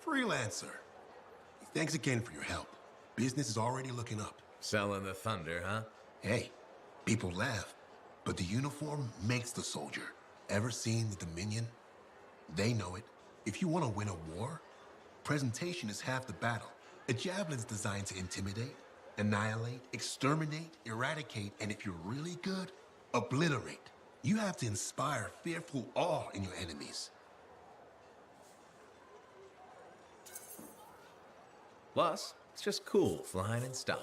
Freelancer. Thanks again for your help. Business is already looking up. Selling the thunder, huh? Hey, people laugh, but the uniform makes the soldier. Ever seen the Dominion? They know it. If you want to win a war, presentation is half the battle. A javelin's designed to intimidate, annihilate, exterminate, eradicate, and if you're really good, obliterate. You have to inspire fearful awe in your enemies. Plus, it's just cool flying in style.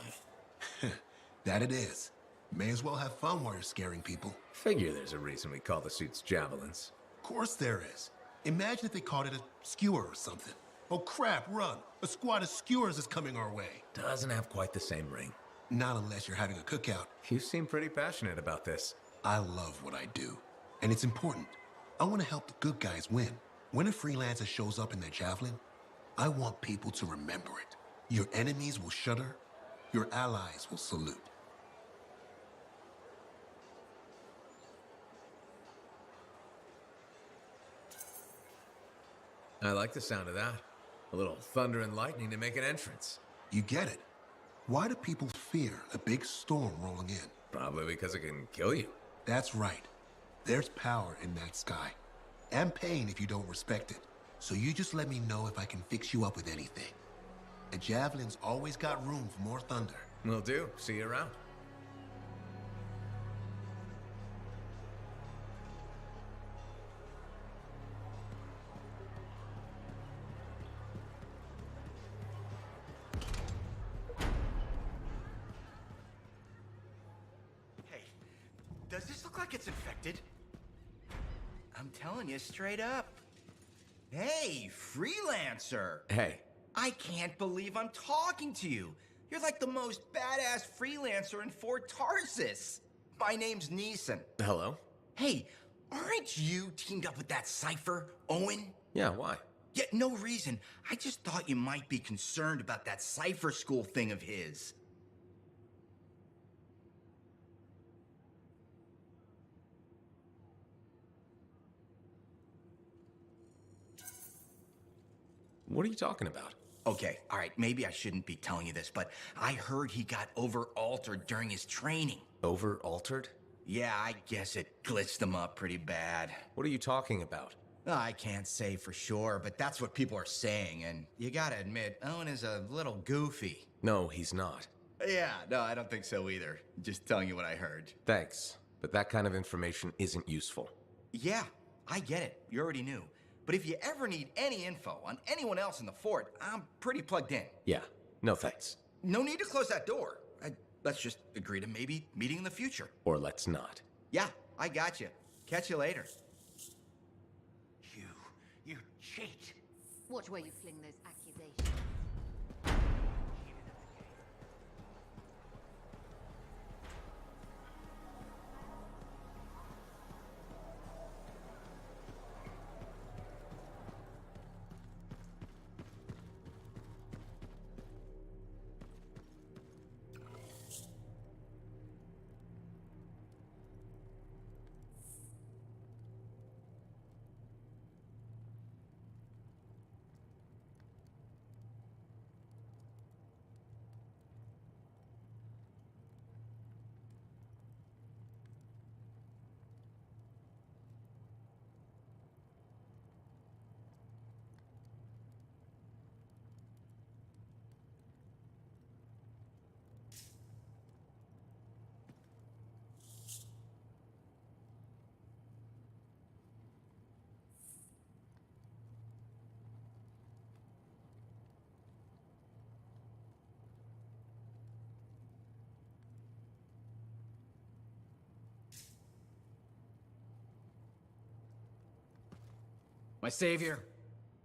That it is. May as well have fun while you're scaring people. Figure there's a reason we call the suits javelins. Of course there is. Imagine if they called it a skewer or something. Oh crap, run! A squad of skewers is coming our way. Doesn't have quite the same ring. Not unless you're having a cookout. You seem pretty passionate about this. I love what I do, and it's important. I want to help the good guys win. When a freelancer shows up in their javelin, I want people to remember it. Your enemies will shudder, your allies will salute. I like the sound of that. A little thunder and lightning to make an entrance. You get it. Why do people fear a big storm rolling in? Probably because it can kill you. That's right. There's power in that sky. And pain if you don't respect it. So you just let me know if I can fix you up with anything. A javelin's always got room for more thunder. Will do. See you around. Does this look like it's infected? I'm telling you straight up. Hey, freelancer! Hey. I can't believe I'm talking to you. You're like the most badass freelancer in Fort Tarsus. My name's Neeson. Hello? Hey, aren't you teamed up with that cipher, Owen? Yeah, why? Yeah, no reason. I just thought you might be concerned about that cipher school thing of his. What are you talking about? Okay, all right, maybe I shouldn't be telling you this, but I heard he got over-altered during his training. Over-altered? Yeah, I guess it glitched him up pretty bad. What are you talking about? I can't say for sure, but that's what people are saying, and you gotta admit, Owen is a little goofy. No, he's not. Yeah, no, I don't think so either. Just telling you what I heard. Thanks, but that kind of information isn't useful. Yeah, I get it. You already knew. But if you ever need any info on anyone else in the fort, I'm pretty plugged in. Yeah, no thanks. No need to close that door. Let's just agree to maybe meeting in the future. Or let's not. Yeah, I got you. Catch you later. You cheat. Watch where you fling those accusations. My savior,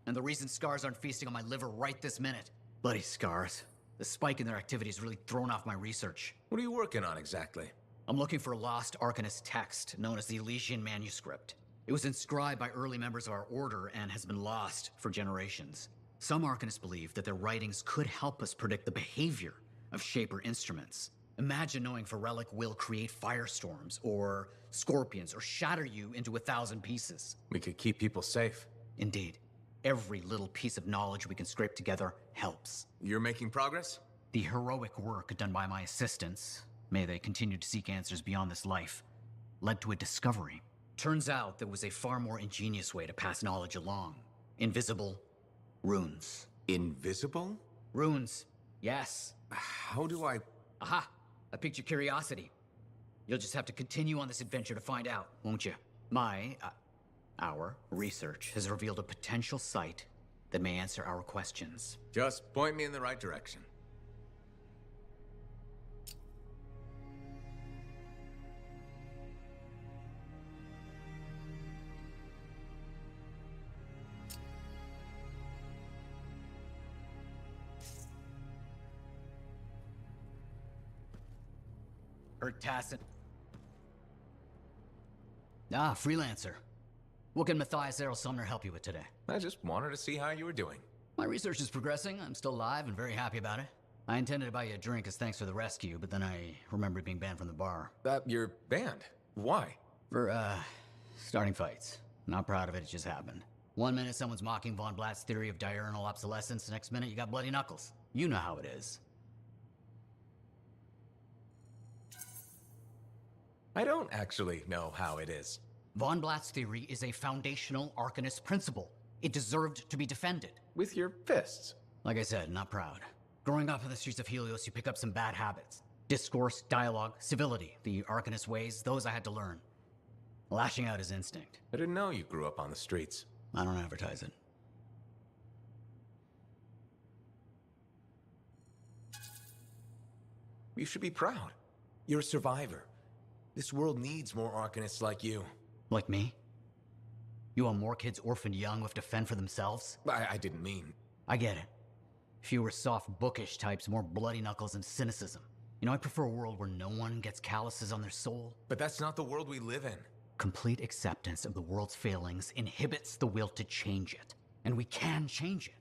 and the reason scars aren't feasting on my liver right this minute. Bloody scars. The spike in their activity has really thrown off my research. What are you working on exactly? I'm looking for a lost Arcanist text known as the Elysian Manuscript. It was inscribed by early members of our order and has been lost for generations. Some Arcanists believe that their writings could help us predict the behavior of Shaper instruments. Imagine knowing Varelic will create firestorms, or scorpions, or shatter you into 1,000 pieces. We could keep people safe. Indeed. every little piece of knowledge we can scrape together helps. You're making progress? The heroic work done by my assistants, may they continue to seek answers beyond this life, led to a discovery. Turns out there was a far more ingenious way to pass knowledge along. Invisible runes. Invisible? Runes, yes. How do I... Aha! I piqued your curiosity. You'll just have to continue on this adventure to find out, won't you? Our research has revealed a potential site that may answer our questions. Just point me in the right direction. Tassin. Freelancer. What can Matthias Errol Sumner help you with today? I just wanted to see how you were doing. My research is progressing. I'm still alive and very happy about it. I intended to buy you a drink as thanks for the rescue, but then I remembered being banned from the bar. You're banned? Why? For, starting fights. Not proud of it, it just happened. 1 minute someone's mocking Von Blatt's theory of diurnal obsolescence, next minute you got bloody knuckles. You know how it is. I don't actually know how it is. Von Blatt's theory is a foundational Arcanist principle. It deserved to be defended. With your fists. Like I said, not proud. Growing up in the streets of Helios, you pick up some bad habits. Discourse, dialogue, civility. The Arcanist ways, those I had to learn. Lashing out is instinct. I didn't know you grew up on the streets. I don't advertise it. You should be proud. You're a survivor. This world needs more Arcanists like you. Like me? You want more kids orphaned young who have to fend for themselves? I didn't mean... I get it. Fewer soft, bookish types, more bloody knuckles and cynicism. You know, I prefer a world where no one gets calluses on their soul. But that's not the world we live in. Complete acceptance of the world's failings inhibits the will to change it. And we can change it.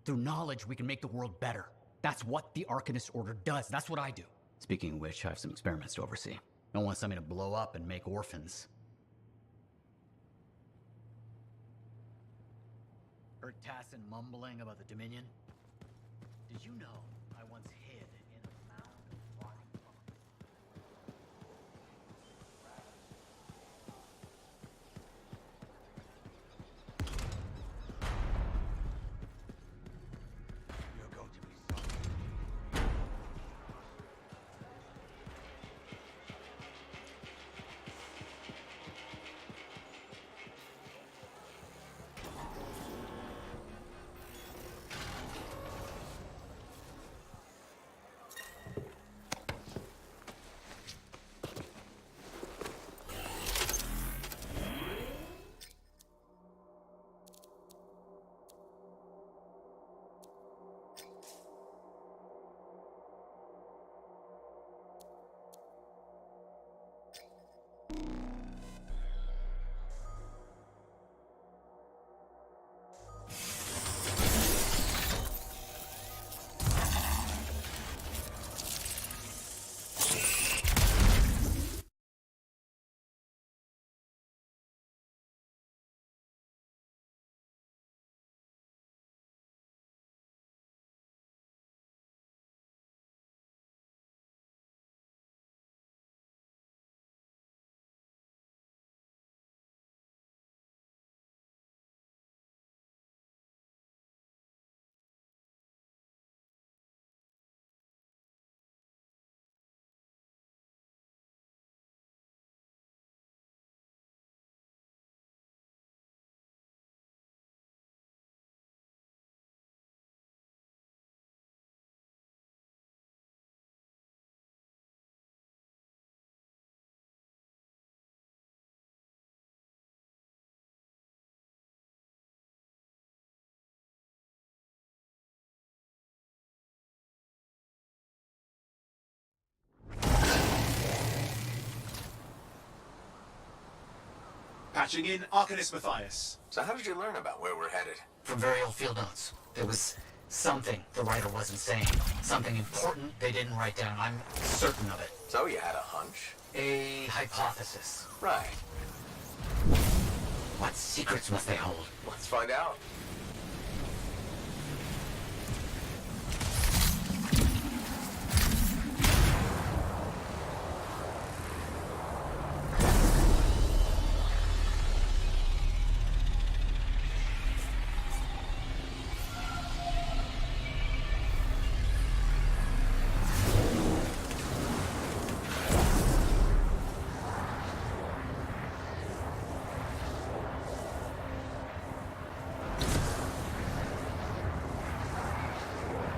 Through knowledge, we can make the world better. That's what the Arcanist Order does. That's what I do. Speaking of which, I have some experiments to oversee. Don't want something to blow up and make orphans. Heard Tassin mumbling about the Dominion? Did you know I once hid in a mound of rotting bones? You're going to be sorry. Patching in Arcanist Matthias. So how did you learn about where we're headed? From very old field notes. There was something the writer wasn't saying. Something important they didn't write down. I'm certain of it. So you had a hunch? A hypothesis. Right. What secrets must they hold? Let's find out.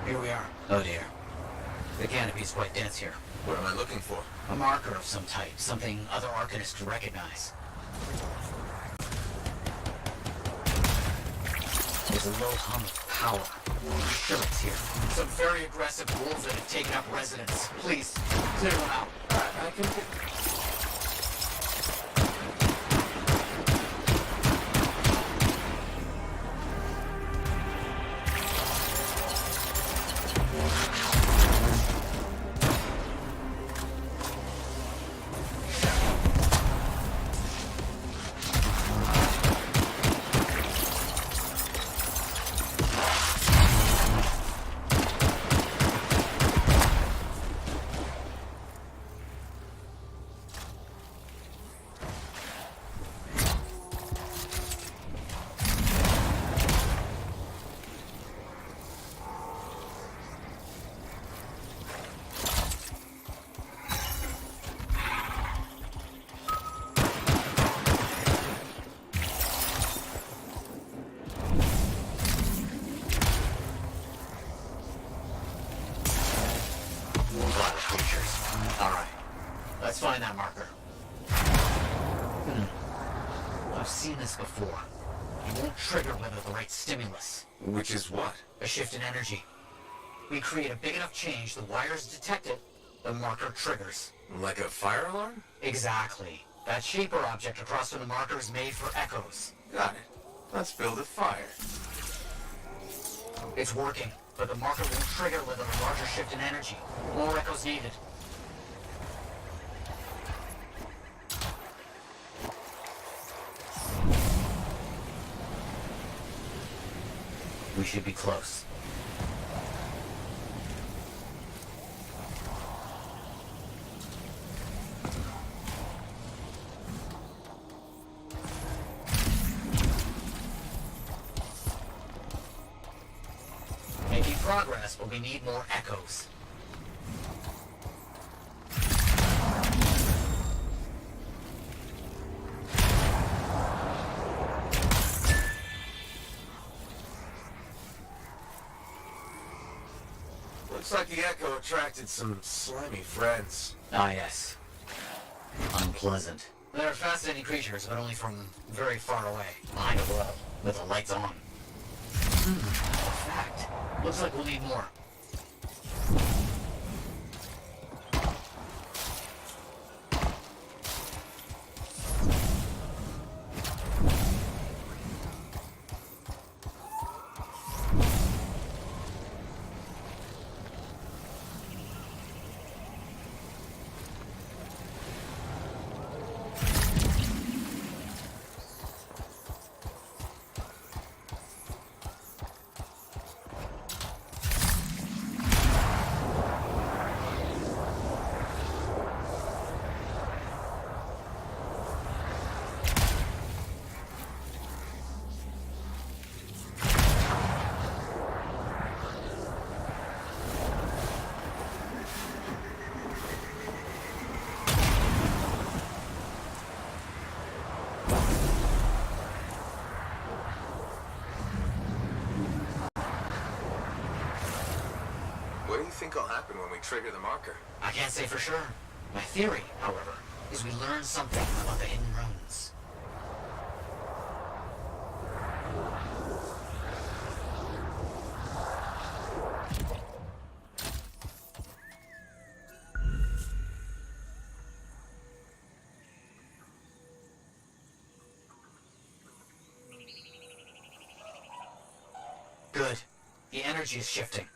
Here we are. Oh dear. The canopy's quite dense here. What am I looking for? A marker of some type, something other Arcanists could recognize. There's a low hum of power. I'm sure it's here. Some very aggressive wolves that have taken up residence. Please, clear them out. I can... Let's find that marker. I've seen this before. It won't trigger without the right stimulus. Which is what? A shift in energy. We create a big enough change, the wires detect it, the marker triggers. Like a fire alarm? Exactly. That shape or object across from the marker is made for echoes. Got it. Let's build a fire. It's working, but the marker won't trigger without a larger shift in energy. More echoes needed. We should be close. Making progress, but we need more echoes. Looks like the echo attracted some slimy friends. Ah, yes. Unpleasant. They're fascinating creatures, but only from very far away. Behind a glow, with the lights on. In fact, looks like we'll need more. What do you think will happen when we trigger the marker? I can't say for sure. My theory, however, is we learn something about the hidden runes. Good. The energy is shifting.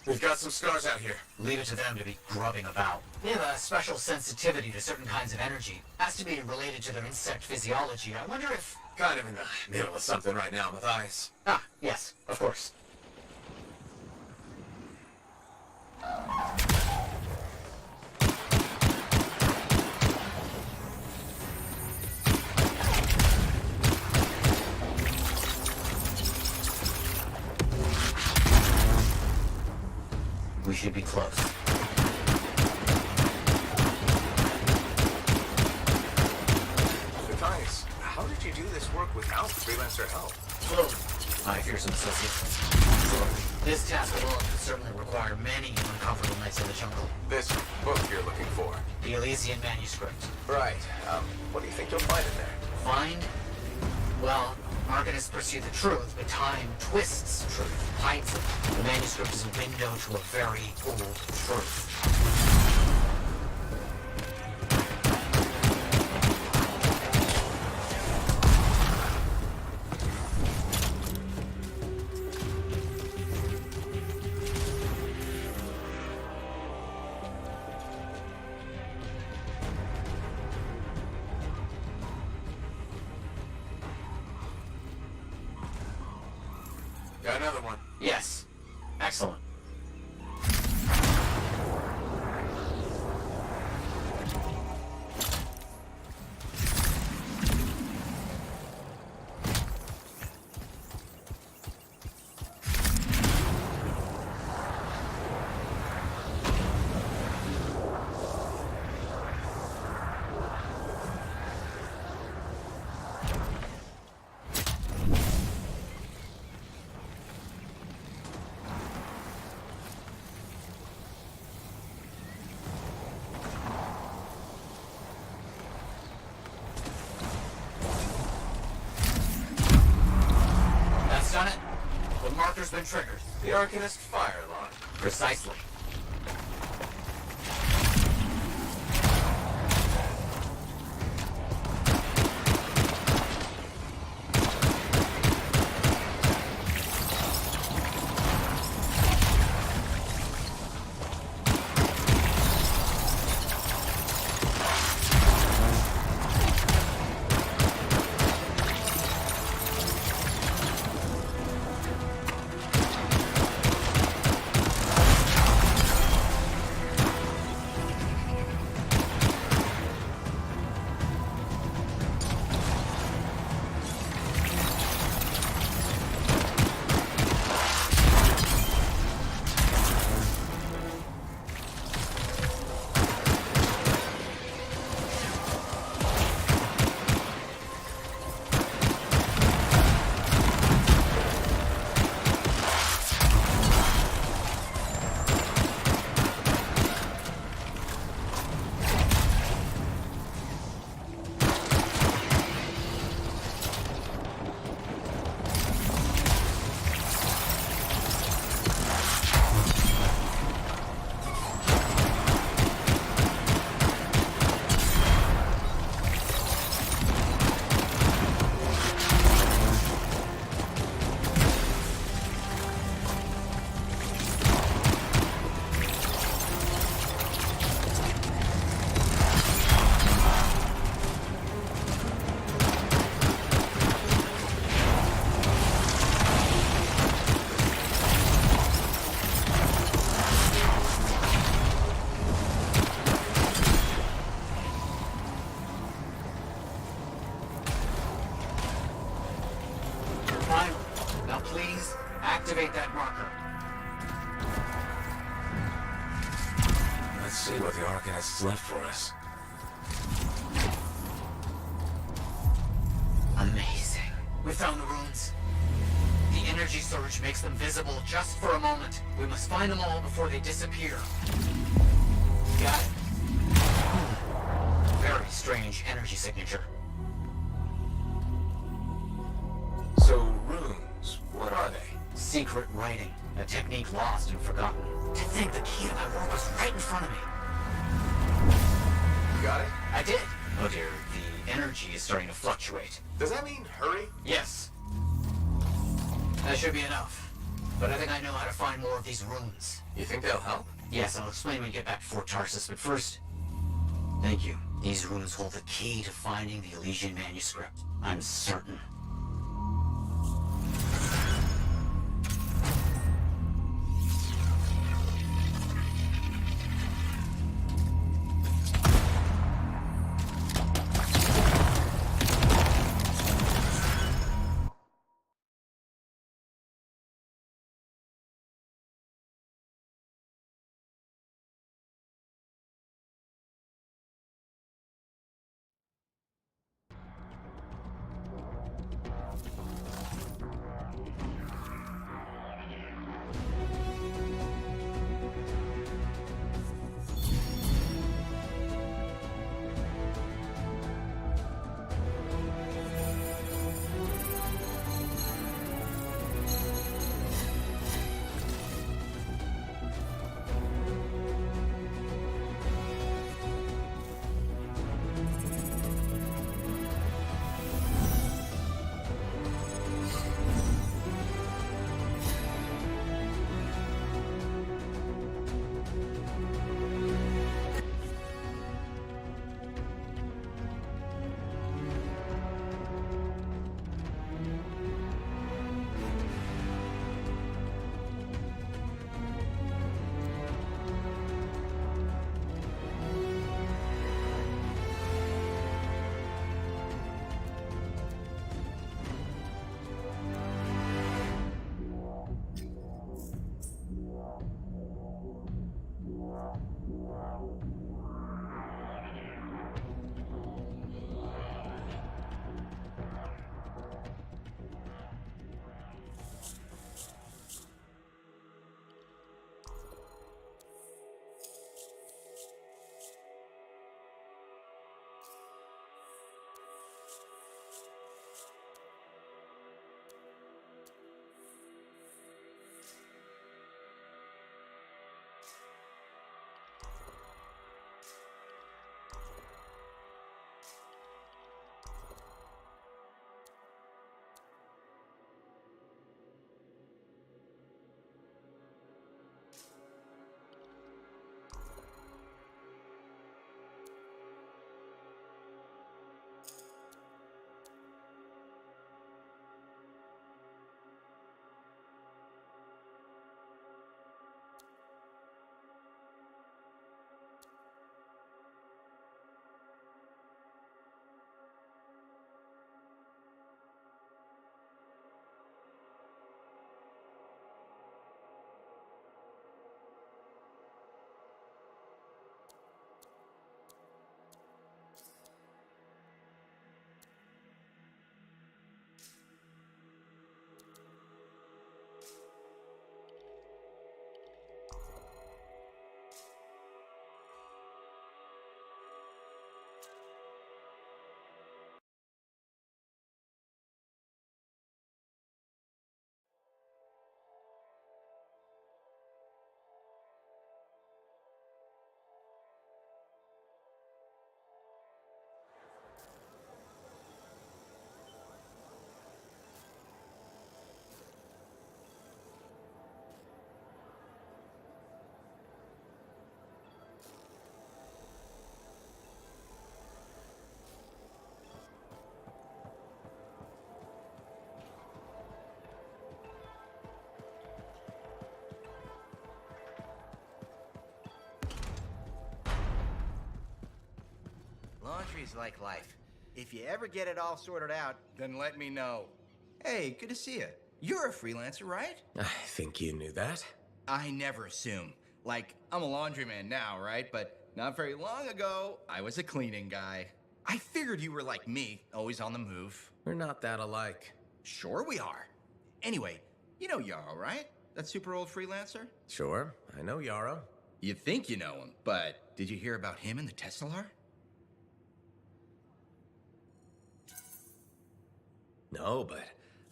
We've got some scars out here. Leave it to them to be grubbing about. They have a special sensitivity to certain kinds of energy. Has to be related to their insect physiology. I wonder if... Kind of in the middle of something right now, Matthias. Ah, yes, of course. We should be close. Matthias, how did you do this work without freelancer help? Slowly. I fear some associates. Slowly. This task alone could certainly require many uncomfortable nights in the jungle. This book you're looking for. The Elysian manuscript. Right. What do you think you'll find in there? Find? Well, Arcanists pursue the truth, but time twists truth, hides it. The manuscript is a window to a very old truth. Got another one. Yes. Excellent. That's done it. The marker's been triggered. The Arcanist fire alarm. Precisely. Finally. Now please, activate that marker. Let's see what the Arcanist's left for us. Amazing. We found the runes. The energy surge makes them visible just for a moment. We must find them all before they disappear. Got it. Very strange energy signature. So, runes, what are they? Secret writing. A technique lost and forgotten. To think the key to my work was right in front of me. You got it? I did. Oh dear, the energy is starting to fluctuate. Does that mean hurry? Yes. That should be enough. but I think I know how to find more of these runes. You think they'll help? Yes, I'll explain when we get back to Fort Tarsus, but first, thank you. These runes hold the key to finding the Elysian manuscript. I'm certain. Laundry's like life. If you ever get it all sorted out, then let me know. Hey, good to see you. You're a freelancer, right? I think you knew that. I never assume. Like, I'm a laundryman now, right? But not very long ago, I was a cleaning guy. I figured you were like me, always on the move. We're not that alike. Sure we are. Anyway, you know Yarrow, right? That super old freelancer? Sure, I know Yarrow. You think you know him, but did you hear about him and the Tesla? No, but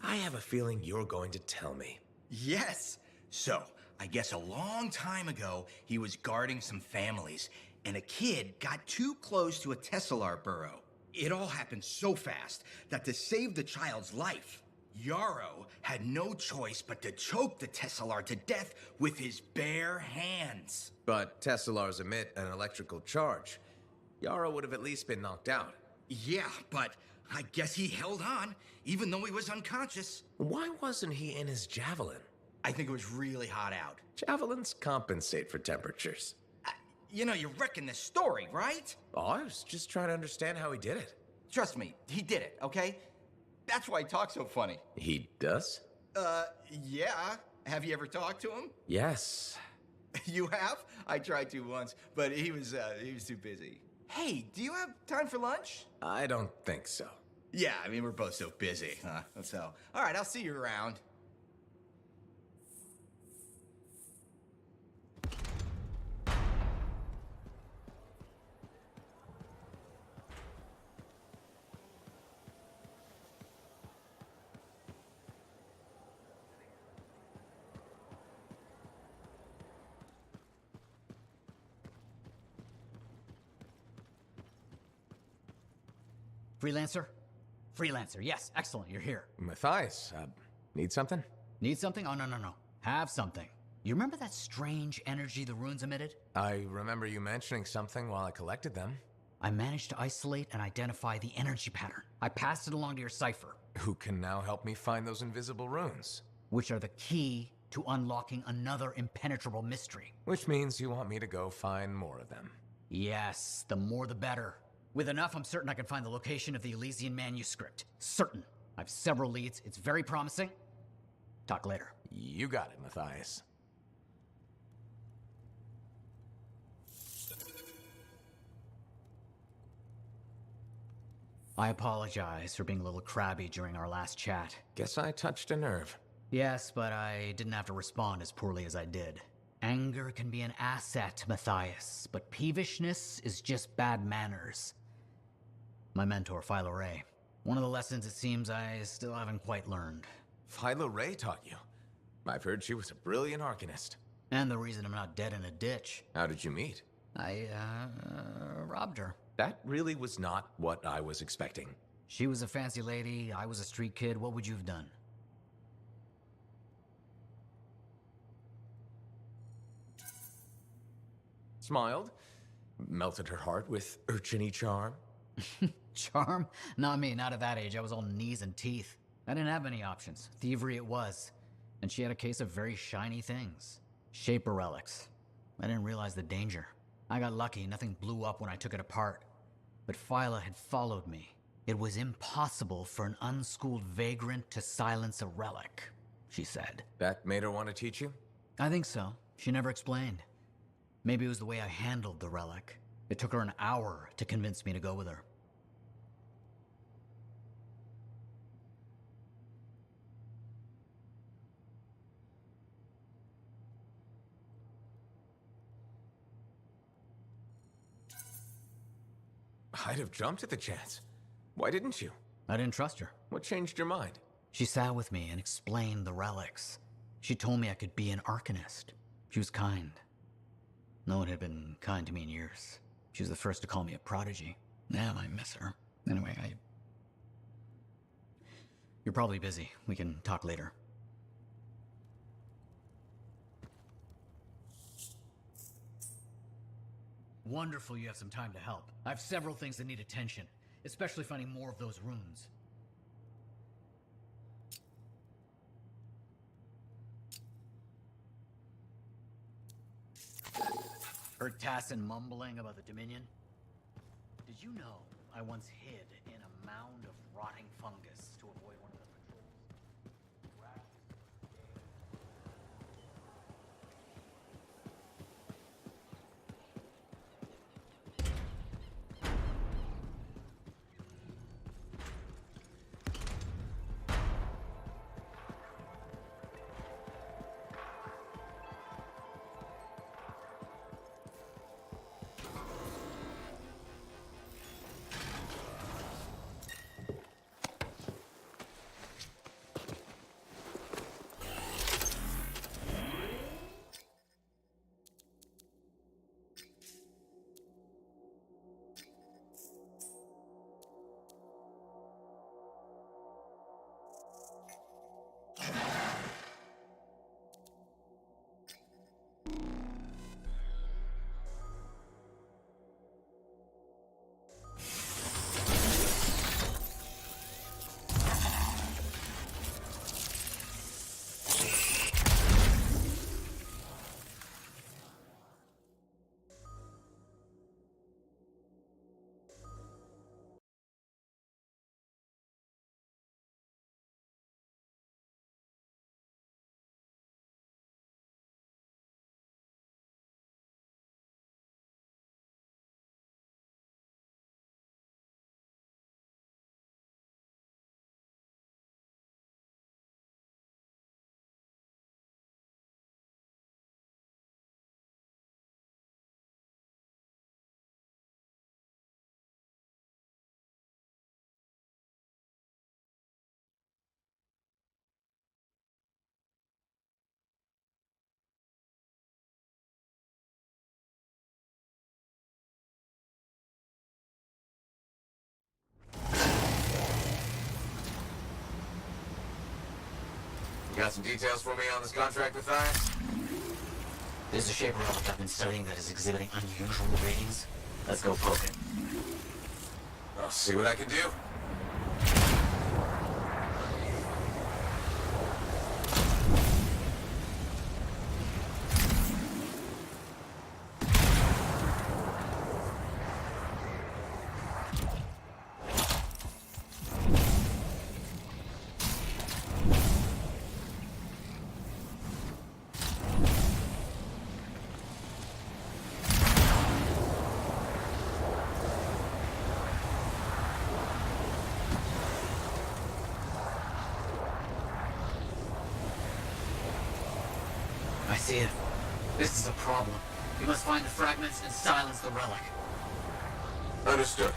I have a feeling you're going to tell me. Yes. So, I guess a long time ago, he was guarding some families, and a kid got too close to a Tesla burrow. It all happened so fast that to save the child's life, Yarrow had no choice but to choke the Tesselar to death with his bare hands. But Tesselars emit an electrical charge. Yarrow would have at least been knocked out. Yeah, but I guess he held on, even though he was unconscious. Why wasn't he in his javelin? I think it was really hot out. Javelins compensate for temperatures. You're wrecking this story, right? Oh, I was just trying to understand how he did it. Trust me, he did it, okay? That's why he talks so funny. He does? Yeah. Have you ever talked to him? Yes. You have? I tried to once, but he was too busy. Hey, do you have time for lunch? I don't think so. Yeah, I mean, we're both so busy, huh? So, all right, I'll see you around. Freelancer? Freelancer, yes, excellent, you're here. Matthias, need something? Need something? Oh, no. Have something. You remember that strange energy the runes emitted? I remember you mentioning something while I collected them. I managed to isolate and identify the energy pattern. I passed it along to your cipher, Who can now help me find those invisible runes? which are the key to unlocking another impenetrable mystery. Which means you want me to go find more of them. Yes, the more the better. With enough, I'm certain I can find the location of the Elysian manuscript. Certain. I have several leads. It's very promising. Talk later. You got it, Matthias. I apologize for being a little crabby during our last chat. Guess I touched a nerve. Yes, but I didn't have to respond as poorly as I did. Anger can be an asset, Matthias, but peevishness is just bad manners. My mentor, Philo Ray. One of the lessons it seems I still haven't quite learned. Philo Ray taught you. I've heard she was a brilliant arcanist. And the reason I'm not dead in a ditch. How did you meet? I, robbed her. That really was not what I was expecting. She was a fancy lady, I was a street kid. What would you have done? Smiled, melted her heart with urchiny charm. Charm? Not me, not at that age. I was all knees and teeth. I didn't have any options. Thievery it was. And she had a case of very shiny things. Shaper relics. I didn't realize the danger. I got lucky, nothing blew up when I took it apart. But Phyla had followed me. It was impossible for an unschooled vagrant to silence a relic, she said. That made her want to teach you? I think so. She never explained. Maybe it was the way I handled the relic. It took her an hour to convince me to go with her. I'd have jumped at the chance. Why didn't you? I didn't trust her. What changed your mind? She sat with me and explained the relics. She told me I could be an arcanist. She was kind. No one had been kind to me in years. She was the first to call me a prodigy. Damn, I miss her. Anyway, You're probably busy. We can talk later. Wonderful you have some time to help. I have several things that need attention, especially finding more of those runes. Heard Tassin mumbling about the Dominion? Did you know I once hid in a mound of rotting fungus to avoid one of the patrols? You got some details for me on this contract, Matthias? There's a shape relic I've been studying that is exhibiting unusual ratings. Let's go poke it. I'll see what I can do. I see it. This is a problem. We must find the fragments and silence the relic. Understood.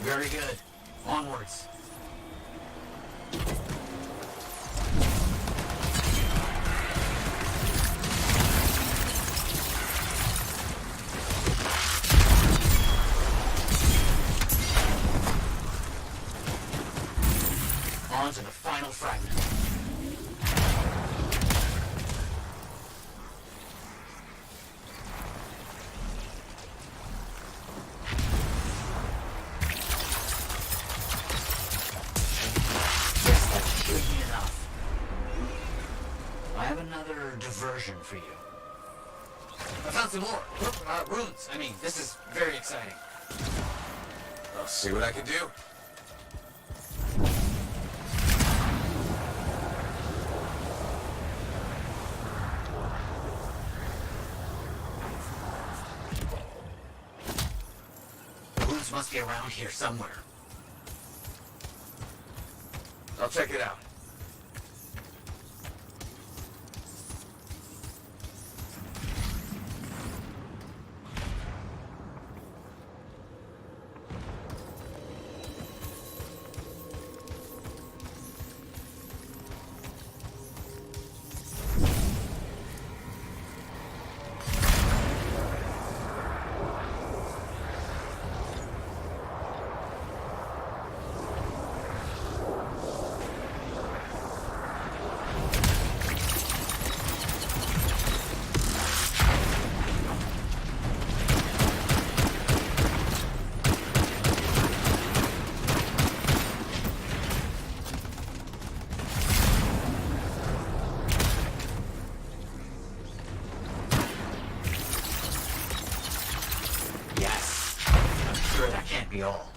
Very good. Onwards. On to the final fragment. Diversion for you. I found some more. Runes. I mean, this is very exciting. I'll see what I can do. The runes must be around here somewhere. I'll check it out. Be all.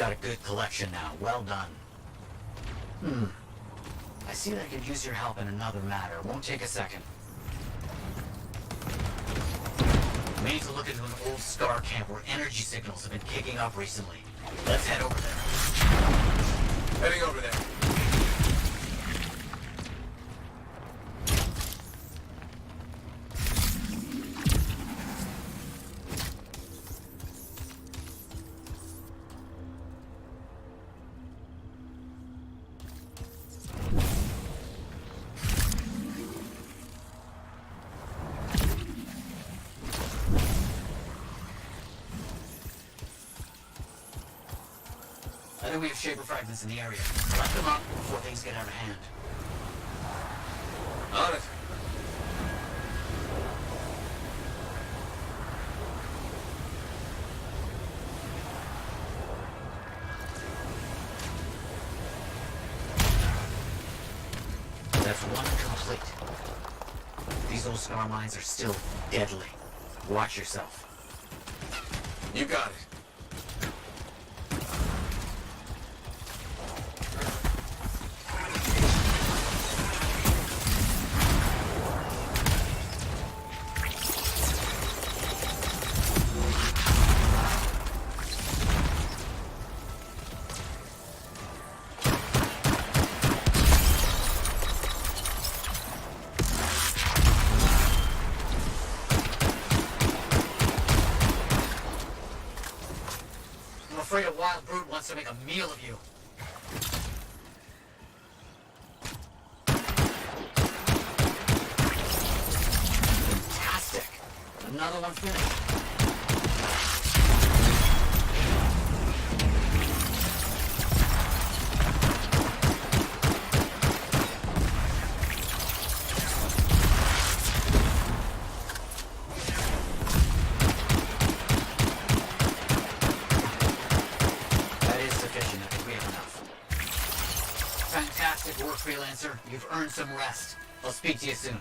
got a good collection now. Well done. I see that I could use your help in another matter. Won't take a second. We need to look into an old Scar camp where energy signals have been kicking up recently. Let's head over there. Heading over there. I think we have Shaper fragments in the area. Collect them up before things get out of hand. On it. That's one complete. These old Scar mines are still deadly. Watch yourself. You got it. I'm afraid a wild brute wants to make a meal of you. Fantastic. Another one finished. That is sufficient. I think we have enough. Fantastic work, freelancer. You've earned some rest. I'll speak to you soon.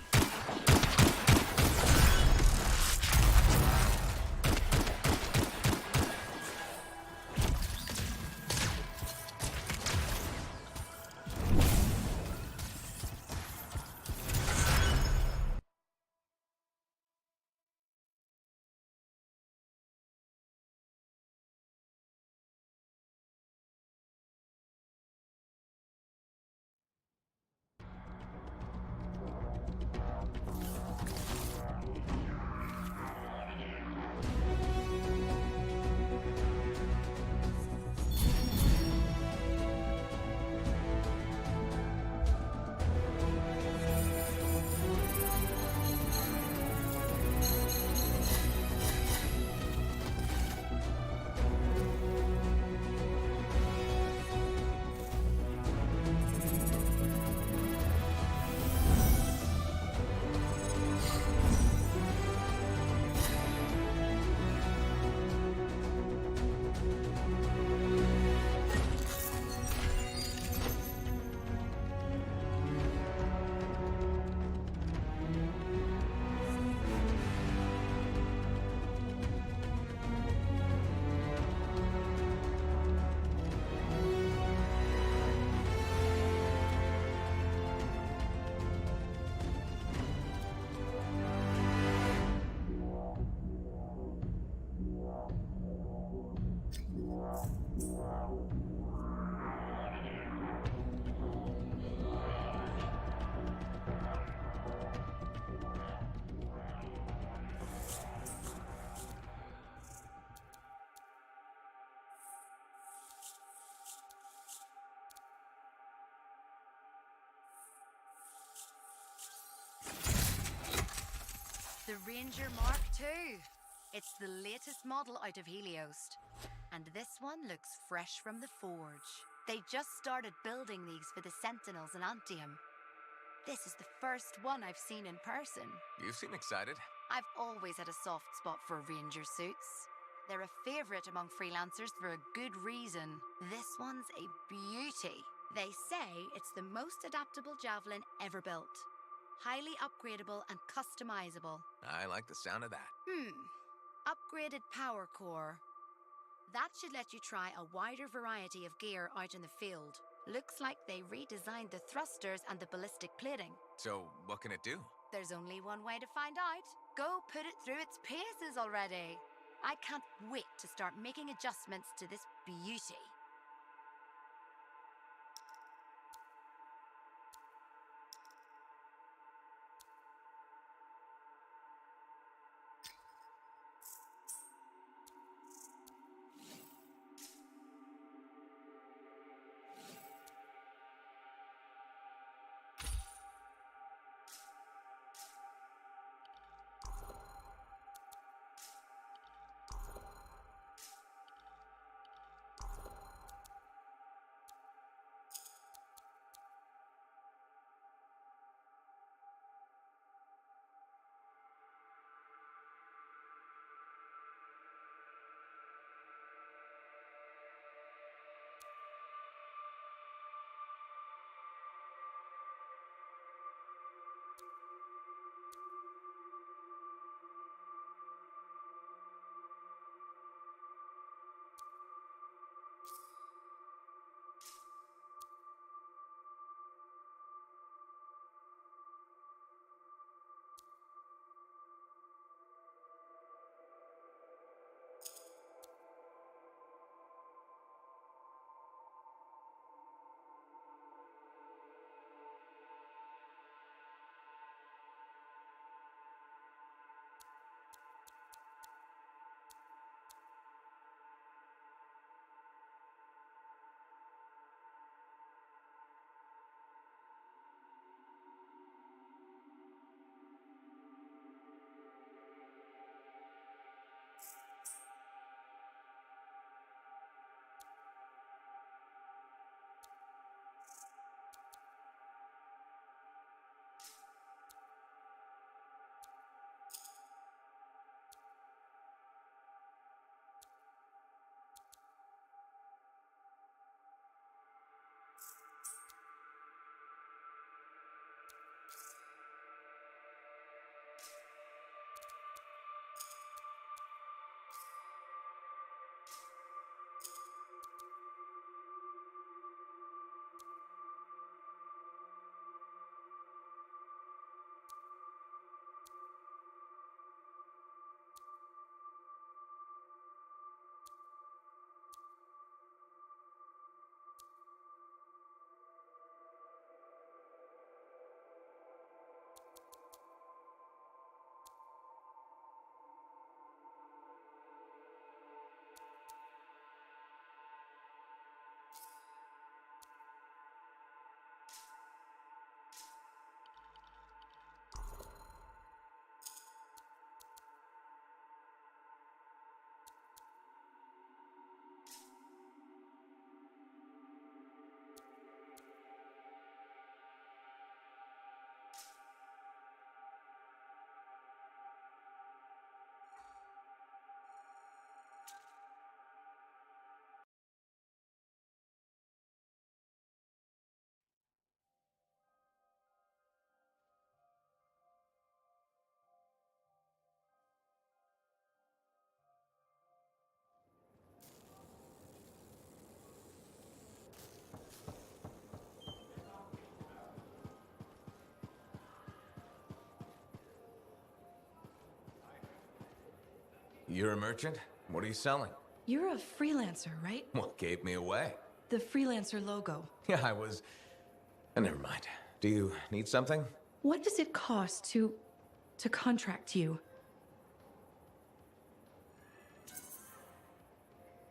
The Ranger Mark II. It's the latest model out of Helios. And this one looks fresh from the forge. They just started building these for the Sentinels in Anthem. This is the first one I've seen in person. You seem excited. I've always had a soft spot for Ranger suits. They're a favorite among freelancers for a good reason. This one's a beauty. They say it's the most adaptable javelin ever built. Highly upgradable and customizable. I like the sound of that. Upgraded power core. That should let you try a wider variety of gear out in the field. Looks like they redesigned the thrusters and the ballistic plating. So, what can it do? There's only one way to find out. Go put it through its paces already. I can't wait to start making adjustments to this beauty. You're a merchant? What are you selling? You're a freelancer, right? What gave me away? The freelancer logo. Yeah, I was... Never mind. Do you need something? What does it cost to contract you?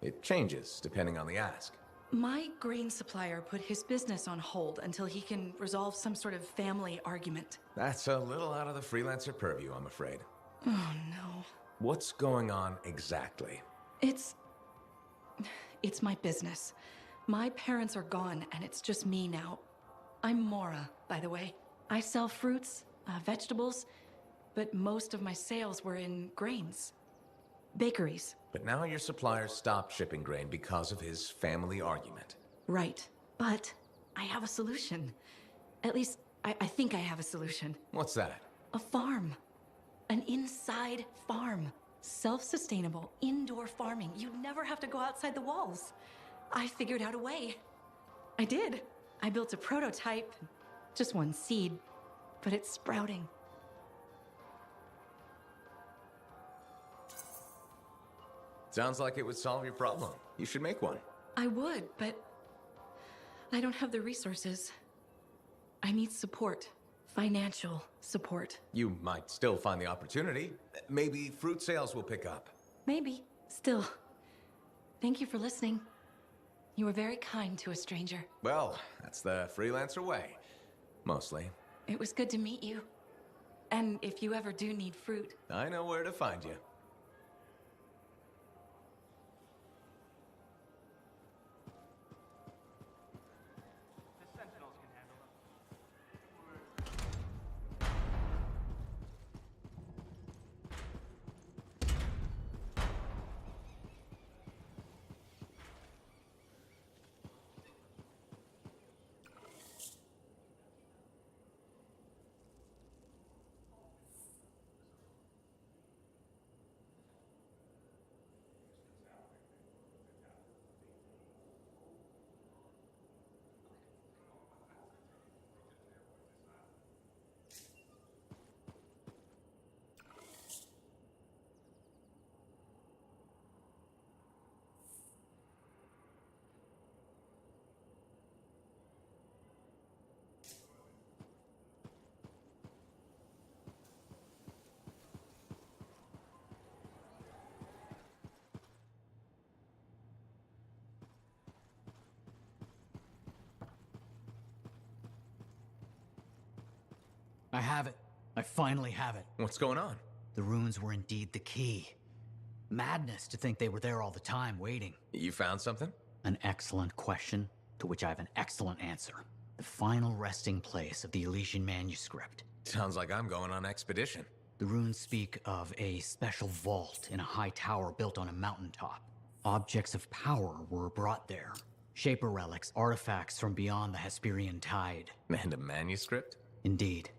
It changes, depending on the ask. My grain supplier put his business on hold until he can resolve some sort of family argument. That's a little out of the freelancer purview, I'm afraid. Oh, no. What's going on exactly? It's my business. My parents are gone, and it's just me now. I'm Mora, by the way. I sell fruits, vegetables, but most of my sales were in grains. Bakeries. But now your supplier stopped shipping grain because of his family argument. Right. But I have a solution. At least, I think I have a solution. What's that? A farm. An inside farm. Self-sustainable, indoor farming. You'd never have to go outside the walls. I figured out a way. I did. I built a prototype, just one seed, but it's sprouting. Sounds like it would solve your problem. You should make one. I would, but I don't have the resources. I need support. Financial support. You might still find the opportunity. Maybe fruit sales will pick up. Maybe. Still. Thank you for listening. You were very kind to a stranger. Well, that's the freelancer way. Mostly. It was good to meet you. And if you ever do need fruit, I know where to find you. I have it. I finally have it. What's going on? The runes were indeed the key. Madness to think they were there all the time, waiting. You found something? An excellent question, to which I have an excellent answer. The final resting place of the Elysian manuscript. Sounds like I'm going on expedition. The runes speak of a special vault in a high tower built on a mountaintop. Objects of power were brought there. Shaper relics, artifacts from beyond the Hesperian tide. And a manuscript? Indeed.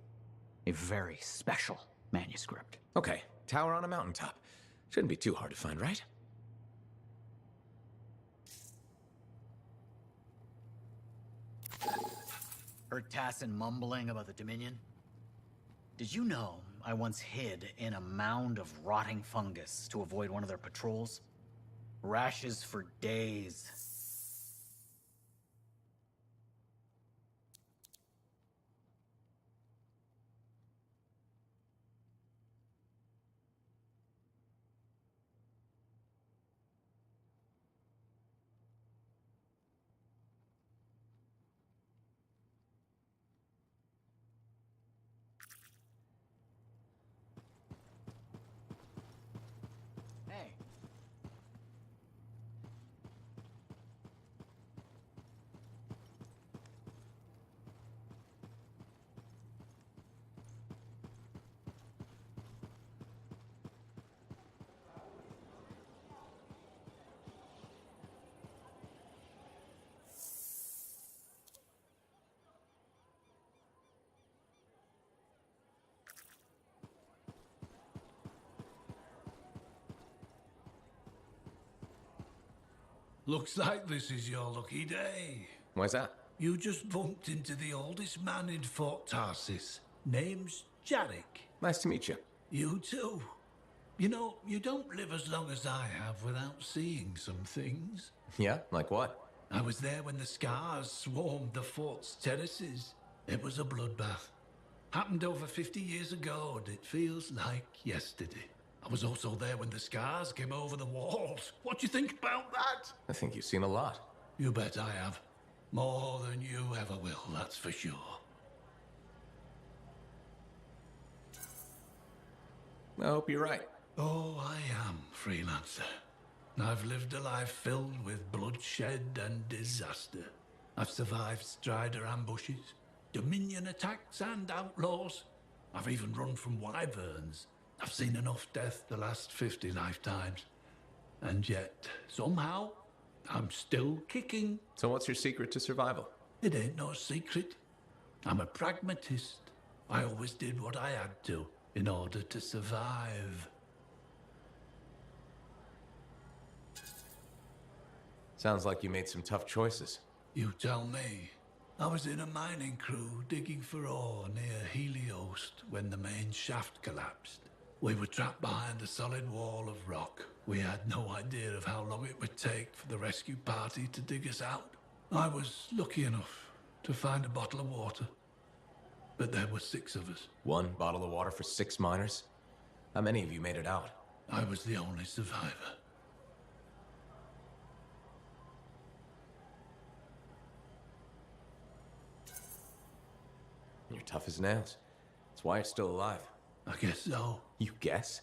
A very special manuscript. Okay, tower on a mountaintop. Shouldn't be too hard to find, right? Heard Tassin mumbling about the Dominion? Did you know I once hid in a mound of rotting fungus to avoid one of their patrols? Rashes for days. Hey. Looks like this is your lucky day. Why's that? You just bumped into the oldest man in Fort Tarsis. Name's Jarek. Nice to meet you. You too. You know, you don't live as long as I have without seeing some things. Yeah? Like what? I was there when the scars swarmed the fort's terraces. It was a bloodbath. Happened over 50 years ago, and it feels like yesterday. I was also there when the scars came over the walls. What do you think about that? I think you've seen a lot. You bet I have. More than you ever will, that's for sure. I hope you're right. Oh, I am, freelancer. I've lived a life filled with bloodshed and disaster. I've survived Strider ambushes, Dominion attacks and outlaws. I've even run from wyverns. I've seen enough death the last 50 lifetimes. And yet, somehow, I'm still kicking. So what's your secret to survival? It ain't no secret. I'm a pragmatist. I always did what I had to in order to survive. Sounds like you made some tough choices. You tell me. I was in a mining crew digging for ore near Helios when the main shaft collapsed. We were trapped behind a solid wall of rock. We had no idea of how long it would take for the rescue party to dig us out. I was lucky enough to find a bottle of water. But there were 6 of us. 1 bottle of water for 6 miners? How many of you made it out? I was the only survivor. You're tough as nails. That's why you're still alive. I guess so. You guess?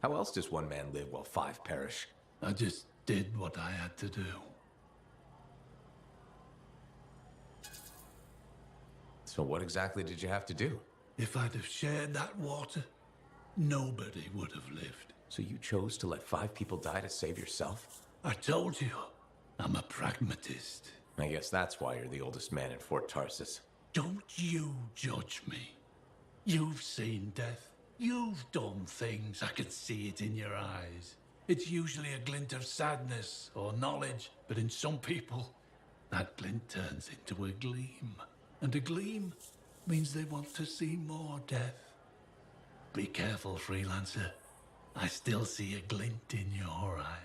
How else does one man live while 5 perish? I just did what I had to do. So what exactly did you have to do? If I'd have shared that water, nobody would have lived. So you chose to let 5 people die to save yourself? I told you, I'm a pragmatist. I guess that's why you're the oldest man in Fort Tarsus. Don't you judge me. You've seen death. You've done things. I can see it in your eyes. It's usually a glint of sadness or knowledge, but in some people, that glint turns into a gleam. And a gleam means they want to see more death. Be careful, freelancer. I still see a glint in your eyes.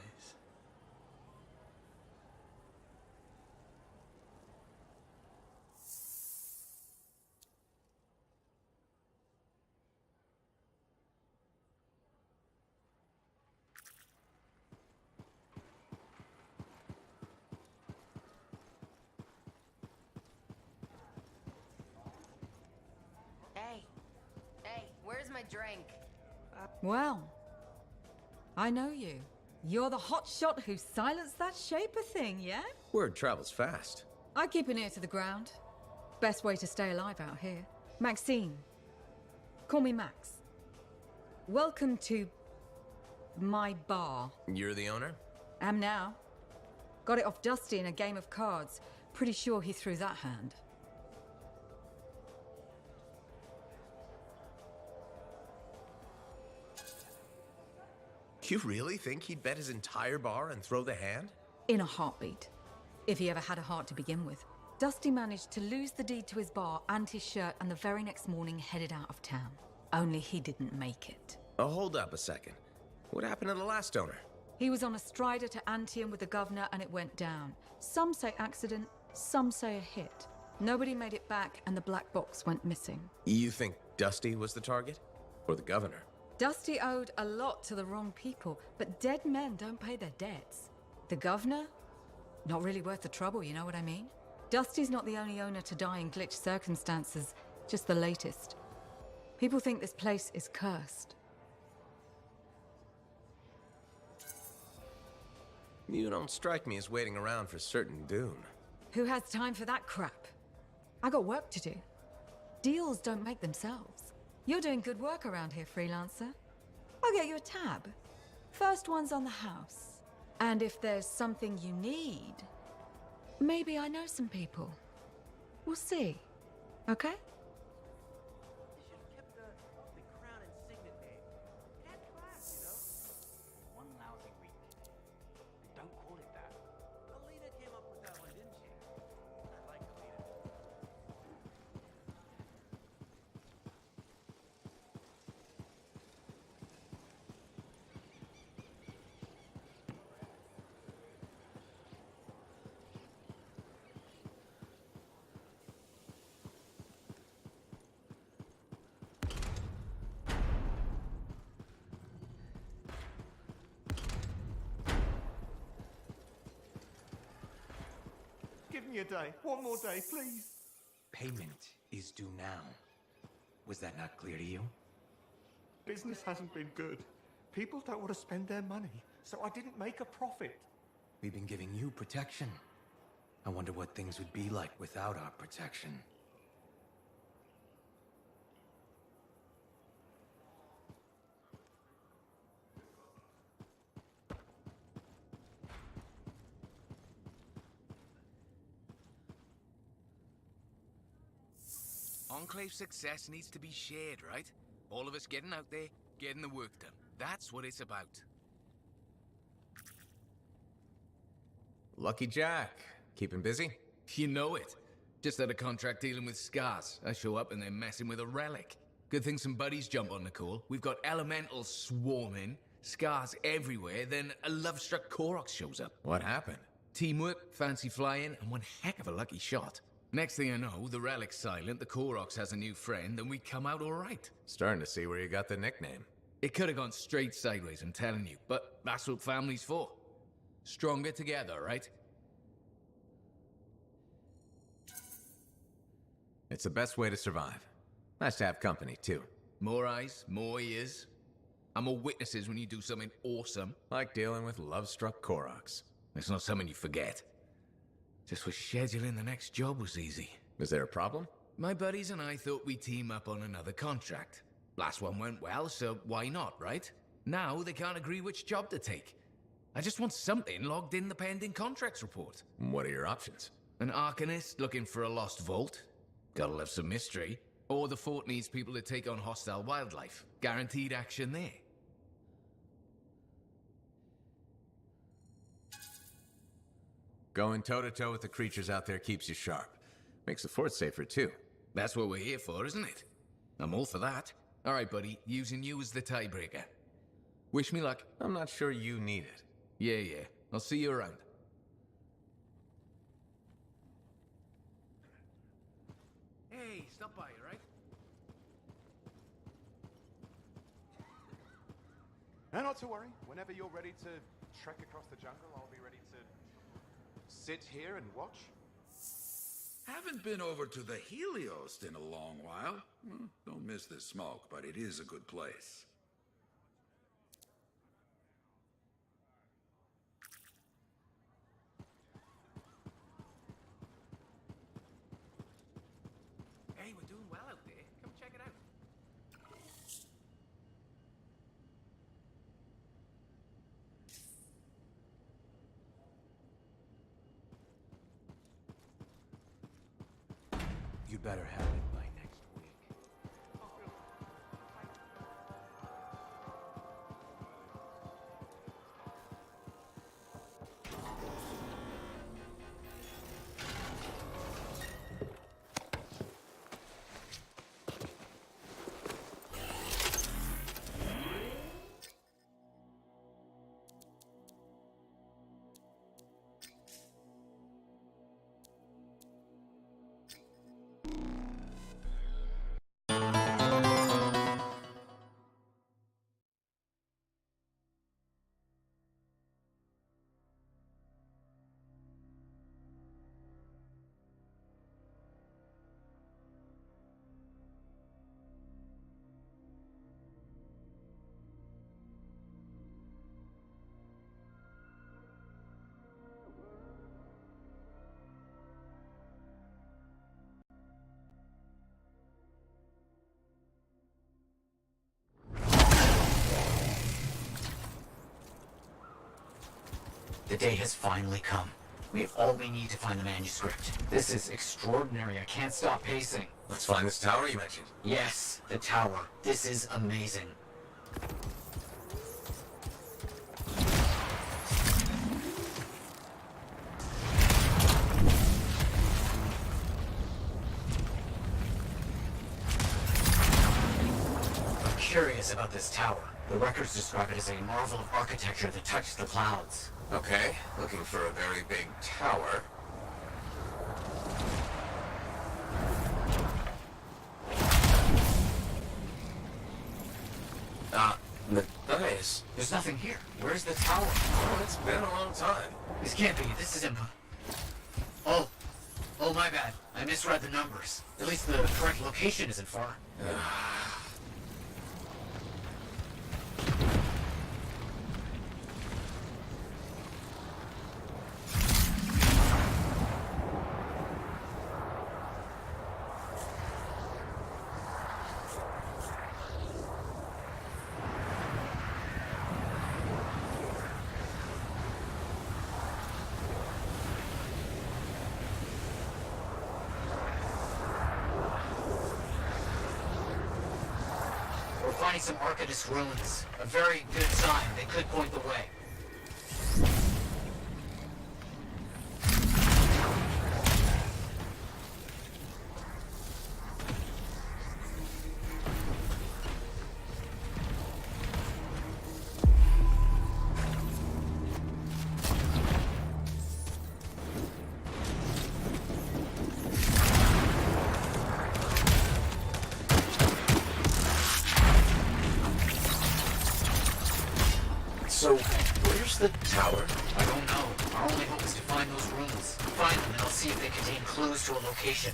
Hey, where's my drink? Well, I know you. You're the hotshot who silenced that Shaper thing, yeah? Word travels fast. I keep an ear to the ground. Best way to stay alive out here. Maxine. Call me Max. Welcome to my bar. You're the owner? Am now. Got it off Dusty in a game of cards. Pretty sure he threw that hand. You really think he'd bet his entire bar and throw the hand? In a heartbeat. If he ever had a heart to begin with. Dusty managed to lose the deed to his bar and his shirt, and the very next morning headed out of town. Only he didn't make it. Oh, hold up a second. What happened to the last owner? He was on a strider to Anthem with the governor and it went down. Some say accident, some say a hit. Nobody made it back and the black box went missing. You think Dusty was the target? Or the governor? Dusty owed a lot to the wrong people, but dead men don't pay their debts. The governor? Not really worth the trouble, you know what I mean? Dusty's not the only owner to die in glitch circumstances, just the latest. People think this place is cursed. You don't strike me as waiting around for certain doom. Who has time for that crap? I got work to do. Deals don't make themselves. You're doing good work around here, freelancer. I'll get you a tab. First one's on the house. And if there's something you need, maybe I know some people. We'll see. Okay? Give me a day. One more day, please. Payment is due now. Was that not clear to you? Business hasn't been good. People don't want to spend their money, so I didn't make a profit. We've been giving you protection. I wonder what things would be like without our protection. Enclave success needs to be shared, right? All of us getting out there, getting the work done. That's what it's about. Lucky Jack. Keeping busy? You know it. Just had a contract dealing with scars. I show up and they're messing with a relic. Good thing some buddies jump on the call. We've got elementals swarming, scars everywhere, then a love-struck Koroks shows up. What happened? Teamwork, fancy flying, and one heck of a lucky shot. Next thing I know, the relic's silent, the Koroks has a new friend, and we come out all right. Starting to see where you got the nickname. It could have gone straight sideways, I'm telling you, but that's what family's for. Stronger together, right? It's the best way to survive. Nice to have company, too. More eyes, more ears. And more witnesses when you do something awesome. Like dealing with love-struck Koroks. It's not something you forget. Just wish scheduling the next job was easy. Is there a problem? My buddies and I thought we'd team up on another contract. Last one went well, so why not, right? Now they can't agree which job to take. I just want something logged in the pending contracts report. What are your options? An Arcanist looking for a lost vault. Gotta love some mystery. Or the fort needs people to take on hostile wildlife. Guaranteed action there. Going toe-to-toe with the creatures out there keeps you sharp. Makes the fort safer, too. That's what we're here for, isn't it? I'm all for that. All right, buddy. Using you as the tiebreaker. Wish me luck. I'm not sure you need it. Yeah. I'll see you around. Hey, stop by, right? No, not to worry. Whenever you're ready to trek across the jungle, I'll be ready to sit here and watch. Haven't been over to the Helios in a long while. Well, don't miss this smoke, but it is a good place. Hey, we're doing well out there. Come check it out. You better have it by next week. The day has finally come. We have all we need to find the manuscript. This is extraordinary. I can't stop pacing. Let's find this tower you mentioned. Yes, the tower. This is amazing. I'm curious about this tower. The records describe it as a marvel of architecture that touched the clouds. Okay, looking for a very big tower. Nice. There's nothing here. Where's the tower? Oh, it's been a long time. This can't be. This is Oh, my bad. I misread the numbers. At least the correct location isn't far. Finding some Arcanist ruins. A very good sign. They could point the way. reach the tower? I don't know. Our only hope is to find those runes. Find them and I'll see if they contain clues to a location.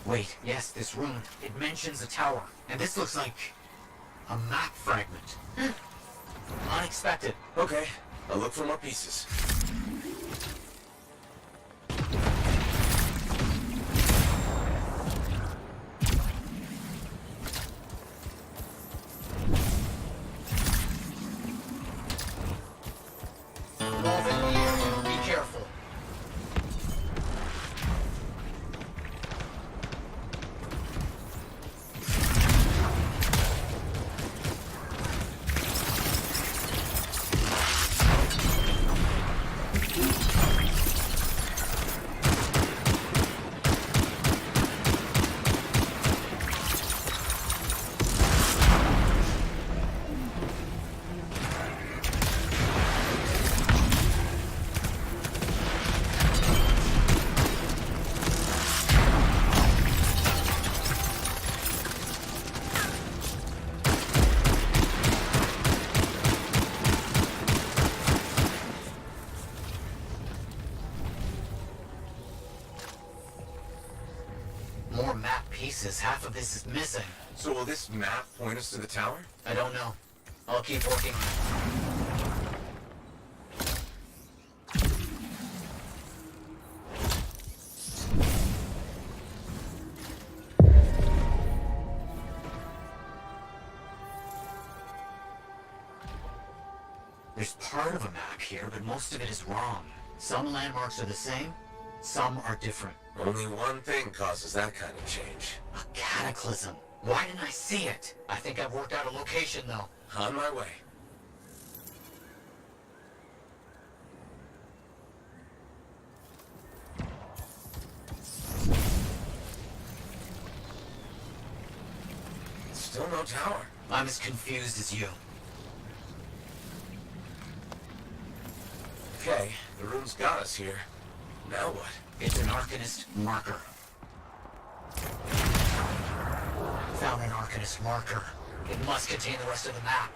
Wait, yes, this rune. It mentions a tower. And this looks like a map fragment. Unexpected. Okay, I'll look for more pieces. Move in the area. Be careful. More map pieces. Half of this is missing. So will this map point us to the tower? I don't know. I'll keep working on it. There's part of a map here, but most of it is wrong. Some landmarks are the same, some are different. Only one thing causes that kind of change. A cataclysm. Why didn't I see it? I think I've worked out a location, though. On my way. Still no tower. I'm as confused as you. Okay, the rune's got us here. Now what? It's an Arcanist marker. Found an Arcanist marker. It must contain the rest of the map.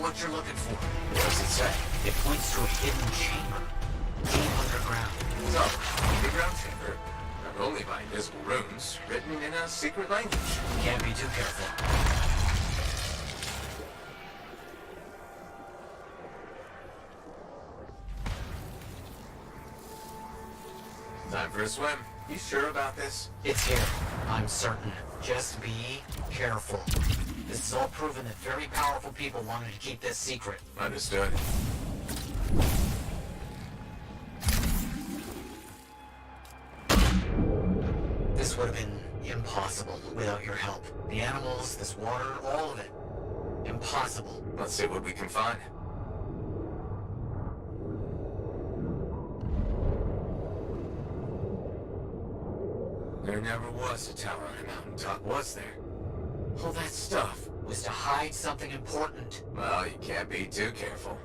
what you're looking for. What does it say? It points to a hidden chamber. Deep underground. So, underground chamber. Not only by invisible runes, written in a secret language. Can't be too careful. Time for a swim. You sure about this? It's here. I'm certain. Just be careful. This is all proven that very powerful people wanted to keep this secret. Understood. This would have been impossible without your help. The animals, this water, all of it. Impossible. Let's see what we can find. There never was a tower on a mountaintop, was there? All that stuff Was to hide something important. Well, you can't be too careful.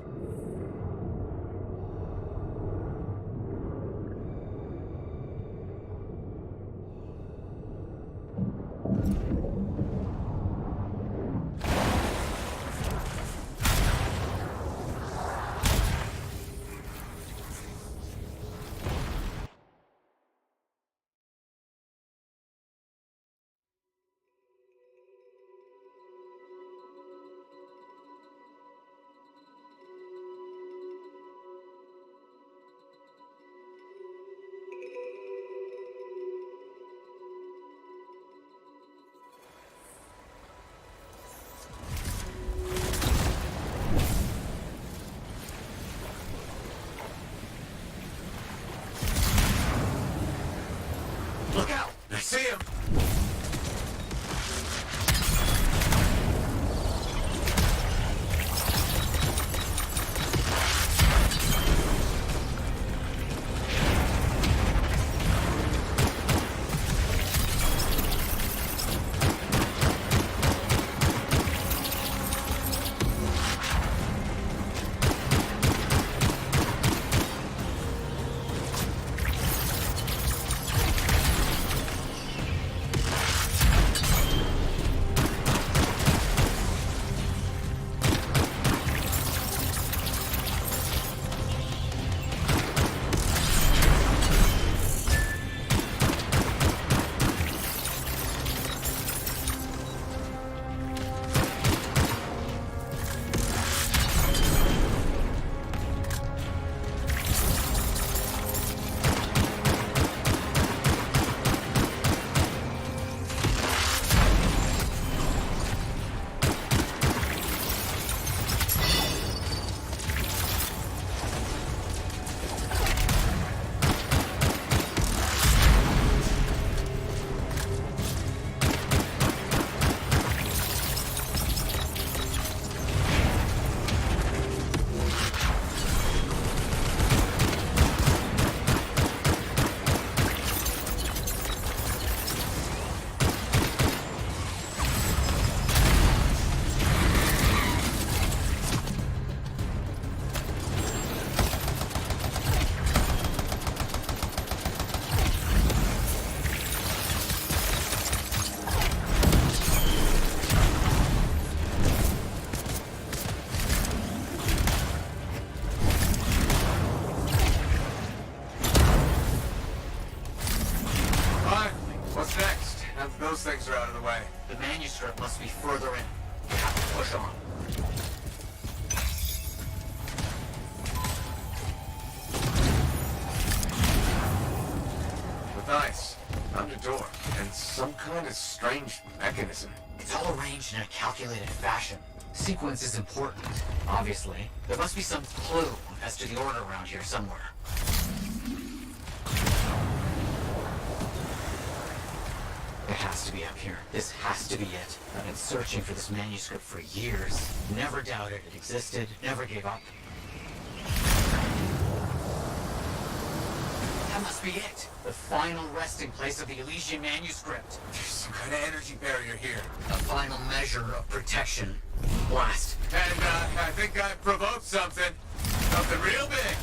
Look out! I see him! What's next? Now that those things are out of the way. The manuscript must be further in. You have to push on. With ice, found a door, and some kind of strange mechanism. It's all arranged in a calculated fashion. Sequence is important, obviously. There must be some clue as to the order around here somewhere. It has to be up here. This has to be it. I've been searching for this manuscript for years. Never doubted it existed, never gave up. That must be it. The final resting place of the Elysian manuscript. There's some kind of energy barrier here. A final measure of protection. Blast. And, I think I provoked something. Something real big.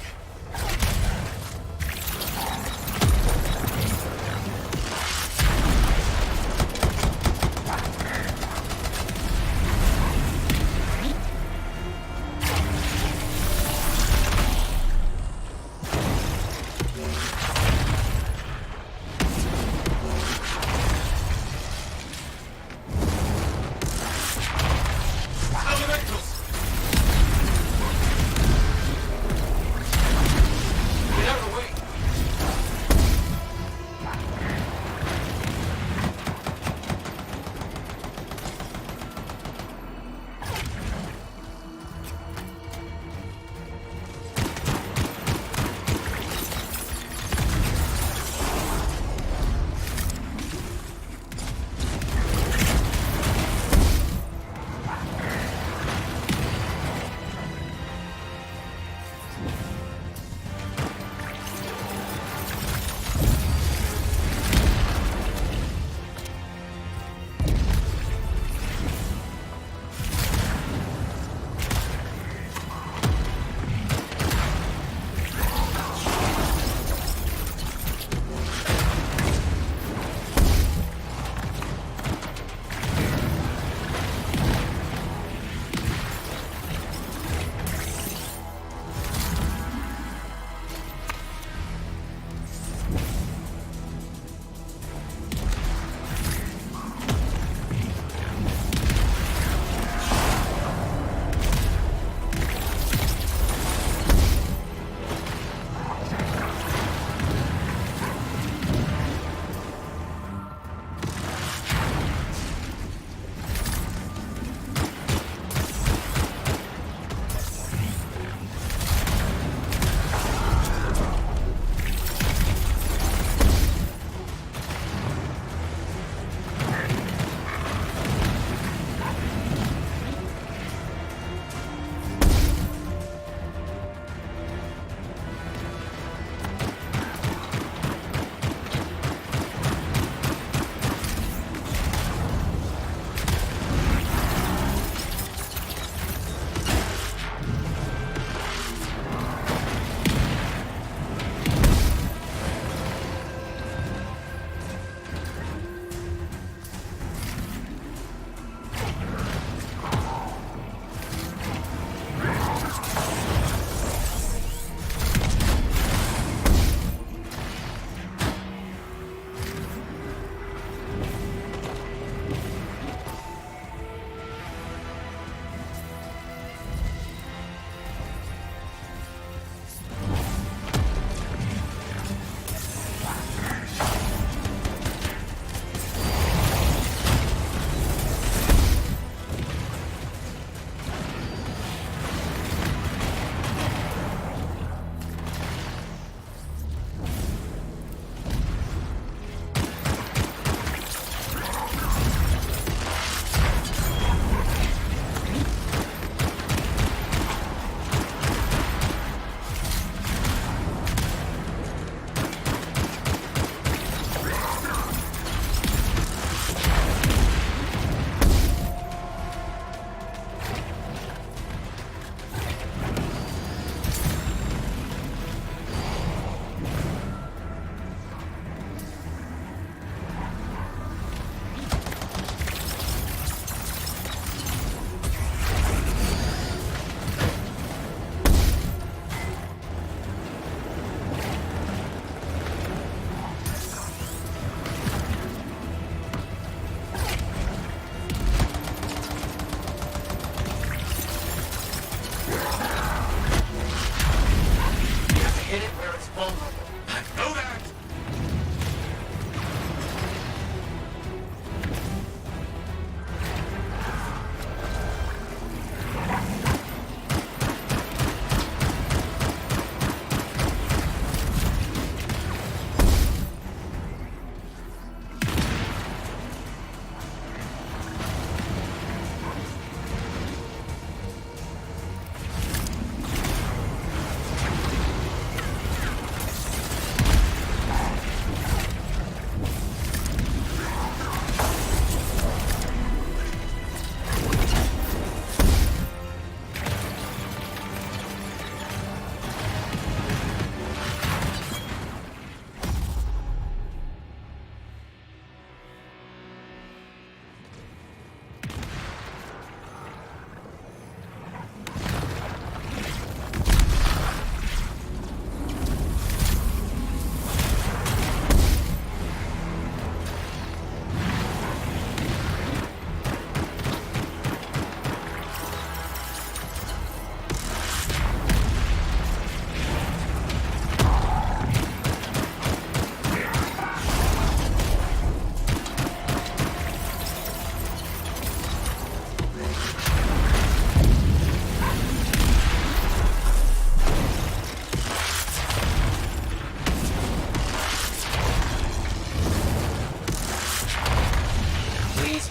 where it's vulnerable. I know that!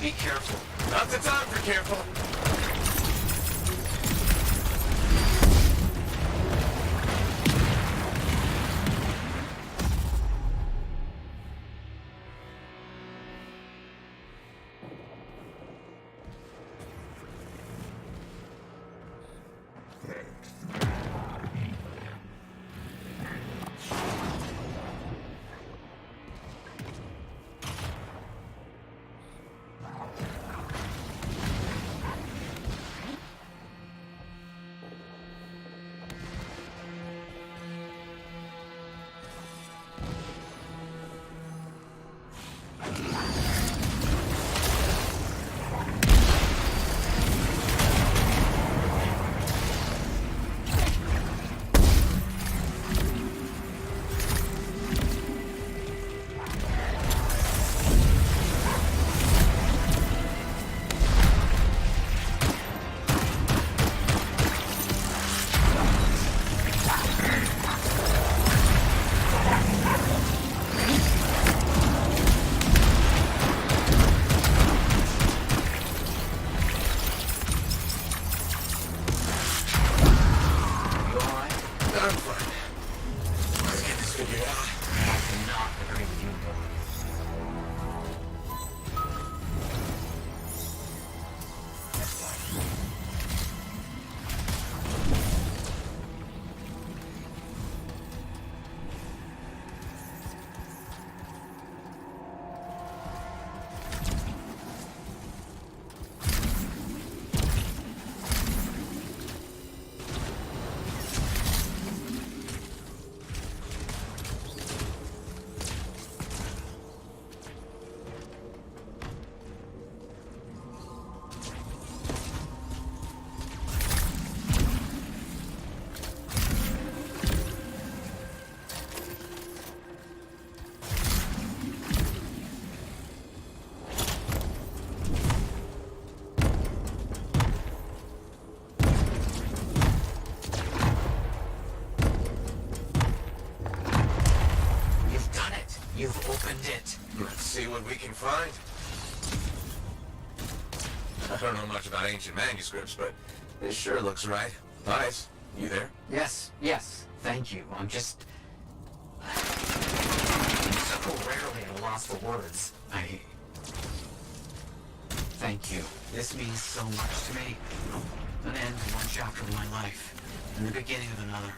Be careful. Not the time for careful. You've opened it. Let's see what we can find. I don't know much about ancient manuscripts, but this sure looks right. Ice, you there? Yes, thank you. I'm so rarely at a loss for words. Thank you. This means so much to me. An end to one chapter of my life, and the beginning of another.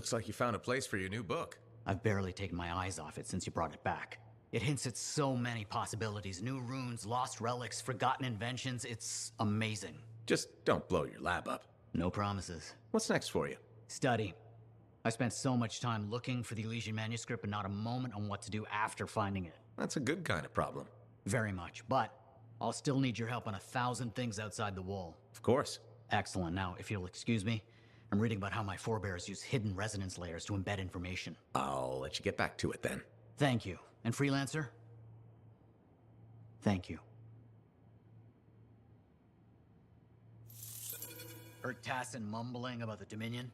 Looks like you found a place for your new book. I've barely taken my eyes off it since you brought it back. It hints at so many possibilities. New runes, lost relics, forgotten inventions. It's amazing. Just don't blow your lab up. No promises. What's next for you? Study. I spent so much time looking for the Elysian manuscript and not a moment on what to do after finding it. That's a good kind of problem. Very much, but I'll still need your help on 1,000 things outside the wall. Of course. Excellent. Now, if you'll excuse me, I'm reading about how my forebears use hidden resonance layers to embed information. I'll let you get back to it then. Thank you. And Freelancer? Thank you. Heard Tassin mumbling about the Dominion?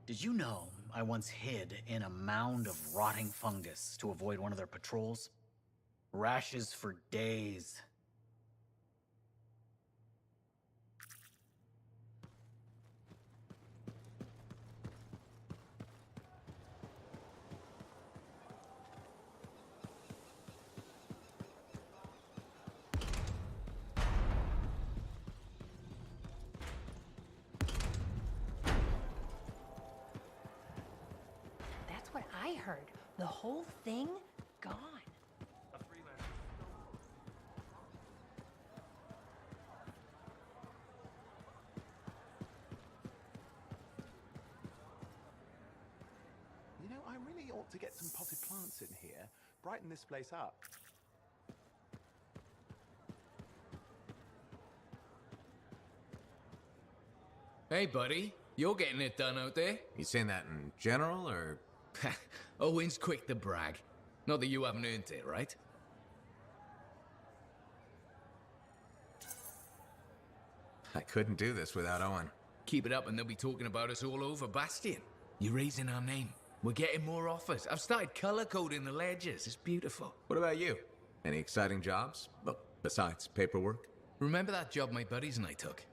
Did you know I once hid in a mound of rotting fungus to avoid one of their patrols? Rashes for days. That's what I heard. The whole thing gone. You know, I really ought to get some potted plants in here. Brighten this place up. Hey, buddy. You're getting it done out there. You saying that in general, or...? Owen's quick to brag. Not that you haven't earned it, right? I couldn't do this without Owen. Keep it up and they'll be talking about us all over Bastion. You're raising our name. We're getting more offers. I've started color coding the ledgers. It's beautiful. What about you? Any exciting jobs? Well, besides paperwork? Remember that job my buddies and I took?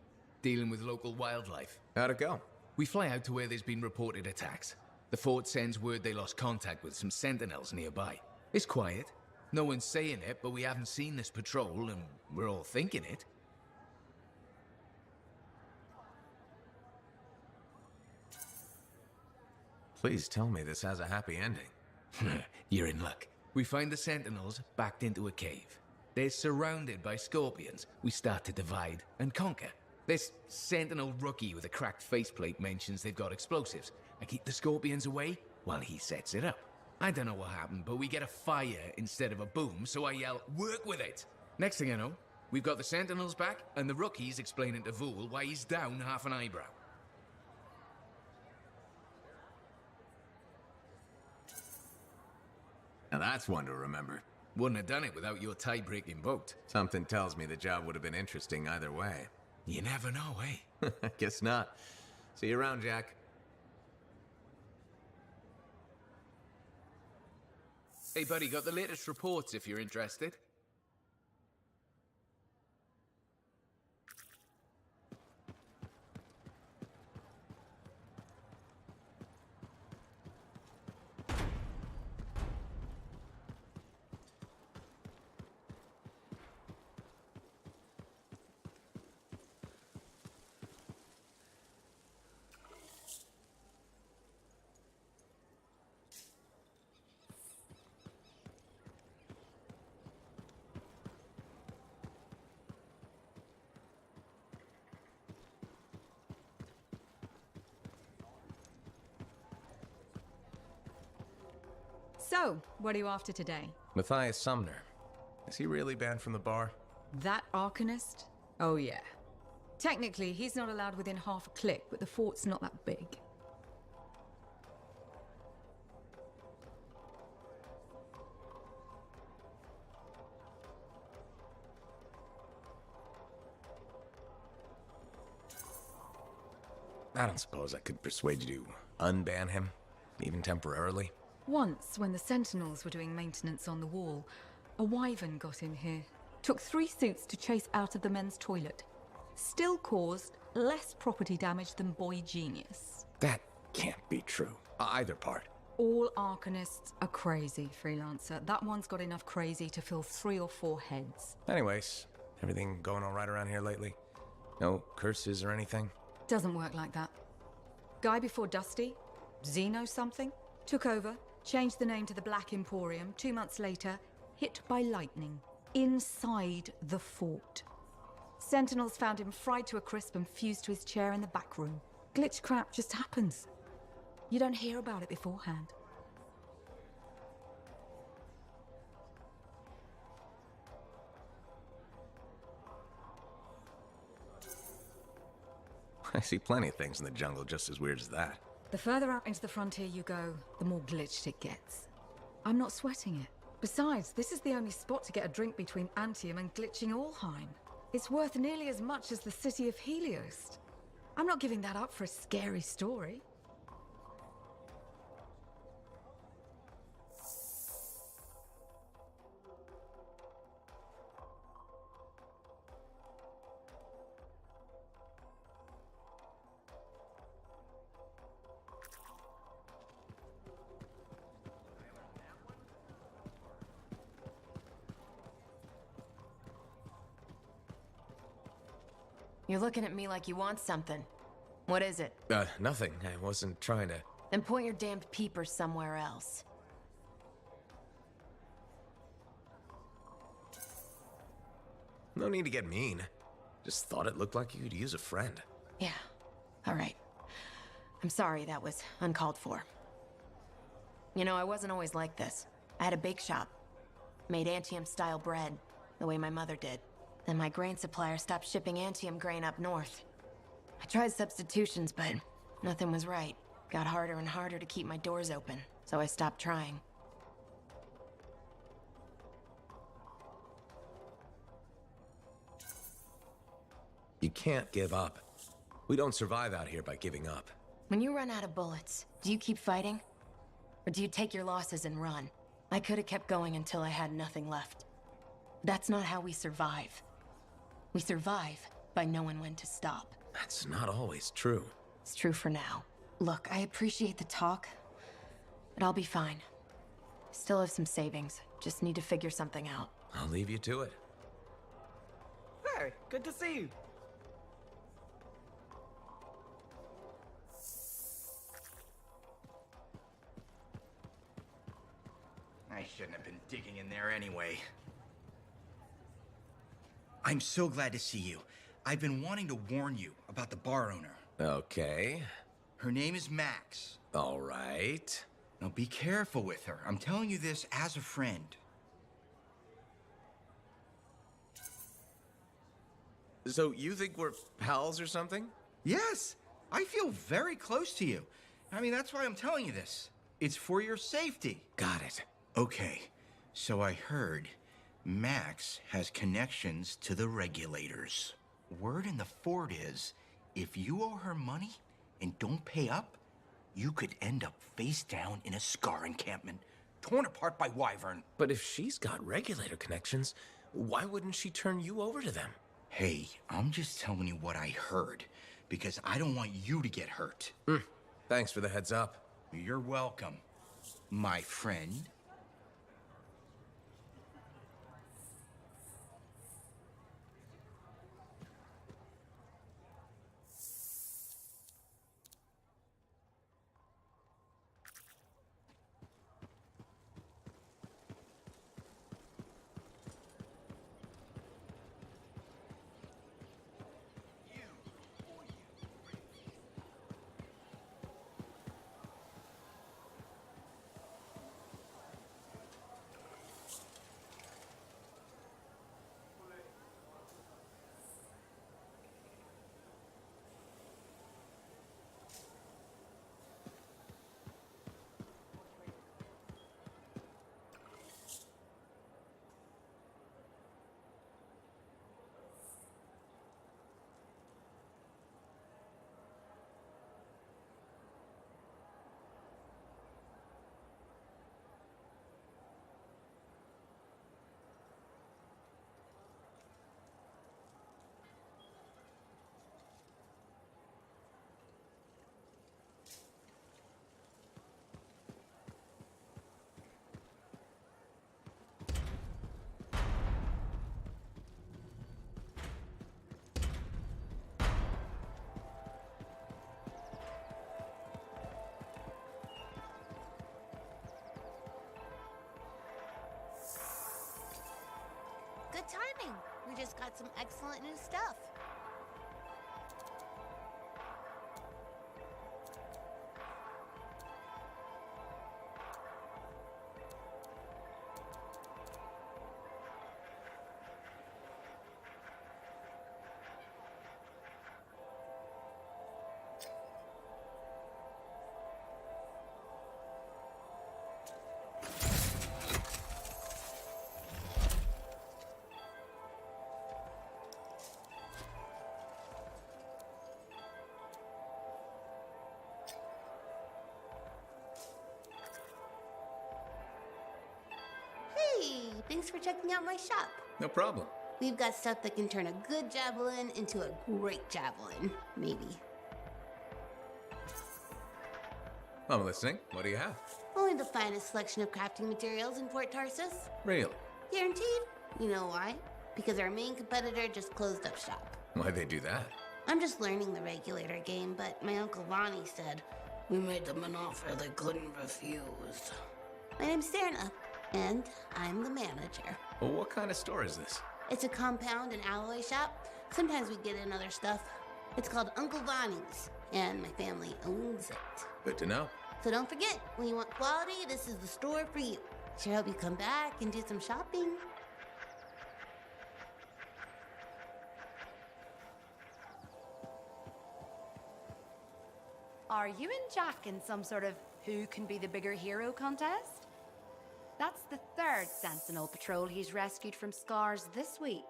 Dealing with local wildlife. How'd it go? We fly out to where there's been reported attacks. The fort sends word they lost contact with some sentinels nearby. It's quiet. No one's saying it, but we haven't seen this patrol, and we're all thinking it. Please tell me this has a happy ending. You're in luck. We find the sentinels backed into a cave. They're surrounded by scorpions. We start to divide and conquer. This sentinel rookie with a cracked faceplate mentions they've got explosives. I keep the scorpions away while he sets it up. I don't know what happened, but we get a fire instead of a boom, so I yell, "Work with it!" Next thing I know, we've got the sentinels back, and the rookie's explaining to Vool why he's down half an eyebrow. Now that's one to remember. Wouldn't have done it without your tie-breaking boat. Something tells me the job would have been interesting either way. You never know, eh? Guess not. See you around, Jack. Hey, buddy, got the latest reports if you're interested. So, what are you after today? Matthias Sumner. Is he really banned from the bar? That Arcanist? Oh yeah. Technically, he's not allowed within half a click, but the fort's not that big. I don't suppose I could persuade you to unban him, even temporarily. Once, when the Sentinels were doing maintenance on the wall, a wyvern got in here. Took 3 suits to chase out of the men's toilet. Still caused less property damage than Boy Genius. That can't be true. Either part. All Arcanists are crazy, Freelancer. That one's got enough crazy to fill 3 or 4 heads. Anyways, everything going all right around here lately? No curses or anything? Doesn't work like that. Guy before Dusty? Xeno something? Took over, changed the name to the Black Emporium. 2 months later, hit by lightning. Inside the fort. Sentinels found him fried to a crisp and fused to his chair in the back room. Glitch crap just happens. You don't hear about it beforehand. I see plenty of things in the jungle just as weird as that. The further out into the frontier you go, the more glitched it gets. I'm not sweating it. Besides, this is the only spot to get a drink between Anthem and glitching Allheim. It's worth nearly as much as the city of Helios. I'm not giving that up for a scary story. You're looking at me like you want something. What is it? Nothing. I wasn't trying to... Then point your damned peepers somewhere else. No need to get mean. Just thought it looked like you could use a friend. Yeah. All right. I'm sorry that was uncalled for. You know, I wasn't always like this. I had a bake shop. Made Anthem-style bread, the way my mother did. Then my grain supplier stopped shipping Anthem grain up north. I tried substitutions, but nothing was right. Got harder and harder to keep my doors open, so I stopped trying. You can't give up. We don't survive out here by giving up. When you run out of bullets, do you keep fighting? Or do you take your losses and run? I could have kept going until I had nothing left. That's not how we survive. We survive by knowing when to stop. That's not always true. It's true for now. Look, I appreciate the talk, but I'll be fine. Still have some savings. Just need to figure something out. I'll leave you to it. Hey, good to see you. I shouldn't have been digging in there anyway. I'm so glad to see you. I've been wanting to warn you about the bar owner. Okay. Her name is Max. All right. Now be careful with her. I'm telling you this as a friend. So you think we're pals or something? Yes, I feel very close to you. I mean, that's why I'm telling you this. It's for your safety. Got it. Okay, so I heard Max has connections to the regulators. Word in the fort is, if you owe her money and don't pay up, you could end up face down in a Scar encampment, torn apart by Wyvern. But if she's got regulator connections, why wouldn't she turn you over to them? Hey, I'm just telling you what I heard, because I don't want you to get hurt. Thanks for the heads up. You're welcome, my friend. happening. We just got some excellent new stuff. Hey, thanks for checking out my shop. No problem. We've got stuff that can turn a good javelin into a great javelin, maybe. I'm listening. What do you have? Only the finest selection of crafting materials in Fort Tarsus. Really? Guaranteed. You know why? Because our main competitor just closed up shop. Why'd they do that? I'm just learning the regulator game, but my Uncle Lonnie said, we made them an offer they couldn't refuse. My name's Serna, and I'm the manager. Well, what kind of store is this? It's a compound and alloy shop. Sometimes we get in other stuff. It's called Uncle Lonnie's, and my family owns it. Good to know. So don't forget, when you want quality, this is the store for you. Sure hope you come back and do some shopping. Are you and Jack in some sort of who can be the bigger hero contest? That's the third Sentinel patrol he's rescued from scars this week.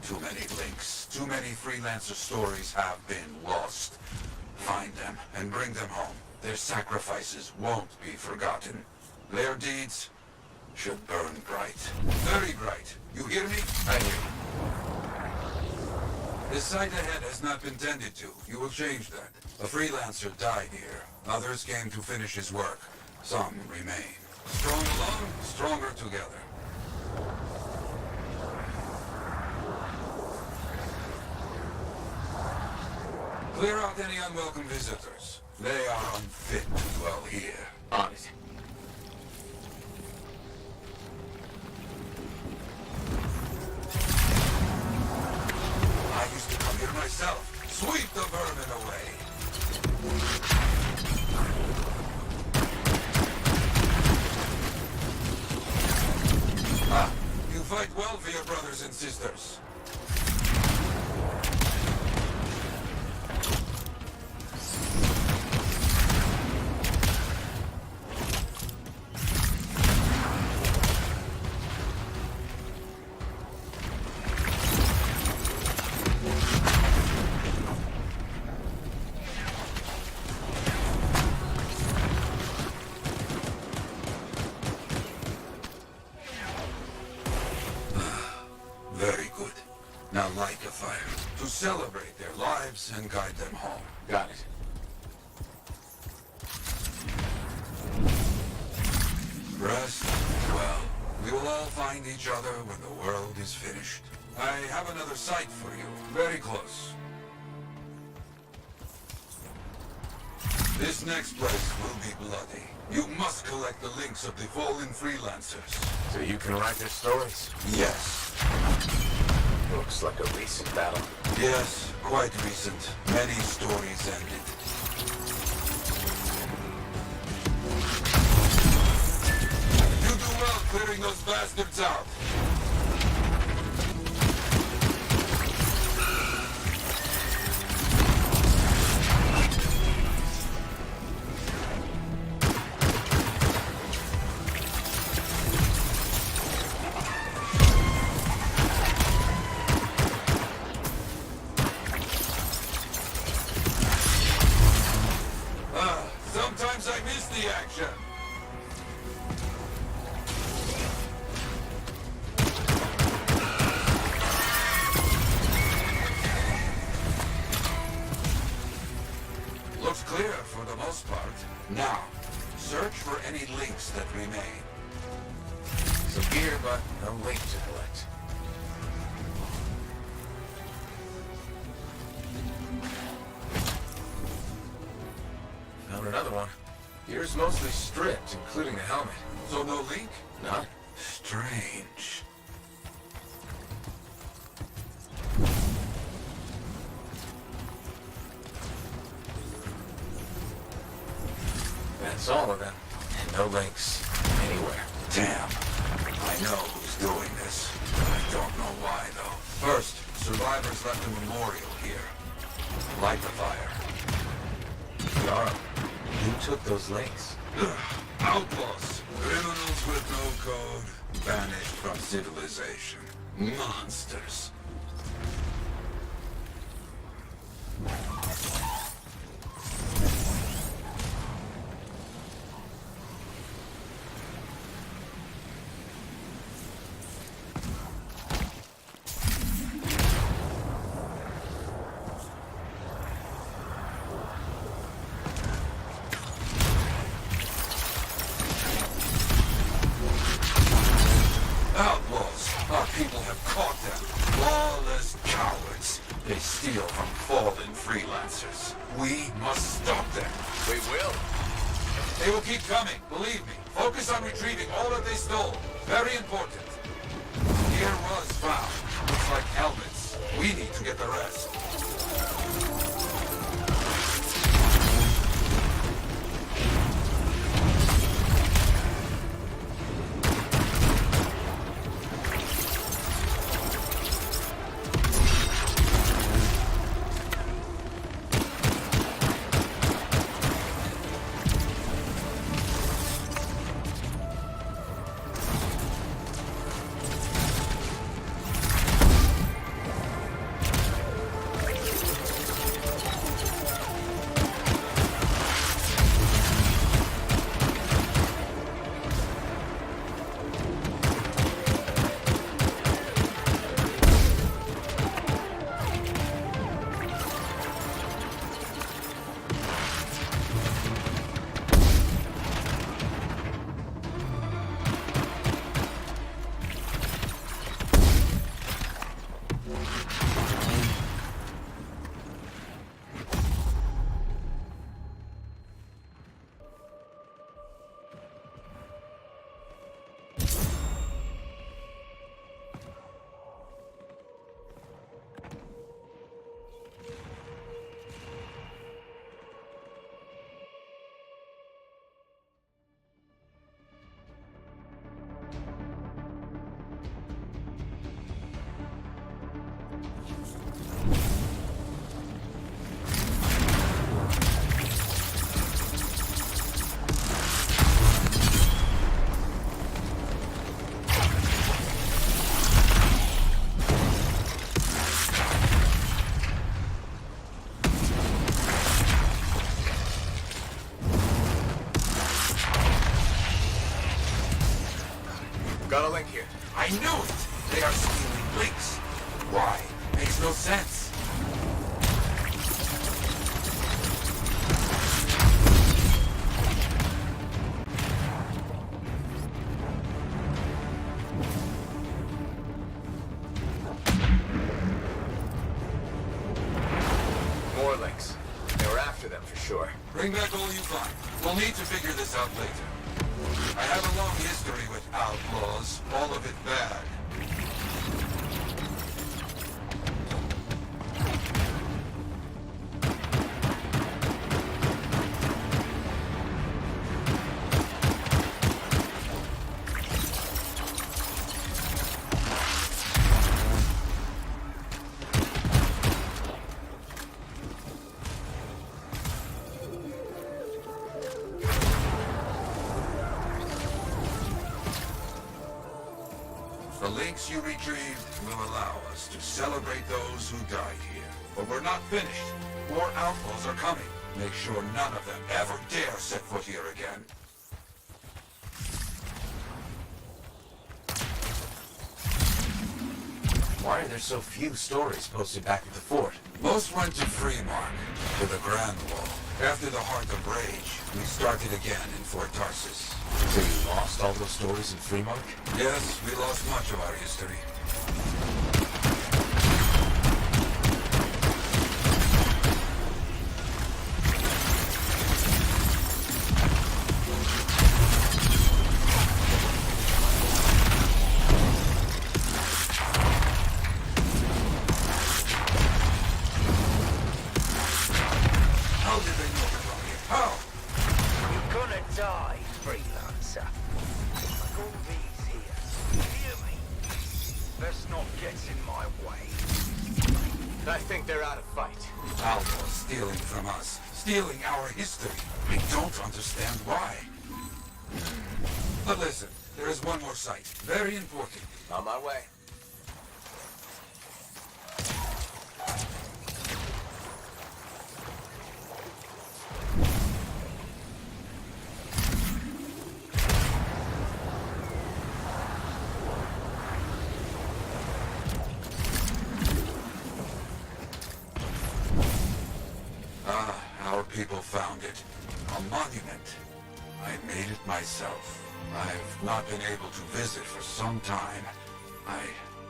Too many links, too many freelancer stories have been lost. Find them and bring them home. Their sacrifices won't be forgotten. Their deeds should burn bright. Very bright. You hear me? I hear you. The site ahead has not been tended to. You will change that. A freelancer died here. Others came to finish his work. Some remain. Strong alone, stronger together. Clear out any unwelcome visitors. They are unfit to dwell here. On it. I used to come here myself. Sweep the vermin away. Ah, you fight well for your brothers and sisters. Very good. Now light a fire to celebrate their lives and guide them home. Got it. Rest? Well, we will all find each other when the world is finished. I have another site for you, very close. This next place will be bloody. You must collect the links of the fallen freelancers. So you can write their stories? Yes. Looks like a recent battle. Yes, quite recent. Many stories ended. You do well clearing those bastards out. Sometimes I miss the action. Looks clear for the most part. Now, search for any links that remain. Some gear, but no link to collect. Found another one. Gear's mostly stripped, including the helmet. So no link? None. Strange. That's all of them. And no links anywhere. Damn. I know who's doing this. I don't know why, though. First, survivors left a memorial here. Light the fire. Yara, who took those links? Outlaws. Criminals with no code. Banished from civilization. Monsters. Outlaws! Our people have caught them. Lawless cowards. They steal from fallen freelancers. We must stop them. We will. They will keep coming, believe me. Focus on retrieving all that they stole. Very important. Gear was found. Looks like helmets. We need to get the rest. link here. I knew it! They are stealing links. Why? Makes no sense. More links. They were after them for sure. Bring back all you find. We'll need to figure this out later. I have a long history with outlaws, all of it bad. The links you retrieved will allow us to celebrate those who died here. But we're not finished. More outlaws are coming. Make sure none of them ever dare set foot here again. Why are there so few stories posted back at the fort? Most went to Freemark, to the Grand Wall. After the Heart of Rage, we started again in Fort Tarsus. So you lost all those stories in Freemark? Yes, we lost much of our history. How did they know we were here? How? You're gonna die, freelancer. Like all these here. Hear me? Let's not get in my way. I think they're out of fight. Outlaws stealing from us. Stealing our history. I don't understand why. But listen, there is one more site. Very important. On my way. Our people found it. A monument. I made it myself. I've not been able to visit for some time. I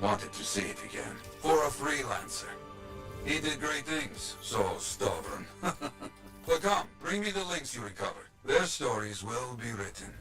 wanted to see it again. For a freelancer. He did great things. So stubborn. But come, bring me the links you recovered. Their stories will be written.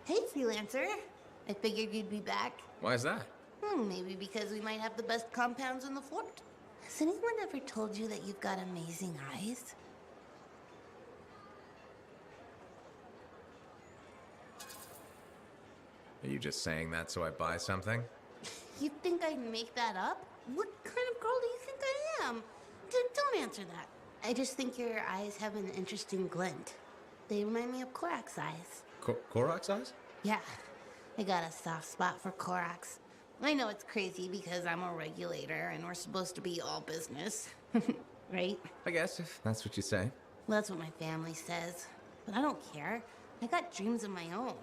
Hey, freelancer. I figured you'd be back. Why is that? Maybe because we might have the best compounds in the fort. Has anyone ever told you that you've got amazing eyes? Are you just saying that so I buy something? You think I'd make that up? What kind of girl do you think I am? Don't answer that. I just think your eyes have an interesting glint. They remind me of Korak's eyes. Korak's eyes? Yeah, I got a soft spot for Korak's. I know it's crazy because I'm a regulator and we're supposed to be all business. Right? I guess, if that's what you say. Well, that's what my family says. But I don't care. I got dreams of my own.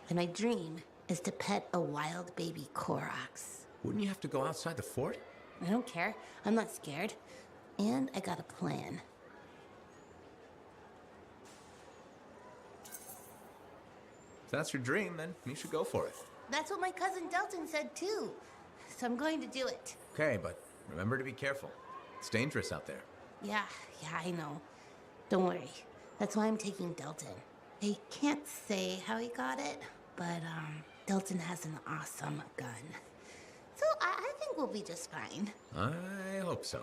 And my dream is to pet a wild baby Korax. Wouldn't you have to go outside the fort? I don't care. I'm not scared. And I got a plan. If that's your dream, then you should go for it. That's what my cousin Delton said too. So I'm going to do it. Okay, but remember to be careful. It's dangerous out there. Yeah, I know. Don't worry. That's why I'm taking Delton. I can't say how he got it, but Delton has an awesome gun. So I think we'll be just fine. I hope so.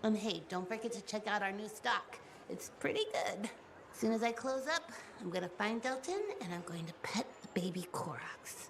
And hey, don't forget to check out our new stock. It's pretty good. As soon as I close up, I'm gonna find Delton and I'm going to pet the baby Korax.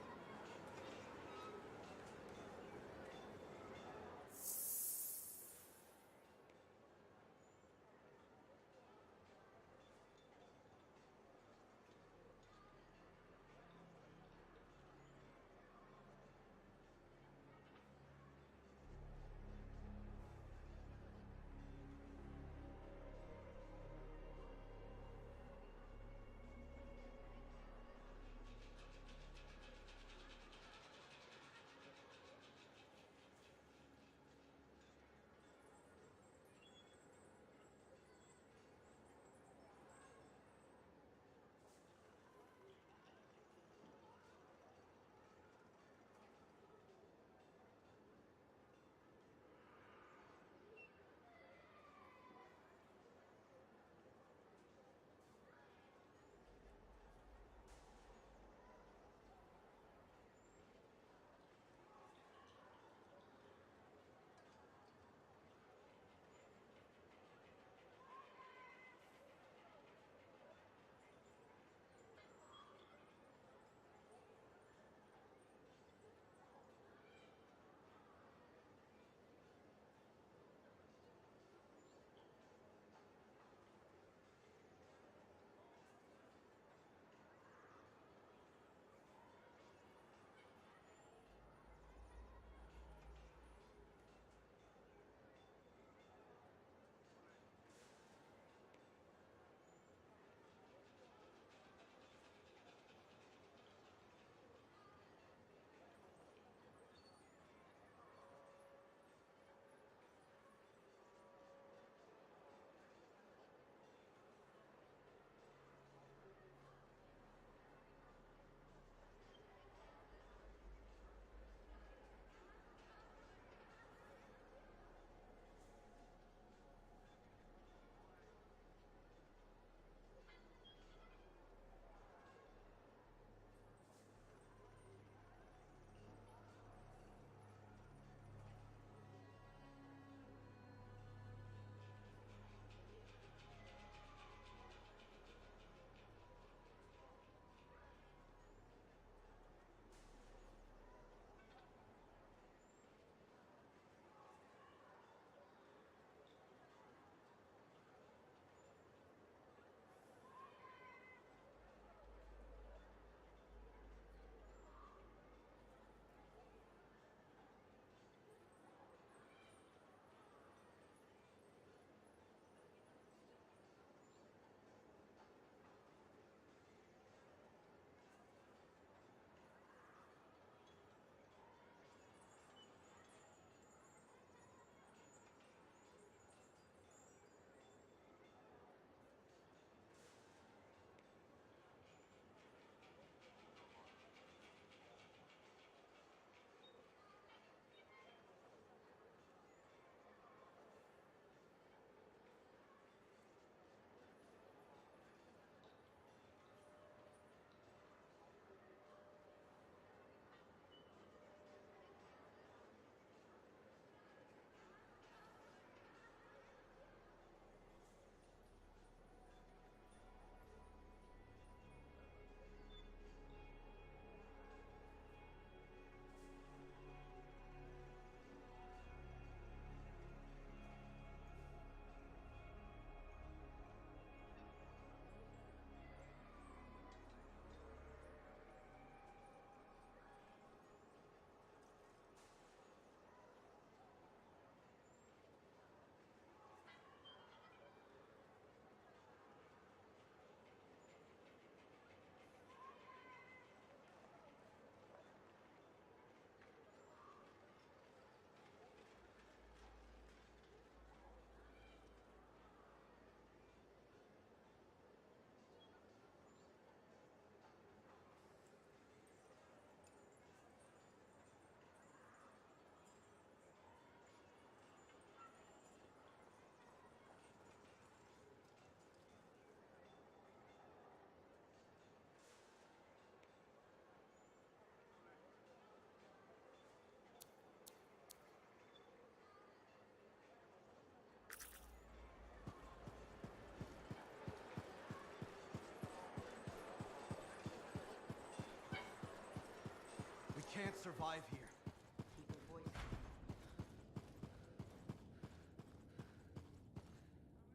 survive here.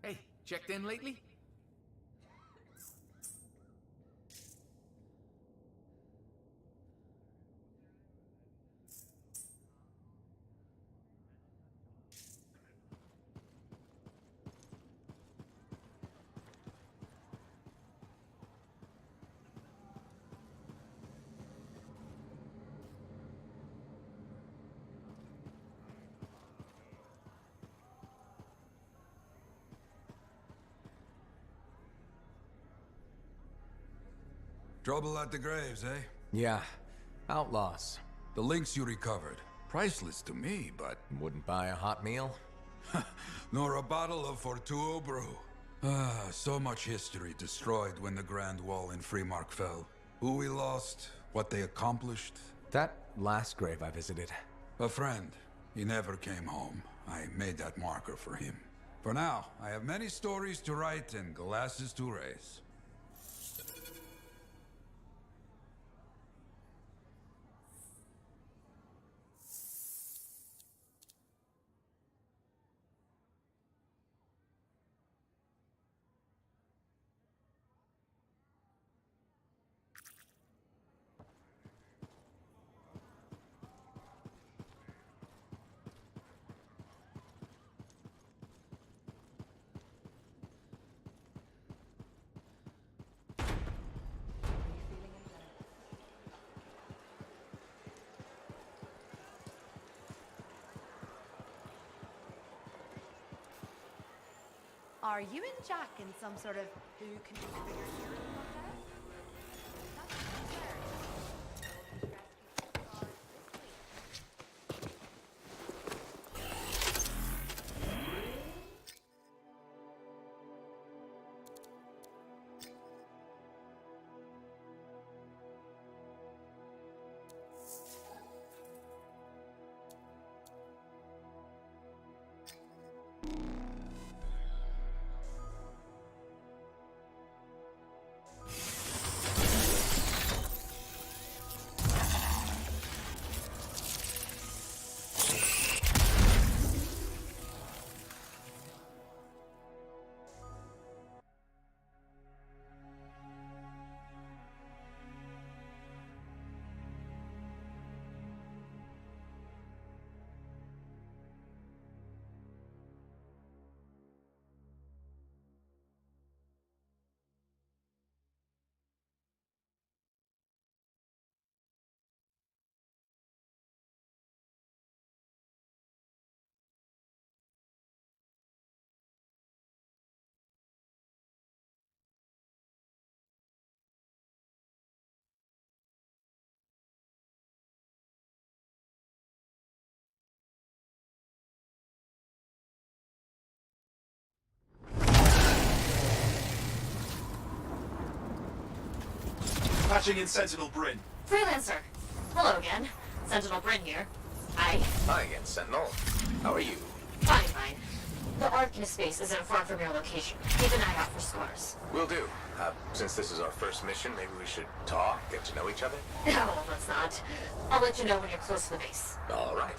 Hey, checked in lately? Trouble at the graves, eh? Yeah. Outlaws. The links you recovered. Priceless to me, but... Wouldn't buy a hot meal? Nor a bottle of Fortuo brew. Ah, so much history destroyed when the Grand Wall in Freemark fell. Who we lost, what they accomplished. That last grave I visited. A friend. He never came home. I made that marker for him. For now, I have many stories to write and glasses to raise. Are you and Jack in some sort of who can be the bigger hero contest? That's Patching in Sentinel Bryn. Freelancer. Hello again. Sentinel Bryn here. Hi. Hi again, Sentinel. How are you? Fine, fine. The Arcanist base isn't far from your location. Keep an eye out for scars. Will do. Since this is our first mission, maybe we should talk, get to know each other? No, let's not. I'll let you know when you're close to the base. All right.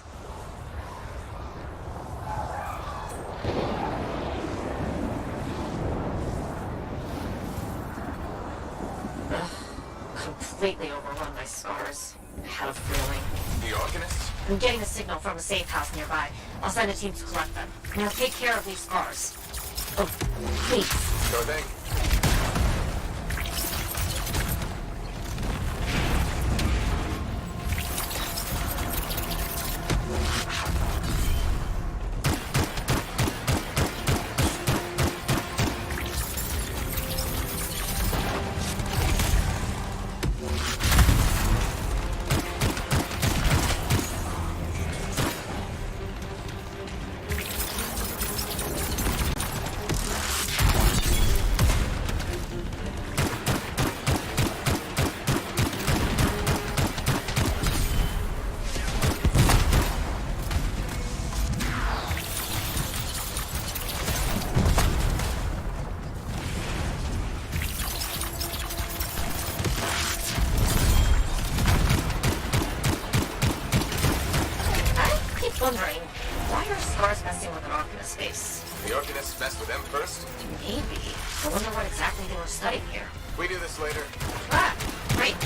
Completely overrun by scars. I had a feeling. The Arcanists? I'm getting a signal from a safe house nearby. I'll send a team to collect them. Now take care of these scars. Oh, please. Sure thing. Wondering, why are scars messing with an Arcanist face? The Arcanists messed with them first? Maybe. I wonder what exactly they were studying here. We do this later. Ah, great.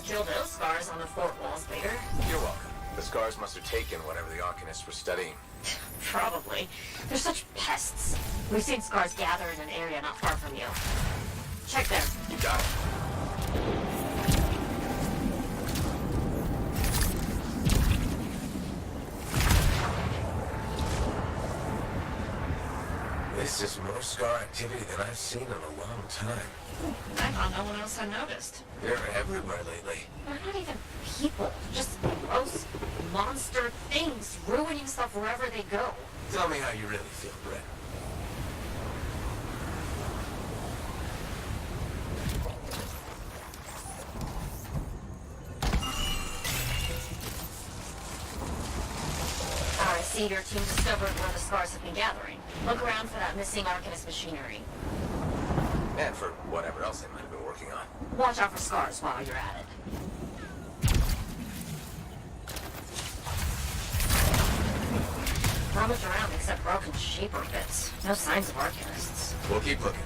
Drill those scars on the fort walls later. You're welcome. The scars must have taken whatever the Arcanists were studying. Probably. They're such pests. We've seen scars gather in an area not far from you. Check there. You got it. This is more scar activity than I've seen in a long time. I thought no one else had noticed. They're everywhere lately. They're not even people. Just gross monster things ruining stuff wherever they go. Tell me how you really feel, Brett. I see your team discovered where the scars have been gathering. Look around for that missing Arcanist machinery. And for whatever else they might have been working on. Watch out for scars while you're at it. Not much around except broken shaper bits. No signs of Arcanists. We'll keep looking.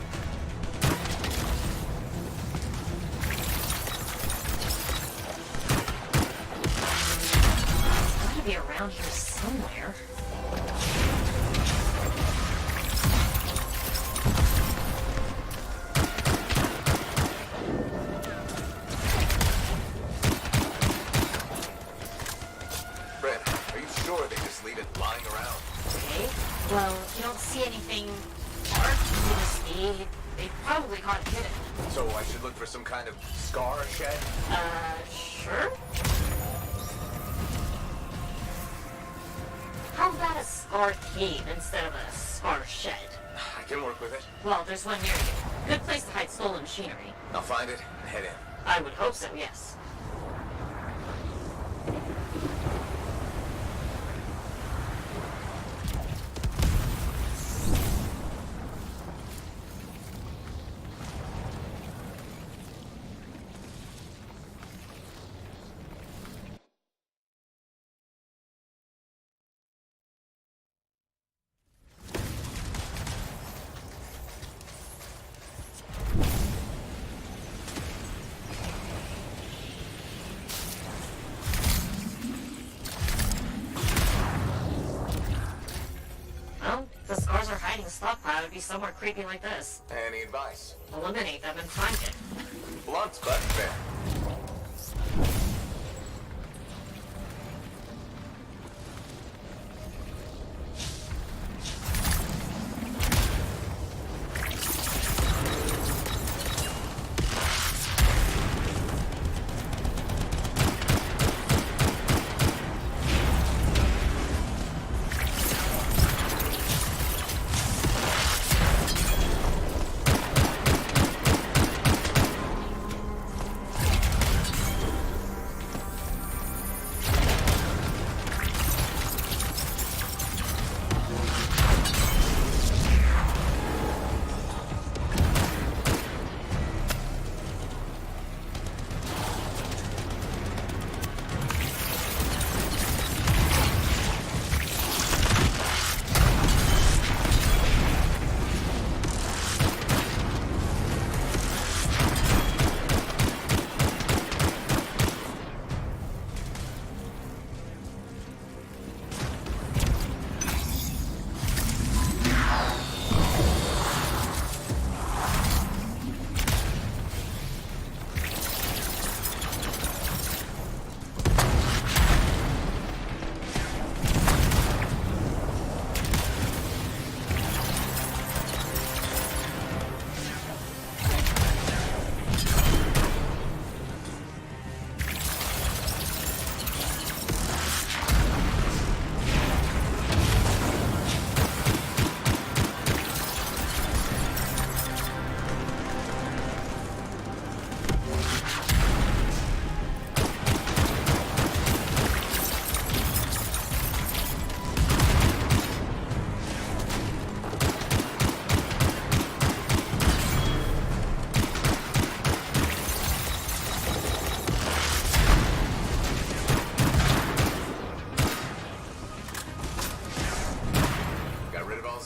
It's gotta be around here somewhere. Lying around. Okay. Well, if you don't see anything Arcanisty, they probably caught it hidden. So I should look for some kind of scar shed? Sure. How about a scar cave instead of a scar shed? I can work with it. Well, there's one near you. Good place to hide stolen machinery. I'll find it and head in. I would hope so, yes. Stockpile would be somewhere creepy like this. Any advice? Eliminate them and find it. Blunt but fair.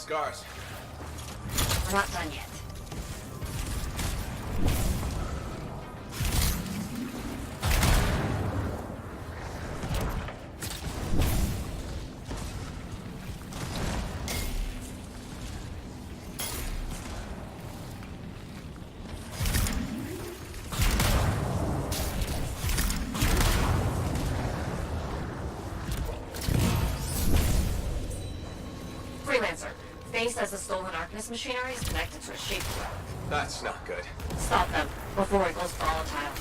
scars. We're not done yet. Freelancer, Faye says the stolen Arcanist machinery is connected to a shape relic. That's not good. Stop them before it goes volatile.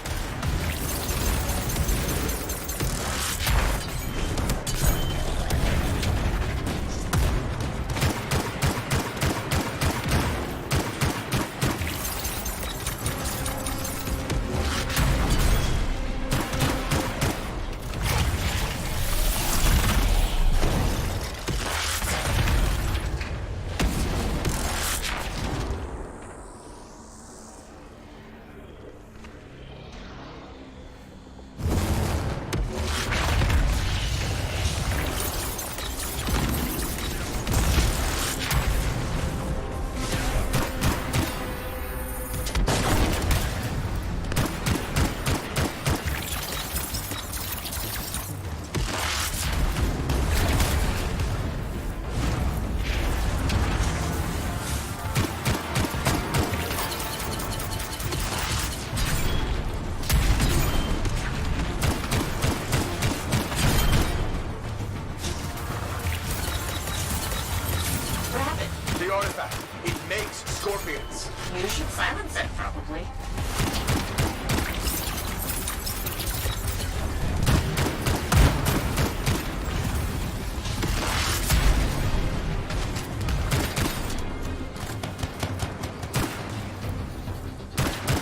The artifact. It makes scorpions. You should silence it, probably.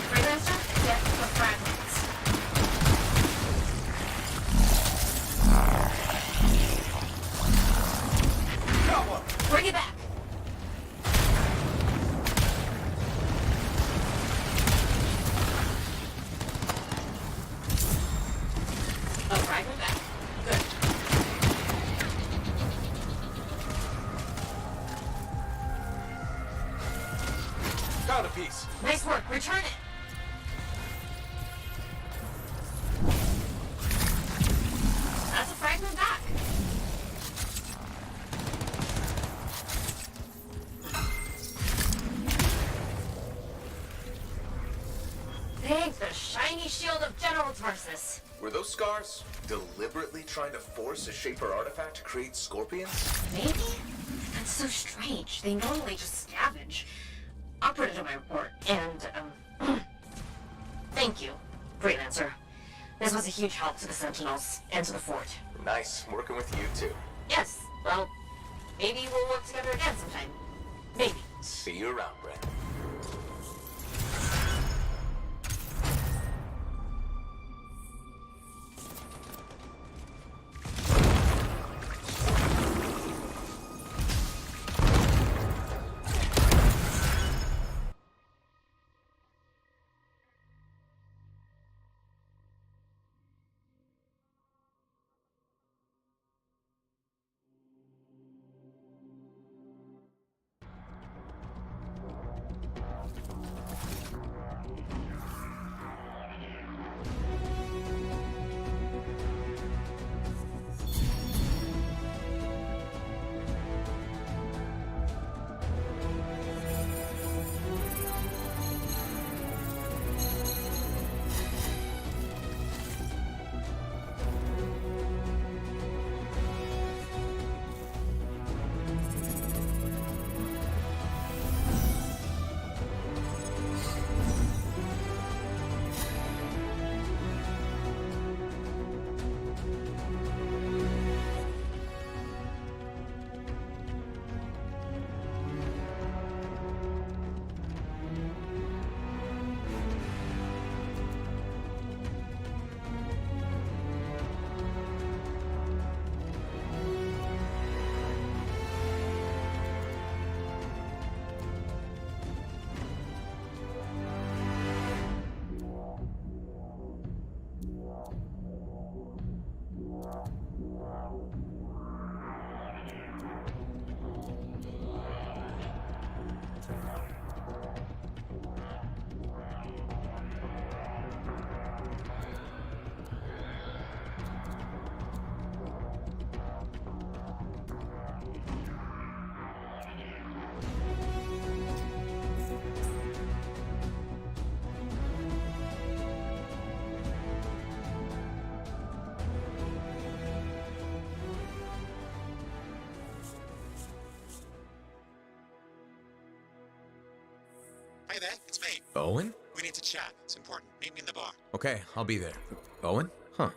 Freelancer, get the fragments. Got one. Bring it back. Oh, fragment back. Good. Found a piece. Nice work. Return it. That's a fragment back. Thanks, the shiny shield of General Tarsus. Were those scars deliberately trying to force a Shaper artifact to create scorpions? Maybe? That's so strange. They normally just scavenge. I'll put it in my report. And, thank you, Freelancer. This was a huge help to the Sentinels and to the fort. Nice working with you two. Yes, well, maybe we'll work together again sometime. Maybe. See you around, Brent. It's me. Owen? We need to chat. It's important. Meet me in the bar. Okay, I'll be there. Owen? Huh.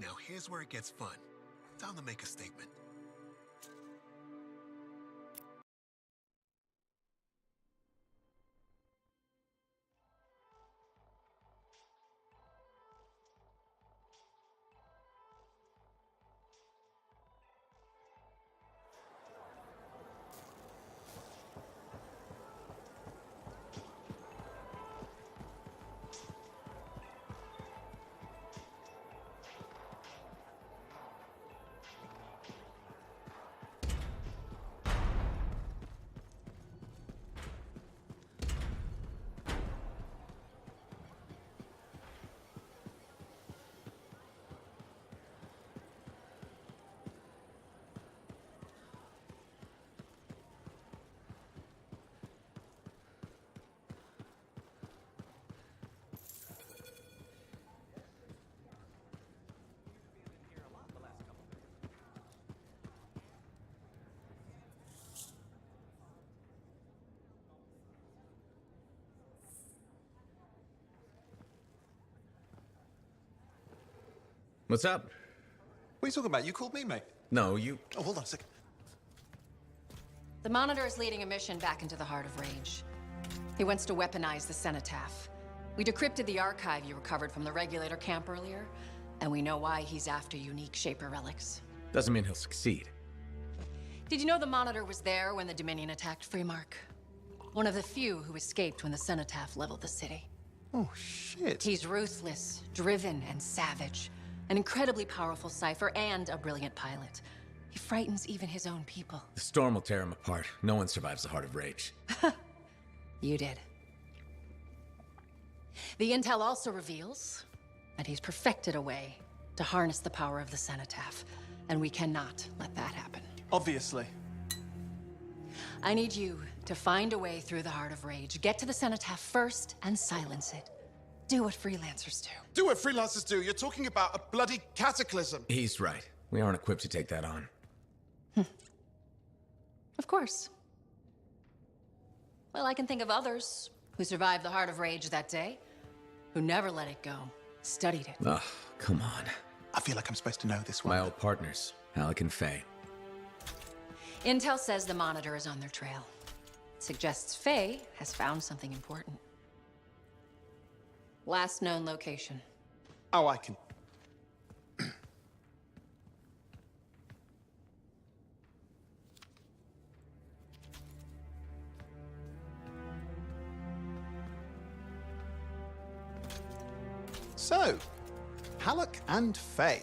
Now here's where it gets fun. Time to make a statement. What's up? What are you talking about? You called me, mate. No, you... Oh, hold on a second. The Monitor is leading a mission back into the Heart of Rage. He wants to weaponize the Cenotaph. We decrypted the archive you recovered from the Regulator camp earlier, and we know why he's after unique Shaper relics. Doesn't mean he'll succeed. Did you know the Monitor was there when the Dominion attacked Freemark? One of the few who escaped when the Cenotaph leveled the city. Oh, shit. He's ruthless, driven, and savage. An incredibly powerful cipher and a brilliant pilot. He frightens even his own people. The storm will tear him apart. No one survives the Heart of Rage. You did. The intel also reveals that he's perfected a way to harness the power of the Cenotaph, and we cannot let that happen. Obviously. I need you to find a way through the Heart of Rage, get to the Cenotaph first, and silence it. Do what freelancers do. Do what freelancers do? You're talking about a bloody cataclysm. He's right. We aren't equipped to take that on. Of course. Well, I can think of others who survived the Heart of Rage that day, who never let it go, studied it. Ugh, come on. I feel like I'm supposed to know this one. My old partners, Alec and Faye. Intel says the Monitor is on their trail. Suggests Faye has found something important. Last known location. Oh, I can... So, Halleck and Faye.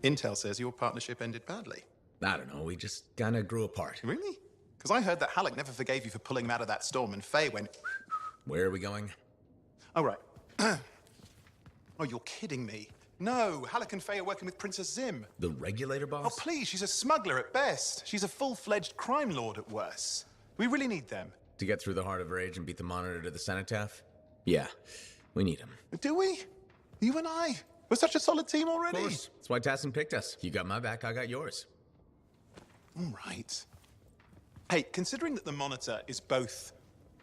Intel says your partnership ended badly. I don't know, we just kinda grew apart. Really? Because I heard that Halleck never forgave you for pulling him out of that storm, and Faye went... Where are we going? Oh, right. Oh, you're kidding me. No, Halleck and Faye are working with Princess Zim. The Regulator boss? Oh, please, she's a smuggler at best. She's a full-fledged crime lord at worst. We really need them To get through the Heart of Rage and beat the Monitor to the Cenotaph? Yeah, we need him. Do we? You and I? We're such a solid team already. Of course. That's why Tassin picked us. You got my back, I got yours. All right. Hey, considering that the Monitor is both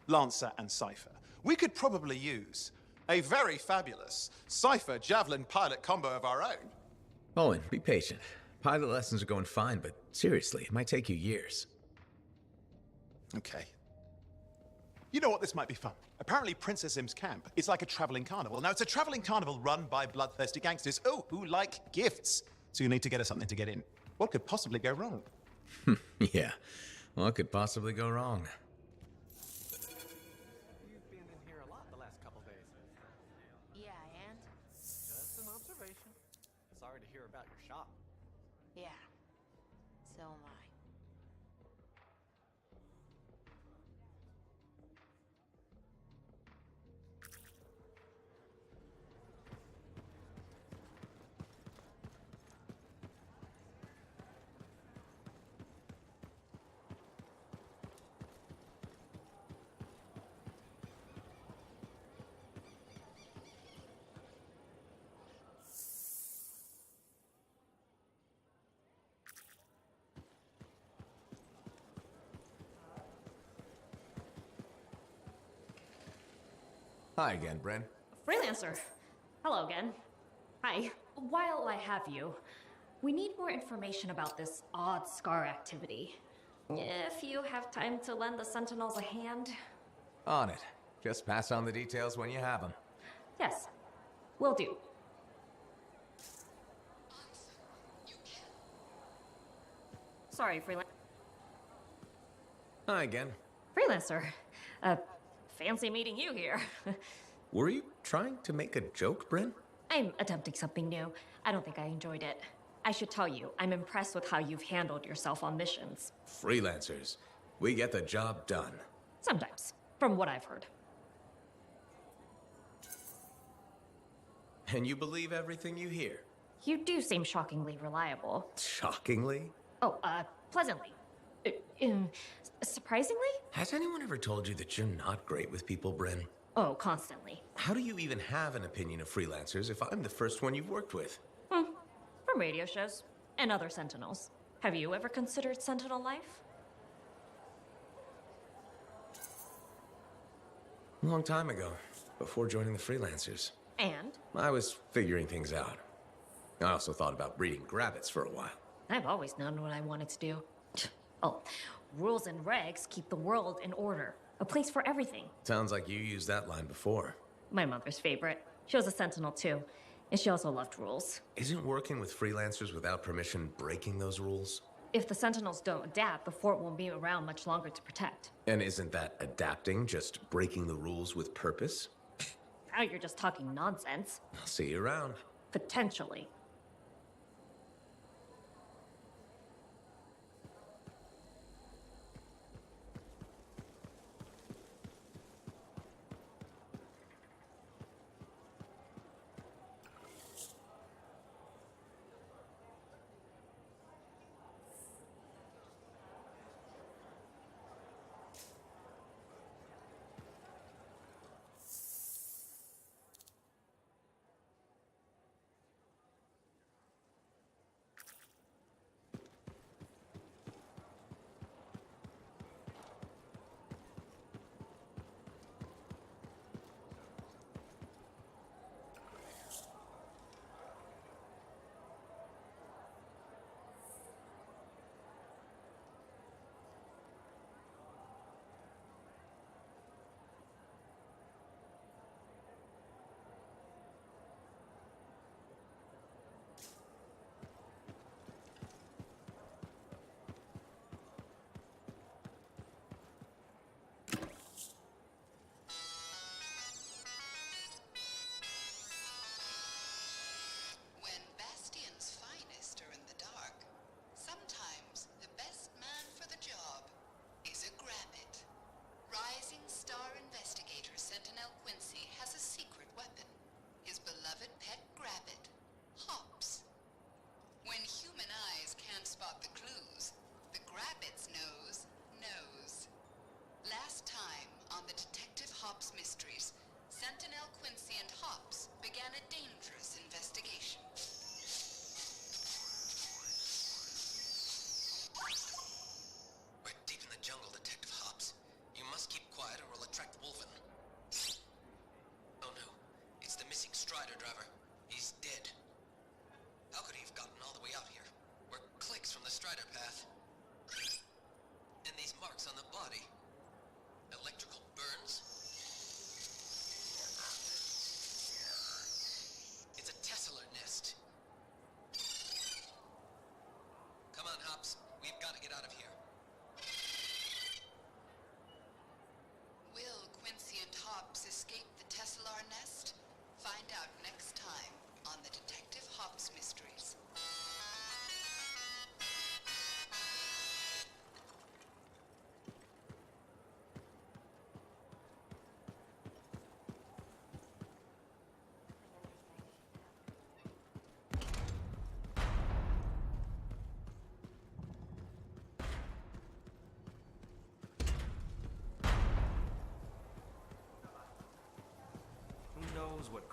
Lancer and Cypher, we could probably use a very fabulous Cypher Javelin pilot combo of our own. Owen, be patient. Pilot lessons are going fine, but seriously, it might take you years. Okay. You know what? This might be fun. Apparently, Princess Zim's camp is like a traveling carnival. Now, it's a traveling carnival run by bloodthirsty gangsters, who like gifts. So you need to get us something to get in. What could possibly go wrong? Yeah, what could possibly go wrong? You've been in here a lot the last couple days. Yeah, and? Just an observation. Sorry to hear about your shop. Yeah. So am I. Hi again, Bren. Freelancer. Hello again. Hi. While I have you, we need more information about this odd scar activity. If you have time to lend the Sentinels a hand. On it. Just pass on the details when you have them. Yes, will do. Sorry, Freelancer. Hi again. Freelancer. Fancy meeting you here. Were you trying to make a joke, Bren? I'm attempting something new. I don't think I enjoyed it. I should tell you, I'm impressed with how you've handled yourself on missions. Freelancers. We get the job done. Sometimes, from what I've heard. And you believe everything you hear? You do seem shockingly reliable. Shockingly? Oh, pleasantly. Surprisingly? Has anyone ever told you that you're not great with people, Bren? Oh, constantly. How do you even have an opinion of freelancers if I'm the first one you've worked with? From radio shows and other Sentinels. Have you ever considered Sentinel life? A long time ago, before joining the freelancers. And? I was figuring things out. I also thought about breeding grabbits for a while. I've always known what I wanted to do. Oh, rules and regs keep the world in order. A place for everything. Sounds like you used that line before. My mother's favorite. She was a Sentinel too, and she also loved rules. Isn't working with freelancers without permission breaking those rules? If the Sentinels don't adapt, the fort won't be around much longer to protect. And isn't that adapting just breaking the rules with purpose? Now you're just talking nonsense. I'll see you around. Potentially.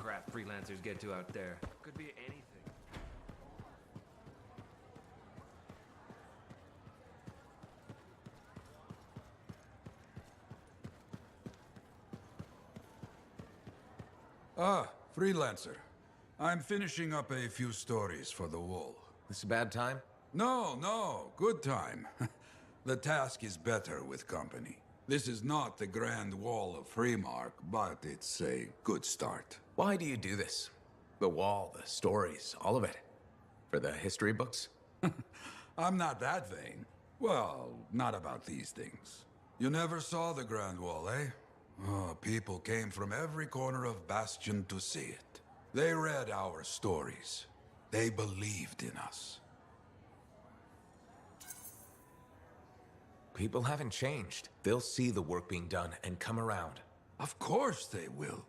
crap freelancers get to out there. Could be anything. Ah, freelancer. I'm finishing up a few stories for the Wall. This a bad time? No, good time. The task is better with company. This is not the Grand Wall of Freemark, but it's a good start. Why do you do this? The wall, the stories, all of it. For the history books? I'm not that vain. Well, not about these things. You never saw the Grand Wall, eh? Oh, people came from every corner of Bastion to see it. They read our stories. They believed in us. People haven't changed. They'll see the work being done and come around. Of course they will.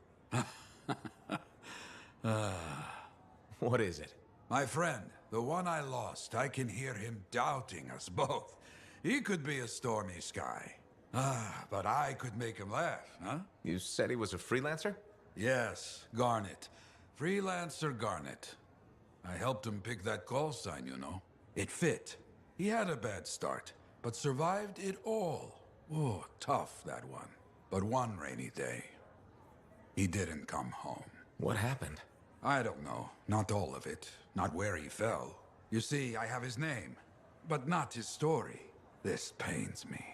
What is it? My friend, the one I lost, I can hear him doubting us both. He could be a stormy sky. But I could make him laugh, huh? You said he was a freelancer? Yes, Garnet. Freelancer Garnet. I helped him pick that call sign, you know. It fit. He had a bad start, but survived it all. Oh, tough, that one. But one rainy day, he didn't come home. What happened? I don't know. Not all of it. Not where he fell. You see, I have his name, but not his story. This pains me.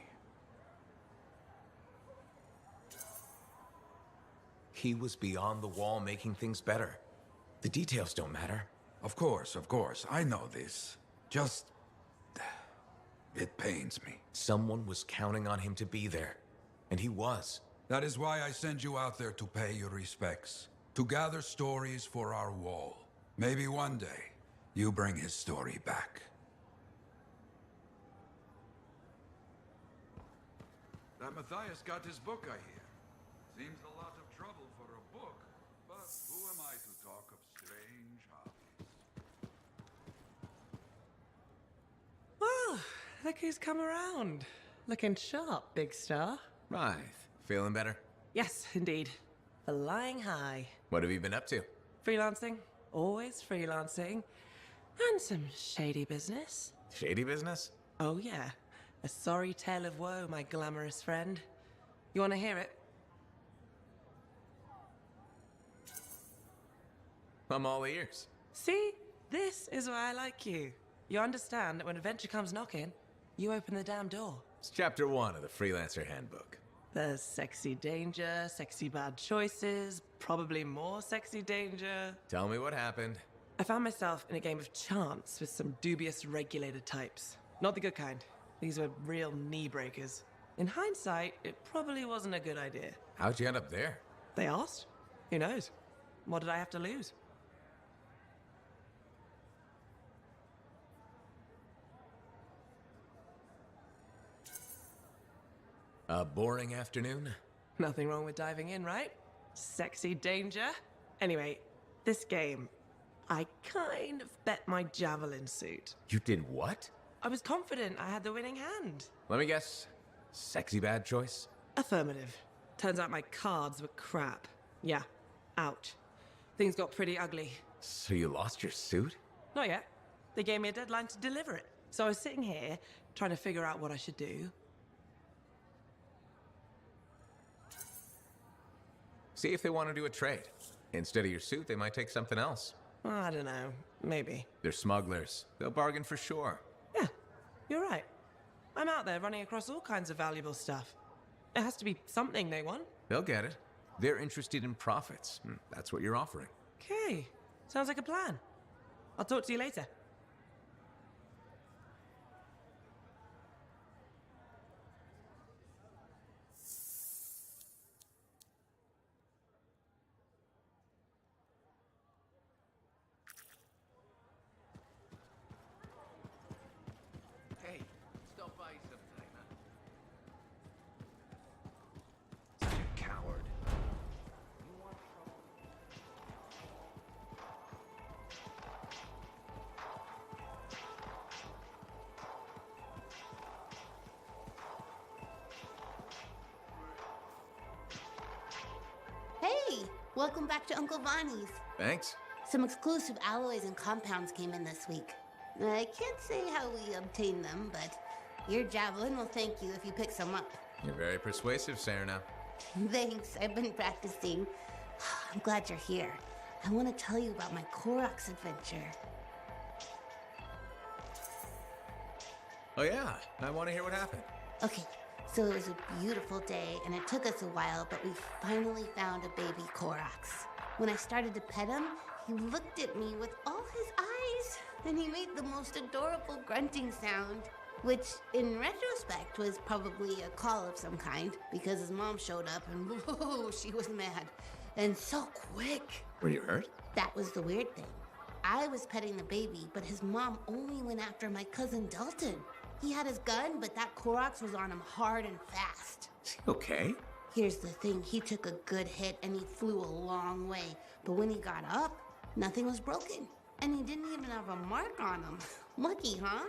He was beyond the wall making things better. The details don't matter. Of course. I know this. Just... it pains me. Someone was counting on him to be there. And he was. That is why I send you out there to pay your respects. To gather stories for our wall. Maybe one day, you bring his story back. That Matthias got his book, I hear. Seems a lot of trouble for a book, but who am I to talk of strange hobbies? Well, look who's come around. Looking sharp, big star. Right. Feeling better? Yes, indeed. Flying high. What have you been up to? Freelancing. Always freelancing. And some shady business. Shady business? Oh, yeah. A sorry tale of woe, my glamorous friend. You want to hear it? I'm all ears. See? This is why I like you. You understand that when adventure comes knocking, you open the damn door. It's chapter 1 of the Freelancer Handbook. There's sexy danger, sexy bad choices, probably more sexy danger. Tell me what happened. I found myself in a game of chance with some dubious regulated types. Not the good kind. These were real knee breakers. In hindsight, it probably wasn't a good idea. How'd you end up there? They asked. Who knows? What did I have to lose? A boring afternoon? Nothing wrong with diving in, right? Sexy danger. Anyway, this game, I kind of bet my javelin suit. You did what? I was confident I had the winning hand. Let me guess. Sexy bad choice? Affirmative. Turns out my cards were crap. Yeah, out. Things got pretty ugly. So you lost your suit? Not yet. They gave me a deadline to deliver it. So I was sitting here, trying to figure out what I should do. See if they want to do a trade. Instead of your suit, they might take something else. I don't know. Maybe. They're smugglers. They'll bargain for sure. Yeah, you're right. I'm out there running across all kinds of valuable stuff. It has to be something they want. They'll get it. They're interested in profits. That's what you're offering. Okay. Sounds like a plan. I'll talk to you later. Hey, stop by sometime, huh? Such a coward. You want trouble? Hey, Welcome back to Uncle Bonnie's. Thanks. Some exclusive alloys and compounds came in this week. I can't say how we obtained them, but your javelin will thank you if you pick some up. You're very persuasive, Serena. Thanks, I've been practicing. I'm glad you're here. I want to tell you about my Koroks adventure. Oh yeah, I want to hear what happened. Okay, so it was a beautiful day, and it took us a while, but we finally found a baby Koroks. When I started to pet him, he looked at me with all his eyes, and he made the most adorable grunting sound, which, in retrospect, was probably a call of some kind, because his mom showed up, and whoa, she was mad. And so quick. Were you hurt? That was the weird thing. I was petting the baby, but his mom only went after my cousin Dalton. He had his gun, but that Koroks was on him hard and fast. Is he okay? Here's the thing, he took a good hit and he flew a long way. But when he got up, nothing was broken. And he didn't even have a mark on him. Lucky, huh?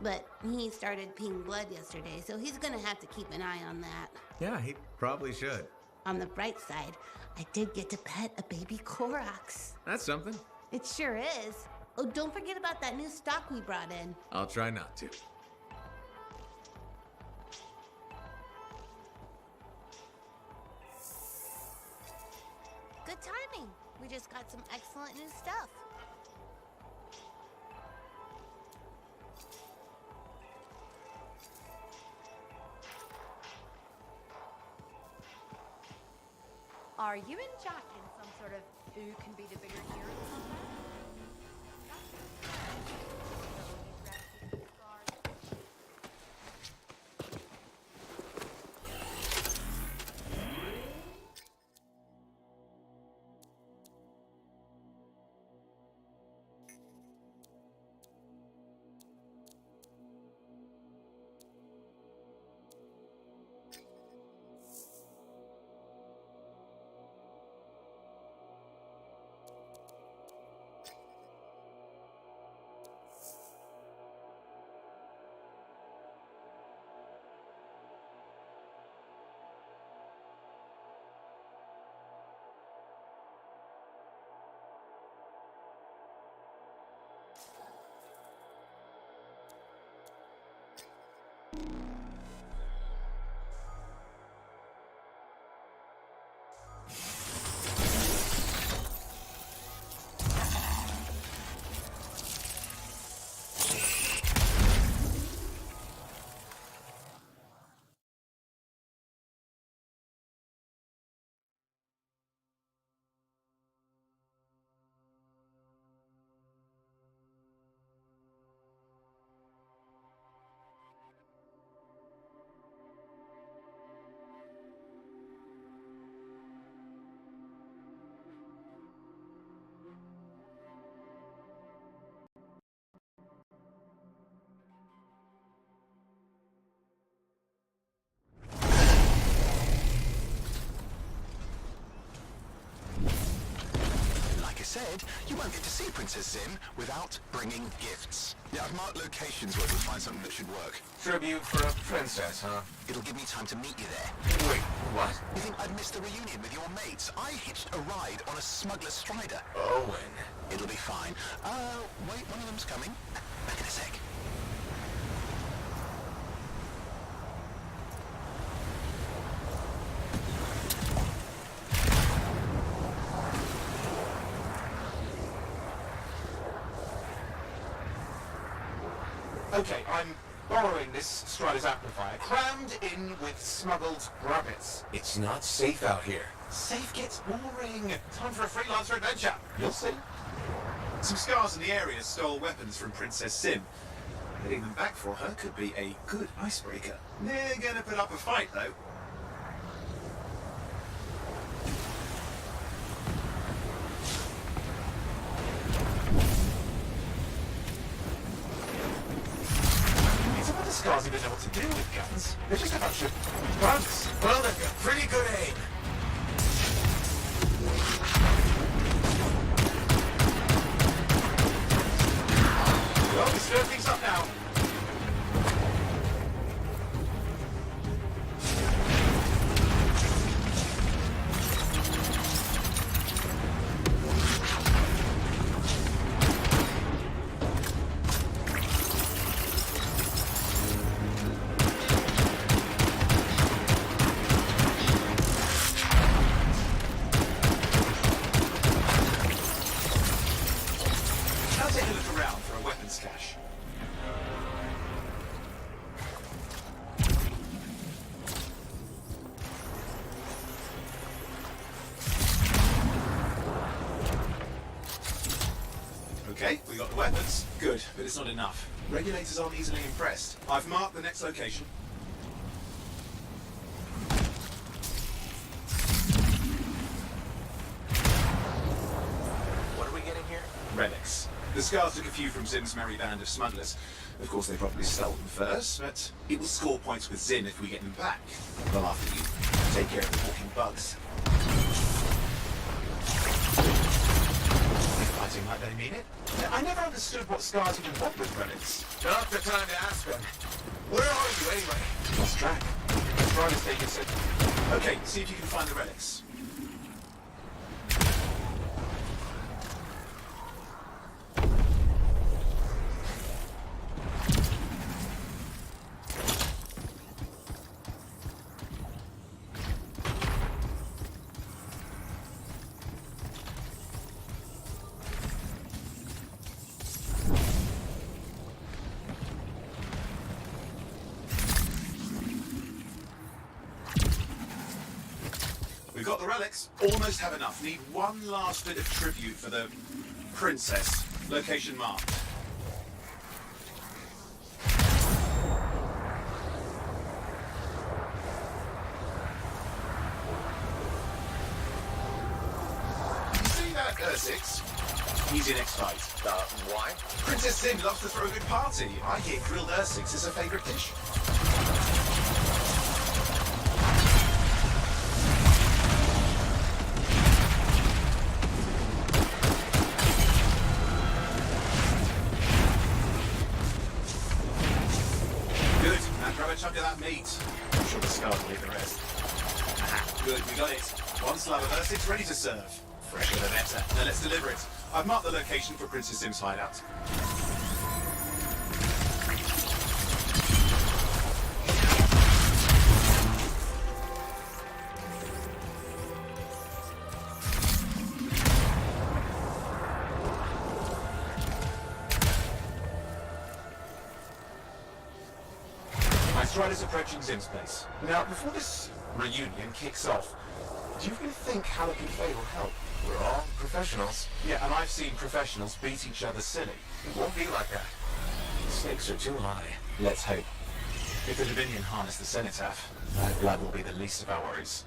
But he started peeing blood yesterday, so he's gonna have to keep an eye on that. Yeah, he probably should. On the bright side, I did get to pet a baby Koroks. That's something. It sure is. Oh, don't forget about that new stock we brought in. I'll try not to. Good timing. We just got some excellent new stuff. Are you and Jack in some sort of who can be the bigger hero contest? Said, you won't get to see Princess Sim without bringing gifts. Yeah, I've marked locations where we'll find something that should work. Tribute for a princess, huh? It'll give me time to meet you there. Wait, what? You think I'd miss the reunion with your mates? I hitched a ride on a smuggler strider. Owen. It'll be fine. Wait, one of them's coming. Back in a sec. Okay, I'm borrowing this Strider's amplifier, crammed in with smuggled rabbits. It's not safe out here. Safe gets boring. Time for a freelancer adventure. You'll see. Some scars in the area stole weapons from Princess Sim. Getting them back for her could be a good icebreaker. They're gonna put up a fight, though. Scars even know what to do with guns. They're just a bunch of bugs. Well, they've got pretty good aim. Well, we stir things up now. it's not enough. Regulators aren't easily impressed. I've marked the next location. What are we getting here? Relics. The Scars took a few from Zim's merry band of smugglers. Of course, they probably stole them first, but it will score points with Zim if we get them back. Well, after you take care of the walking bugs. They're fighting like they mean it. I never understood what Scars even want with relics. Not the time to ask them. Where are you anyway? Lost track. Strider's taking it. Okay, see if you can find the relics. We've got the relics. Almost have enough. Need one last bit of tribute for the princess. Location marked. You see that Ursix? He's in X-Fight. Why? Princess Sim loves to throw a good party. I hear grilled Ursix is her favourite dish. Chunk of that meat. I'm sure the Scars will eat the rest. Aha, good, we got it. One slab of Ursix ready to serve. Fresher the better. Now let's deliver it. I've marked the location for Princess Sim's hideout. Strider's approaching Zim's place. Now, before this reunion kicks off, do you really think Halleck and Faye will help? We're all professionals. Yeah, and I've seen professionals beat each other silly. It won't be like that. The stakes are too high. Let's hope. If the Dominion harness the Cenotaph, my blood will be the least of our worries.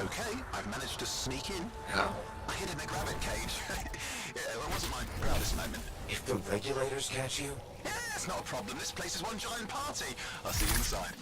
Okay, I've managed to sneak in. How? I hid in the rabbit cage. Yeah, it wasn't my proudest moment. If the regulators catch you? Yeah, it's not a problem. This place is one giant party. I'll see you inside.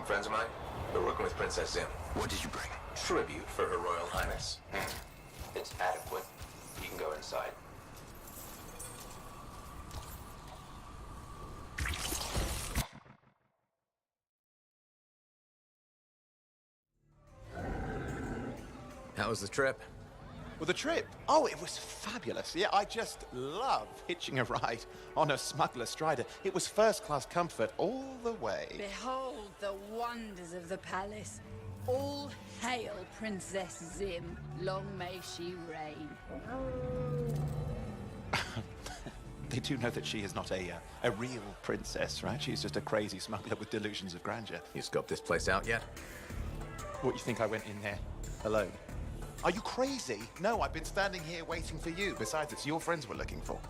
Friends of mine, they're working with Princess Zim. What did you bring? Tribute for Her Royal Highness. It's adequate. You can go inside. How was the trip? Well, the trip? Oh, it was fabulous. Yeah, I just love hitching a ride on a smuggler strider. It was first-class comfort all the way. Behold the wonders of the palace. All hail Princess Zim. Long may she reign. They do know that she is not a real princess, right? She's just a crazy smuggler with delusions of grandeur. You scoped this place out yet? What, you think I went in there alone? Are you crazy? No, I've been standing here waiting for you. Besides, it's your friends we're looking for.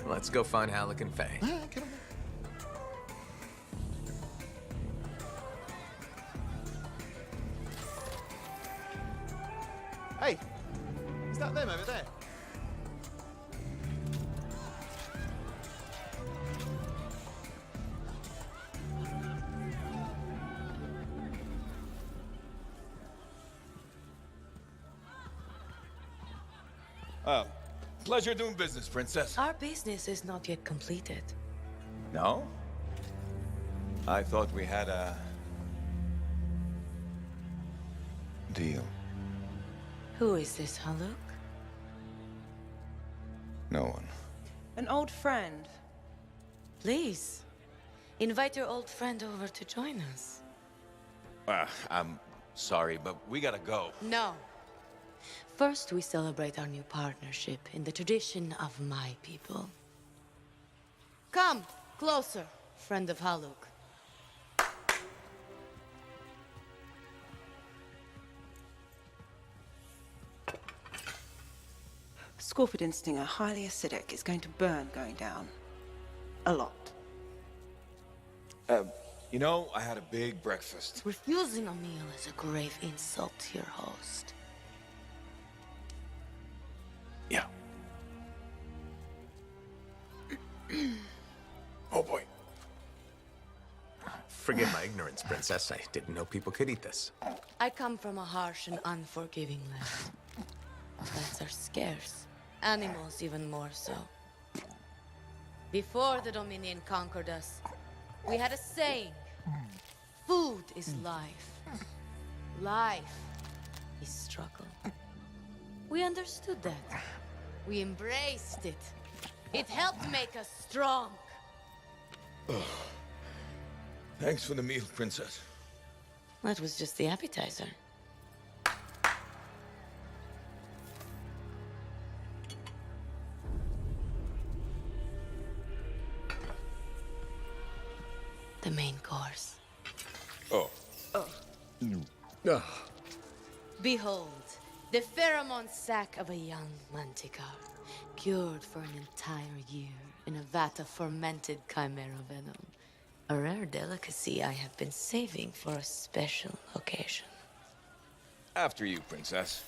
Let's go find Halleck and Faye. Come on. Hey, is that them over there? Oh, pleasure doing business, Princess. Our business is not yet completed. No? I thought we had a... deal. Who is this, Haluk? No one. An old friend. Please, invite your old friend over to join us. I'm sorry, but we gotta go. No. First, we celebrate our new partnership in the tradition of my people. Come, closer, friend of Haluk. Scorpid Stinger, highly acidic. It's going to burn going down. A lot. You know, I had a big breakfast. Refusing a meal is a grave insult to your host. Yeah. Oh boy. Forgive my ignorance, Princess. I didn't know people could eat this. I come from a harsh and unforgiving land. Plants are scarce. Animals even more so. Before the Dominion conquered us, we had a saying. Food is life. Life is struggle. We understood that. We embraced it. It helped make us strong. Oh. Thanks for the meal, Princess. That was just the appetizer. The main course. Oh. Behold, the pheromone sac of a young manticore, cured for an entire year in a vat of fermented chimera venom. A rare delicacy I have been saving for a special occasion. After you, Princess.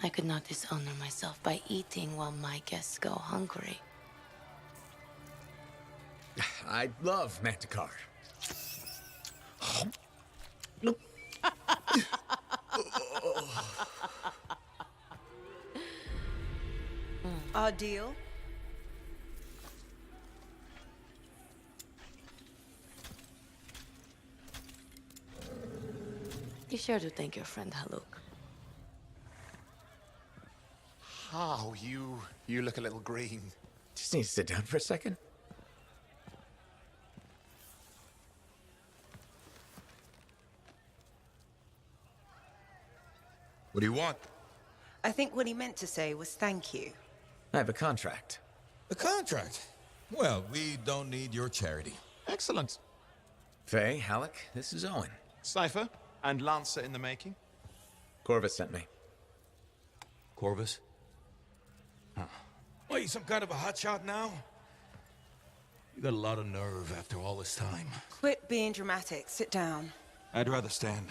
I could not dishonor myself by eating while my guests go hungry. I love Manticore. Our deal? Be sure to thank your friend Haluk. Oh, you look a little green. Just need to sit down for a second. What do you want? I think what he meant to say was thank you. I have a contract. A contract? Well, we don't need your charity. Excellent. Faye, Halleck, this is Owen. Cypher and Lancer in the making. Corvus sent me. Corvus? Huh. What, you some kind of a hotshot now? You got a lot of nerve after all this time. Quit being dramatic. Sit down. I'd rather stand.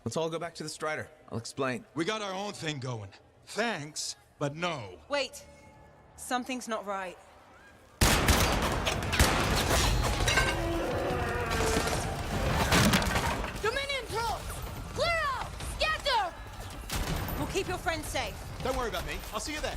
Let's all go back to the Strider. I'll explain. We got our own thing going. Thanks, but no. Wait. Something's not right. Dominion troops! Clear out! Scatter! We'll keep your friends safe. Don't worry about me. I'll see you there.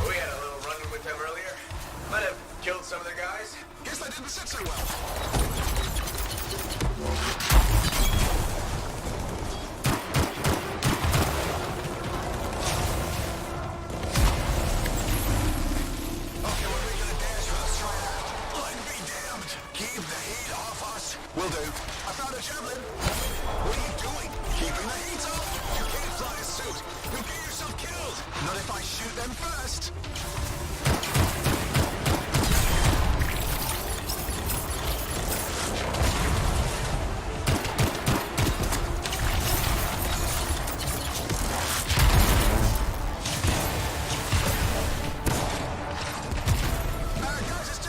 We had a little run-in with them earlier. Might have killed some of their guys. Guess they didn't sit so well. Okay, when are we gonna dash for the Strider? I'd be damned. Keep the heat off us. Will do. I found a javelin. What are you doing? Keeping the heat off? You can't fly a suit. You'll get yourself killed. Not if I shoot them first. Guys, it's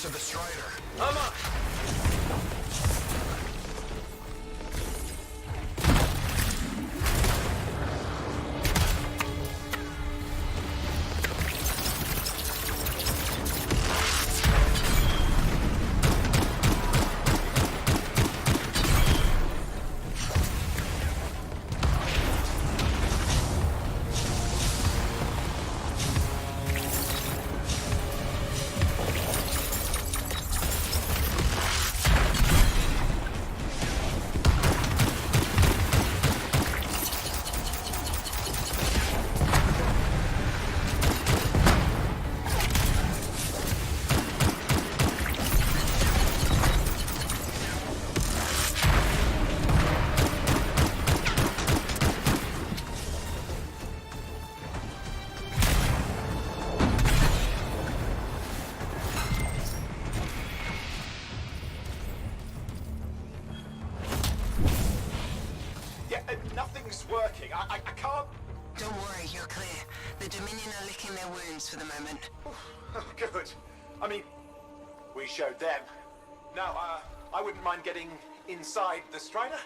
to the Strider. I'm up! Nothing's working. I can't... Don't worry, you're clear. The Dominion are licking their wounds for the moment. Oh, good. I mean, we showed them. Now, I wouldn't mind getting inside the Strider.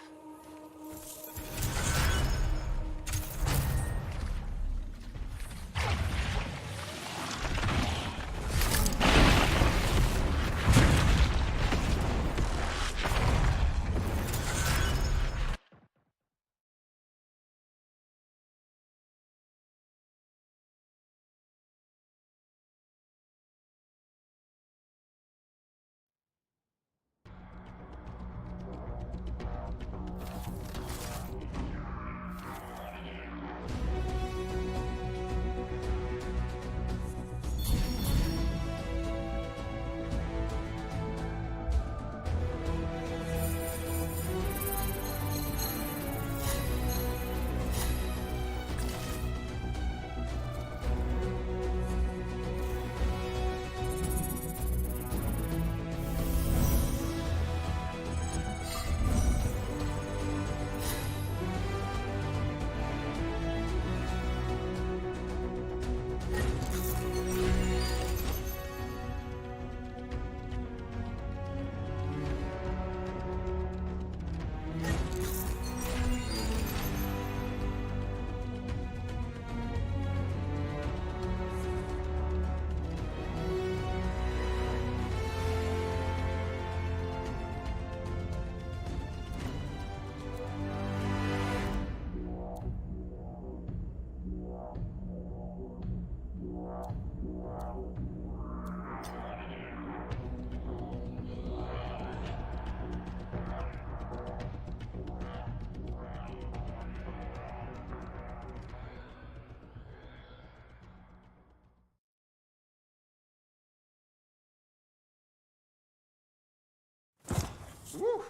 Woo!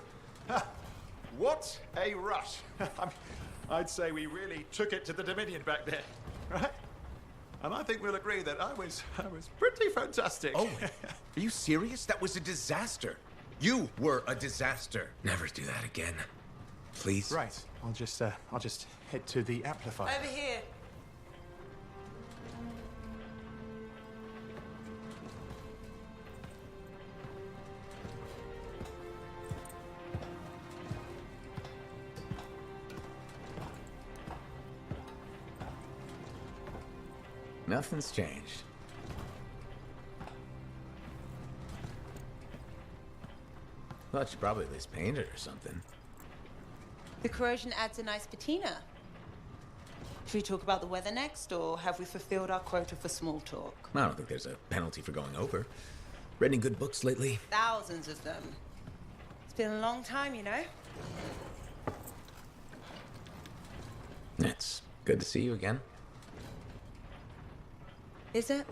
What a rush! I'd say we really took it to the Dominion back there, right? And I think we'll agree that I was pretty fantastic. Oh, are you serious? That was a disaster. You were a disaster. Never do that again. Please. Right. I'll just head to the amplifier. Over here. Nothing's changed. Thought you probably at least painted or something. The corrosion adds a nice patina. Should we talk about the weather next, or have we fulfilled our quota for small talk? I don't think there's a penalty for going over. Read any good books lately? Thousands of them. It's been a long time, you know? It's good to see you again. Is it?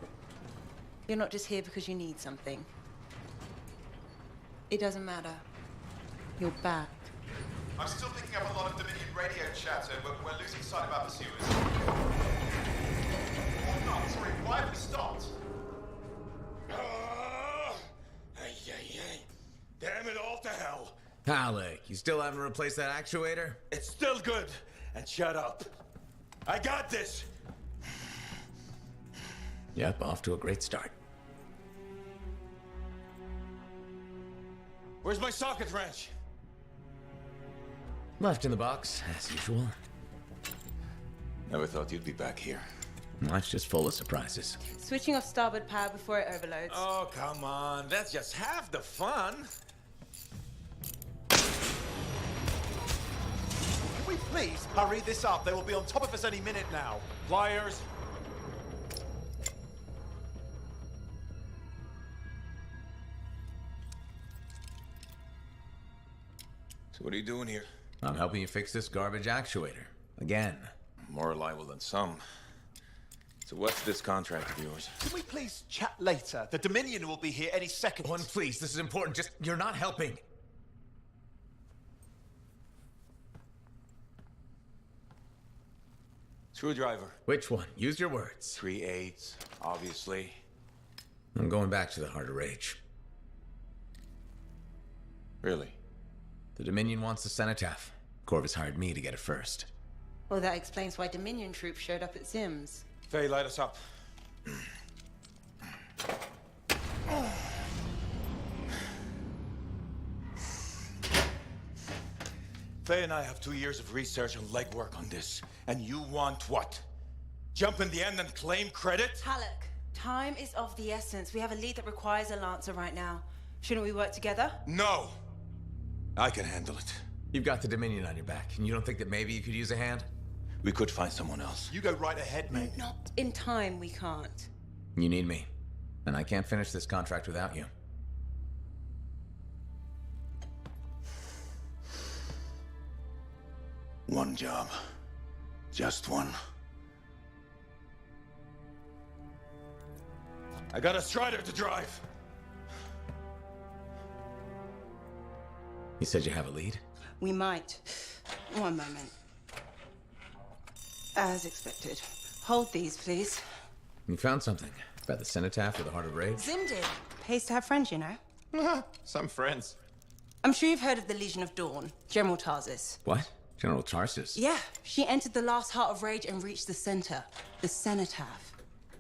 You're not just here because you need something. It doesn't matter. You're back. I'm still picking up a lot of Dominion radio chatter, but we're losing sight of our pursuers. Oh, no, sorry, why have we stopped? Damn it all to hell. Alec, you still haven't replaced that actuator? It's still good. And shut up. I got this. Yep, off to a great start. Where's my socket wrench? Left in the box, as usual. Never thought you'd be back here. Life's just full of surprises. Switching off starboard power before it overloads. Oh, come on. That's just half the fun. Can we please hurry this up? They will be on top of us any minute now. Pliers. So what are you doing here? I'm helping you fix this garbage actuator. Again. More reliable than some. So what's this contract of yours? Can we please chat later? The Dominion will be here any second. One, please, this is important. Just, you're not helping. Screwdriver. Which one? Use your words. 3/8, obviously. I'm going back to the Heart of Rage. Really? The Dominion wants the cenotaph. Corvus hired me to get it first. Well, that explains why Dominion troops showed up at Zim's. Faye, light us up. Faye and I have 2 years of research and legwork on this. And you want what? Jump in the end and claim credit? Halleck, time is of the essence. We have a lead that requires a Lancer right now. Shouldn't we work together? No! I can handle it. You've got the Dominion on your back, and you don't think that maybe you could use a hand? We could find someone else. You go right ahead, mate. Not in time, we can't. You need me. And I can't finish this contract without you. One job. Just one. I got a Strider to drive. You said you have a lead? We might. One moment. As expected. Hold these, please. You found something. About the cenotaph or the Heart of Rage? Zim did. Pays to have friends, you know. Some friends. I'm sure you've heard of the Legion of Dawn, General Tarsis. What? General Tarsus? Yeah, she entered the last Heart of Rage and reached the center, the cenotaph.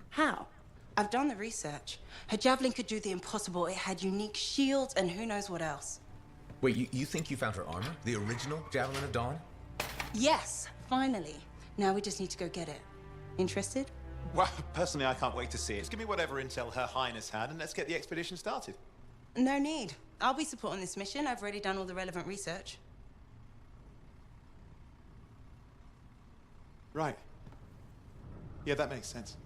How? I've done the research. Her javelin could do the impossible. It had unique shields and who knows what else. Wait, you think you found her armor? The original Javelin of Dawn? Yes, finally. Now we just need to go get it. Interested? Well, personally, I can't wait to see it. Give me whatever intel Her Highness had, and let's get the expedition started. No need. I'll be supporting this mission. I've already done all the relevant research. Right. Yeah, that makes sense.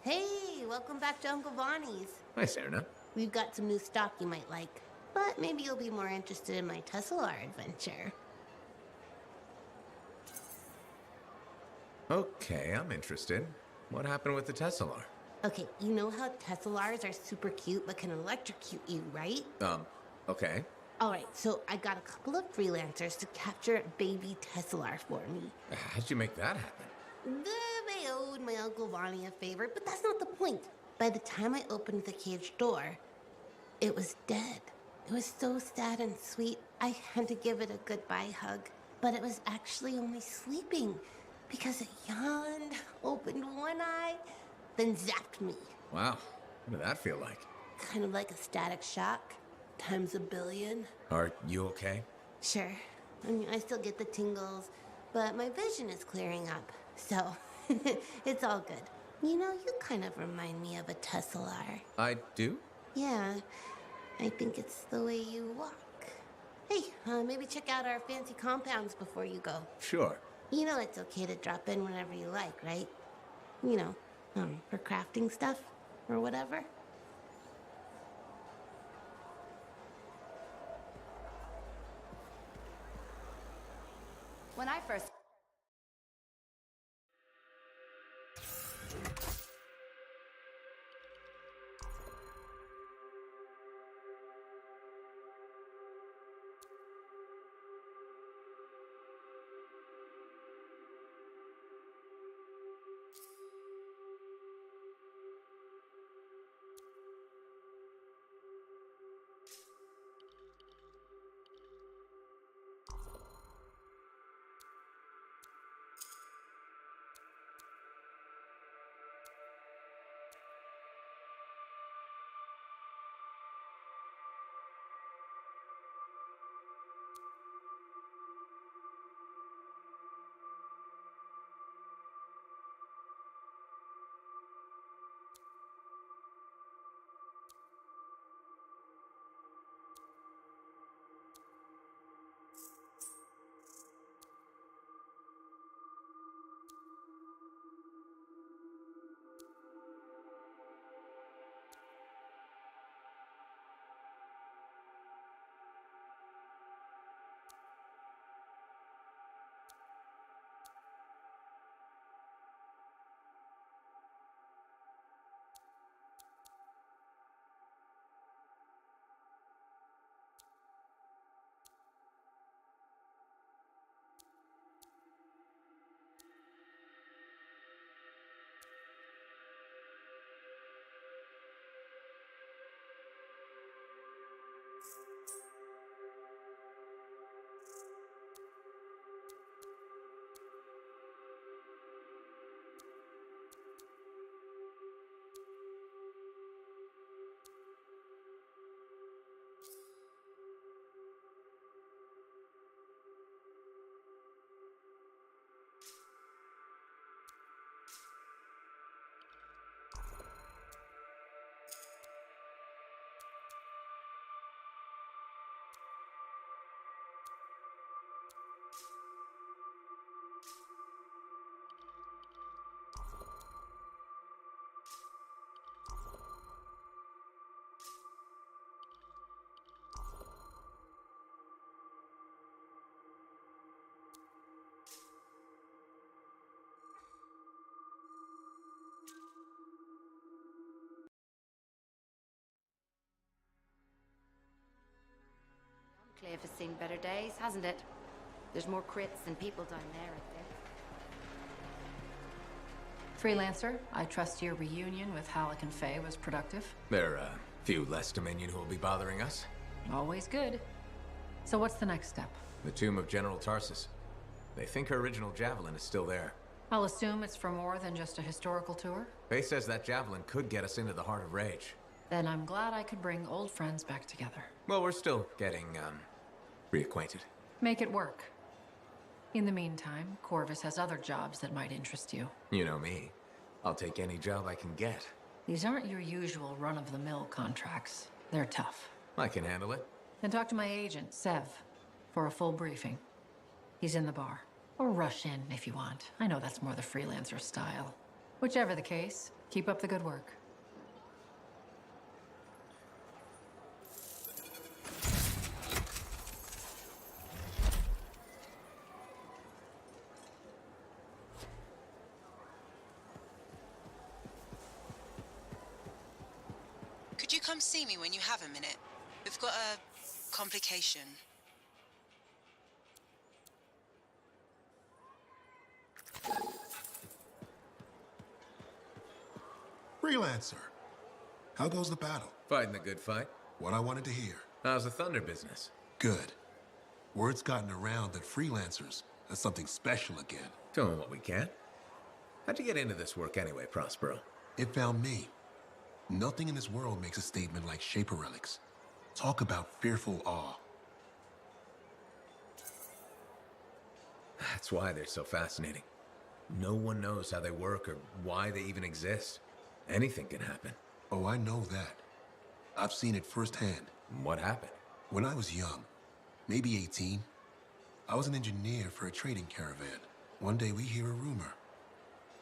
Hey, welcome back to Uncle Bonnie's. Hi, Serena. We've got some new stock you might like, but maybe you'll be more interested in my Tesla adventure. Okay, I'm interested. What happened with the Tesla? Okay, you know how Teslars are super cute but can electrocute you, right? Okay. Alright, so I got a couple of freelancers to capture baby Teslar for me. How'd you make that happen? They owed my Uncle Bonnie a favor, but that's not the point. By the time I opened the cage door, it was dead. It was so sad and sweet, I had to give it a goodbye hug. But it was actually only sleeping, because it yawned, opened one eye, then zapped me. Wow. What did that feel like? Kind of like a static shock, times a billion. Are you okay? Sure. I mean, I still get the tingles, but my vision is clearing up. So, it's all good. You know, you kind of remind me of a Teslar. I do? Yeah, I think it's the way you walk. Hey, maybe check out our fancy compounds before you go. Sure. You know it's okay to drop in whenever you like, right? You know, for crafting stuff or whatever. When I first... Cliff has seen better days, hasn't it? There's more crits than people down there, I think. Freelancer, I trust your reunion with Halleck and Faye was productive. There are a few less Dominion who will be bothering us. Always good. So what's the next step? The tomb of General Tarsus. They think her original javelin is still there. I'll assume it's for more than just a historical tour. Faye says that javelin could get us into the heart of Rage. Then I'm glad I could bring old friends back together. Well, we're still getting, reacquainted. Make it work. In the meantime, Corvus has other jobs that might interest you. You know me. I'll take any job I can get. These aren't your usual run-of-the-mill contracts. They're tough. I can handle it. Then talk to my agent, Sev, for a full briefing. He's in the bar. Or rush in if you want. I know that's more the freelancer style. Whichever the case, keep up the good work. Could you come see me when you have a minute? We've got a complication. Freelancer. How goes the battle? Fighting the good fight. What I wanted to hear. How's the Thunder business? Good. Word's gotten around that freelancers are something special again. Doing what we can. How'd you get into this work anyway, Prospero? It found me. Nothing in this world makes a statement like Shaper relics. Talk about fearful awe. That's why they're so fascinating. No one knows how they work or why they even exist. Anything can happen. Oh, I know that. I've seen it firsthand. What happened? When I was young, maybe 18, I was an engineer for a trading caravan. One day we hear a rumor.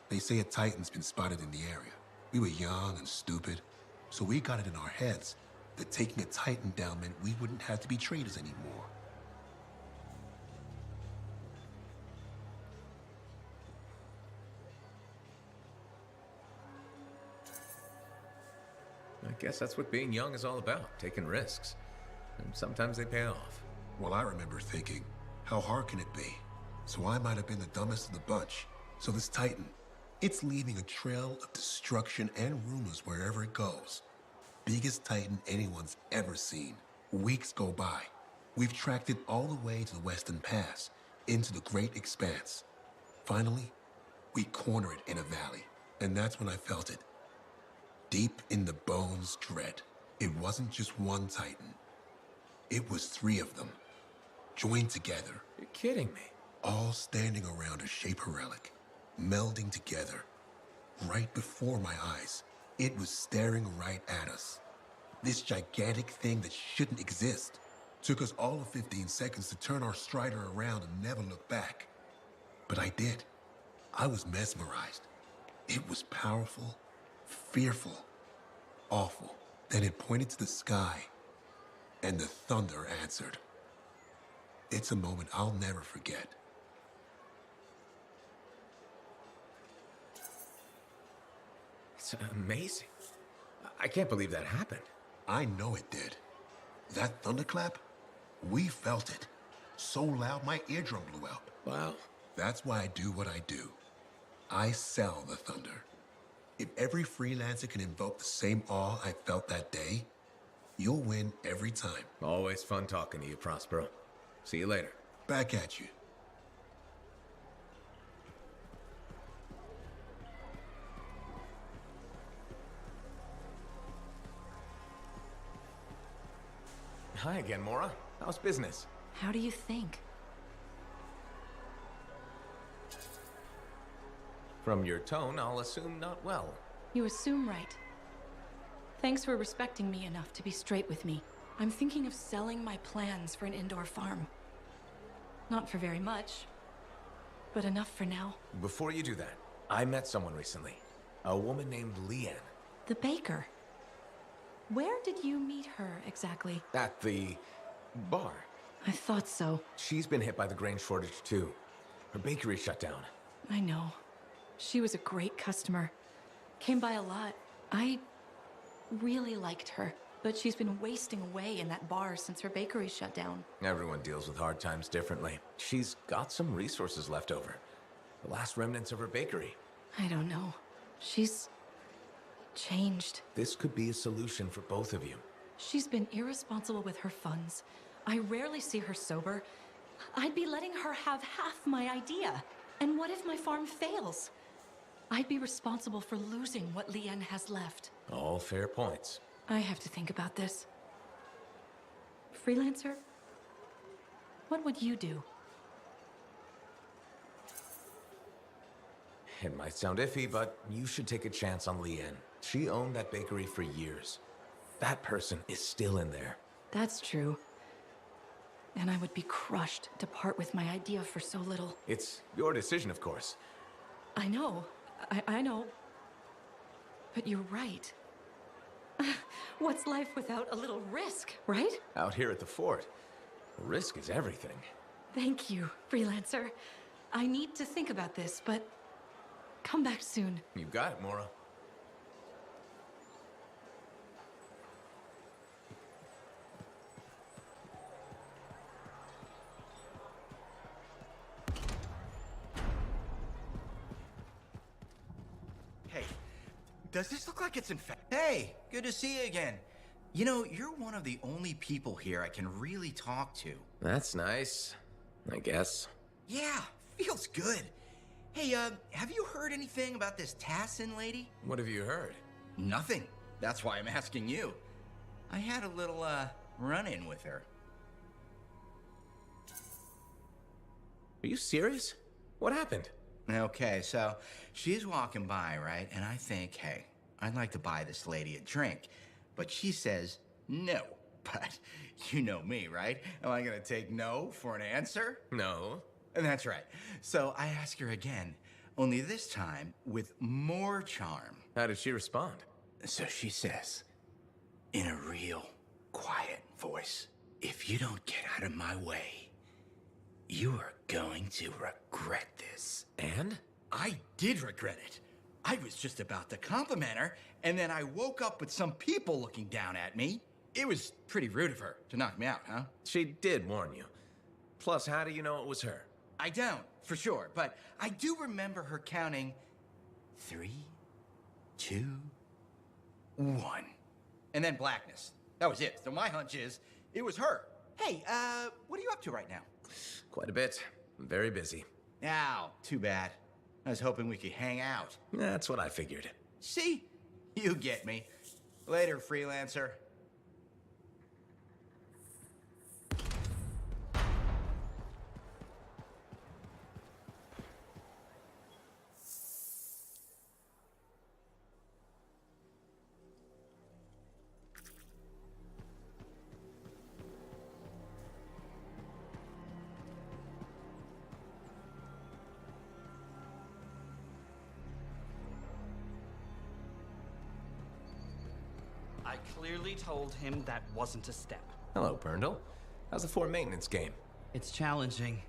They say a Titan's been spotted in the area. We were young and stupid, so we got it in our heads that taking a Titan down meant we wouldn't have to be traders anymore. I guess that's what being young is all about, taking risks. And sometimes they pay off. Well, I remember thinking, how hard can it be? So I might have been the dumbest of the bunch. So this Titan, it's leaving a trail of destruction and rumors wherever it goes. Biggest Titan anyone's ever seen. Weeks go by. We've tracked it all the way to the Western Pass, into the Great Expanse. Finally, we corner it in a valley. And that's when I felt it. Deep in the bones dread. It wasn't just one Titan. It was 3 of them, joined together. You're kidding me. All standing around a Shaper relic, melding together. Right before my eyes, it was staring right at us. This gigantic thing that shouldn't exist. Took us all of 15 seconds to turn our Strider around and never look back. But I did. I was mesmerized. It was powerful, fearful, awful. Then it pointed to the sky, and the thunder answered. It's a moment I'll never forget. It's amazing. I can't believe that happened. I know it did. That thunderclap, we felt it. So loud my eardrum blew out. Wow. That's why I do what I do. I sell the thunder. If every freelancer can invoke the same awe I felt that day, you'll win every time. Always fun talking to you, Prospero. See you later. Back at you. Hi again, Mora. How's business? How do you think? From your tone, I'll assume not well. You assume right. Thanks for respecting me enough to be straight with me. I'm thinking of selling my plans for an indoor farm. Not for very much, but enough for now. Before you do that, I met someone recently. A woman named Leanne. The baker. Where did you meet her exactly? At the bar. I thought so. She's been hit by the grain shortage too. Her bakery shut down. I know. She was a great customer. Came by a lot. I really liked her. but she's been wasting away in that bar since her bakery shut down. Everyone deals with hard times differently. She's got some resources left over. The last remnants of her bakery. I don't know. She's changed. This could be a solution for both of you. She's been irresponsible with her funds. I rarely see her sober. I'd be letting her have half my idea. And what if my farm fails? I'd be responsible for losing what Leanne has left. All fair points. I have to think about this. Freelancer? What would you do? It might sound iffy, but you should take a chance on Leanne. She owned that bakery for years. That person is still in there. That's true. And I would be crushed to part with my idea for so little. It's your decision, of course. I know. I know. But you're right. What's life without a little risk, right? Out here at the fort, risk is everything. Thank you, Freelancer. I need to think about this, but come back soon. You got it, Mora. Hey, does this look like it's infected? Hey, good to see you again. You know, you're one of the only people here I can really talk to. That's nice, I guess. Yeah, feels good. Hey, have you heard anything about this Tassin lady? What have you heard? Nothing. That's why I'm asking you. I had a little, run-in with her. Are you serious? What happened? Okay, so she's walking by, right? And I think, hey, I'd like to buy this lady a drink. But she says no. But you know me, right? Am I gonna take no for an answer? No. And that's right. So I ask her again, only this time with more charm. How did she respond? So she says, in a real quiet voice, if you don't get out of my way, you are going to regret this. And? I did regret it. I was just about to compliment her, and then I woke up with some people looking down at me. It was pretty rude of her to knock me out, huh? She did warn you. Plus, how do you know it was her? I don't, for sure, but I do remember her counting 3, 2, 1. And then blackness. That was it. So my hunch is, it was her. Hey, what are you up to right now? Quite a bit. I'm very busy. Ow, too bad. I was hoping we could hang out. That's what I figured. See? You get me. Later, freelancer. I clearly told him that wasn't a step. Hello, Burndle. How's the fort maintenance game? It's challenging.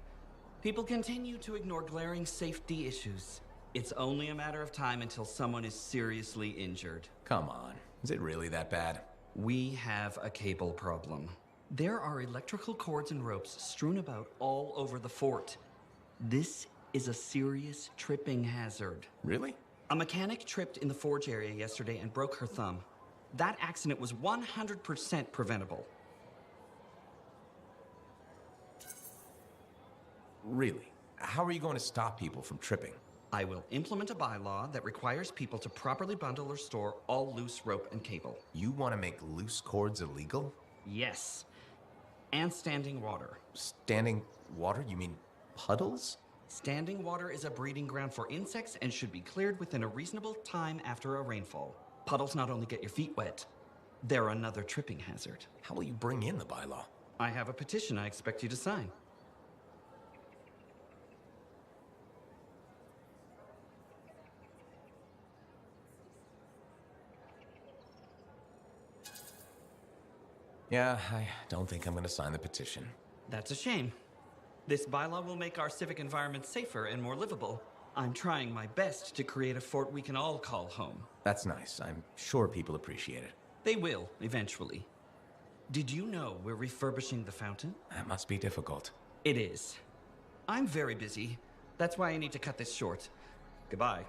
People continue to ignore glaring safety issues. It's only a matter of time until someone is seriously injured. Come on. Is it really that bad? We have a cable problem. There are electrical cords and ropes strewn about all over the fort. This is a serious tripping hazard. Really? A mechanic tripped in the forge area yesterday and broke her thumb. That accident was 100% preventable. Really? How are you going to stop people from tripping? I will implement a bylaw that requires people to properly bundle or store all loose rope and cable. You want to make loose cords illegal? Yes. And standing water. Standing water? You mean puddles? Standing water is a breeding ground for insects and should be cleared within a reasonable time after a rainfall. Puddles not only get your feet wet, they're another tripping hazard. How will you bring in the bylaw? I have a petition I expect you to sign. Yeah, I don't think I'm going to sign the petition. That's a shame. This bylaw will make our civic environment safer and more livable. I'm trying my best to create a fort we can all call home. That's nice. I'm sure people appreciate it. They will, eventually. Did you know we're refurbishing the fountain? That must be difficult. It is. I'm very busy. That's why I need to cut this short. Goodbye.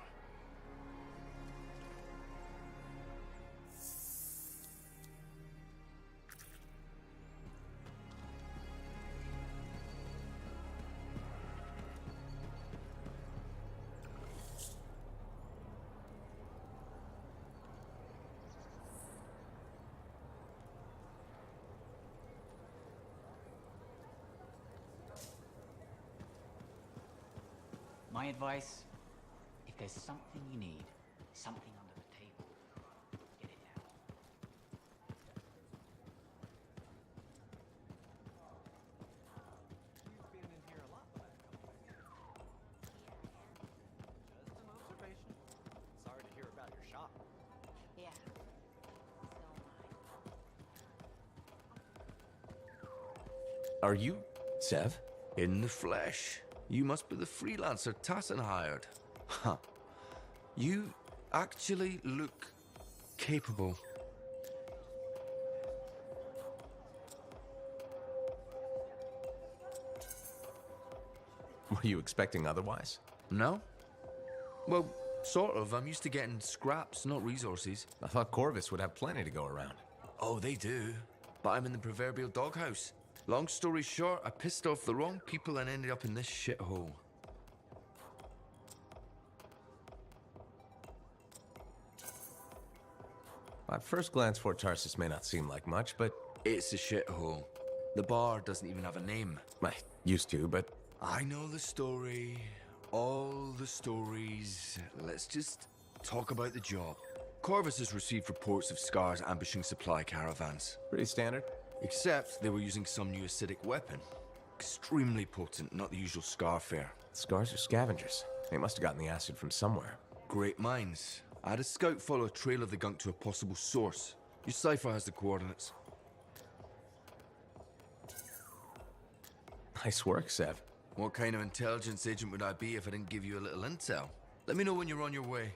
My advice, if there's something you need, something under the table, get it out. You've been in here a lot the last couple of days. Just an observation. Sorry to hear about your shop. Yeah. Are you Sev? In the flesh. You must be the freelancer Tassin hired. Huh. You actually look capable. Were you expecting otherwise? No? Well, sort of. I'm used to getting scraps, not resources. I thought Corvus would have plenty to go around. Oh, they do. But I'm in the proverbial doghouse. Long story short, I pissed off the wrong people and ended up in this shithole. At first glance, Fort Tarsus may not seem like much, but... It's a shithole. The bar doesn't even have a name. I used to, but... I know the story. All the stories. Let's just talk about the job. Corvus has received reports of Scars ambushing supply caravans. Pretty standard. Except they were using some new acidic weapon. Extremely potent, not the usual Scar fare. Scars are scavengers. They must have gotten the acid from somewhere. Great minds. I had a scout follow a trail of the gunk to a possible source. Your cipher has the coordinates. Nice work, Sev. What kind of intelligence agent would I be if I didn't give you a little intel? Let me know when you're on your way.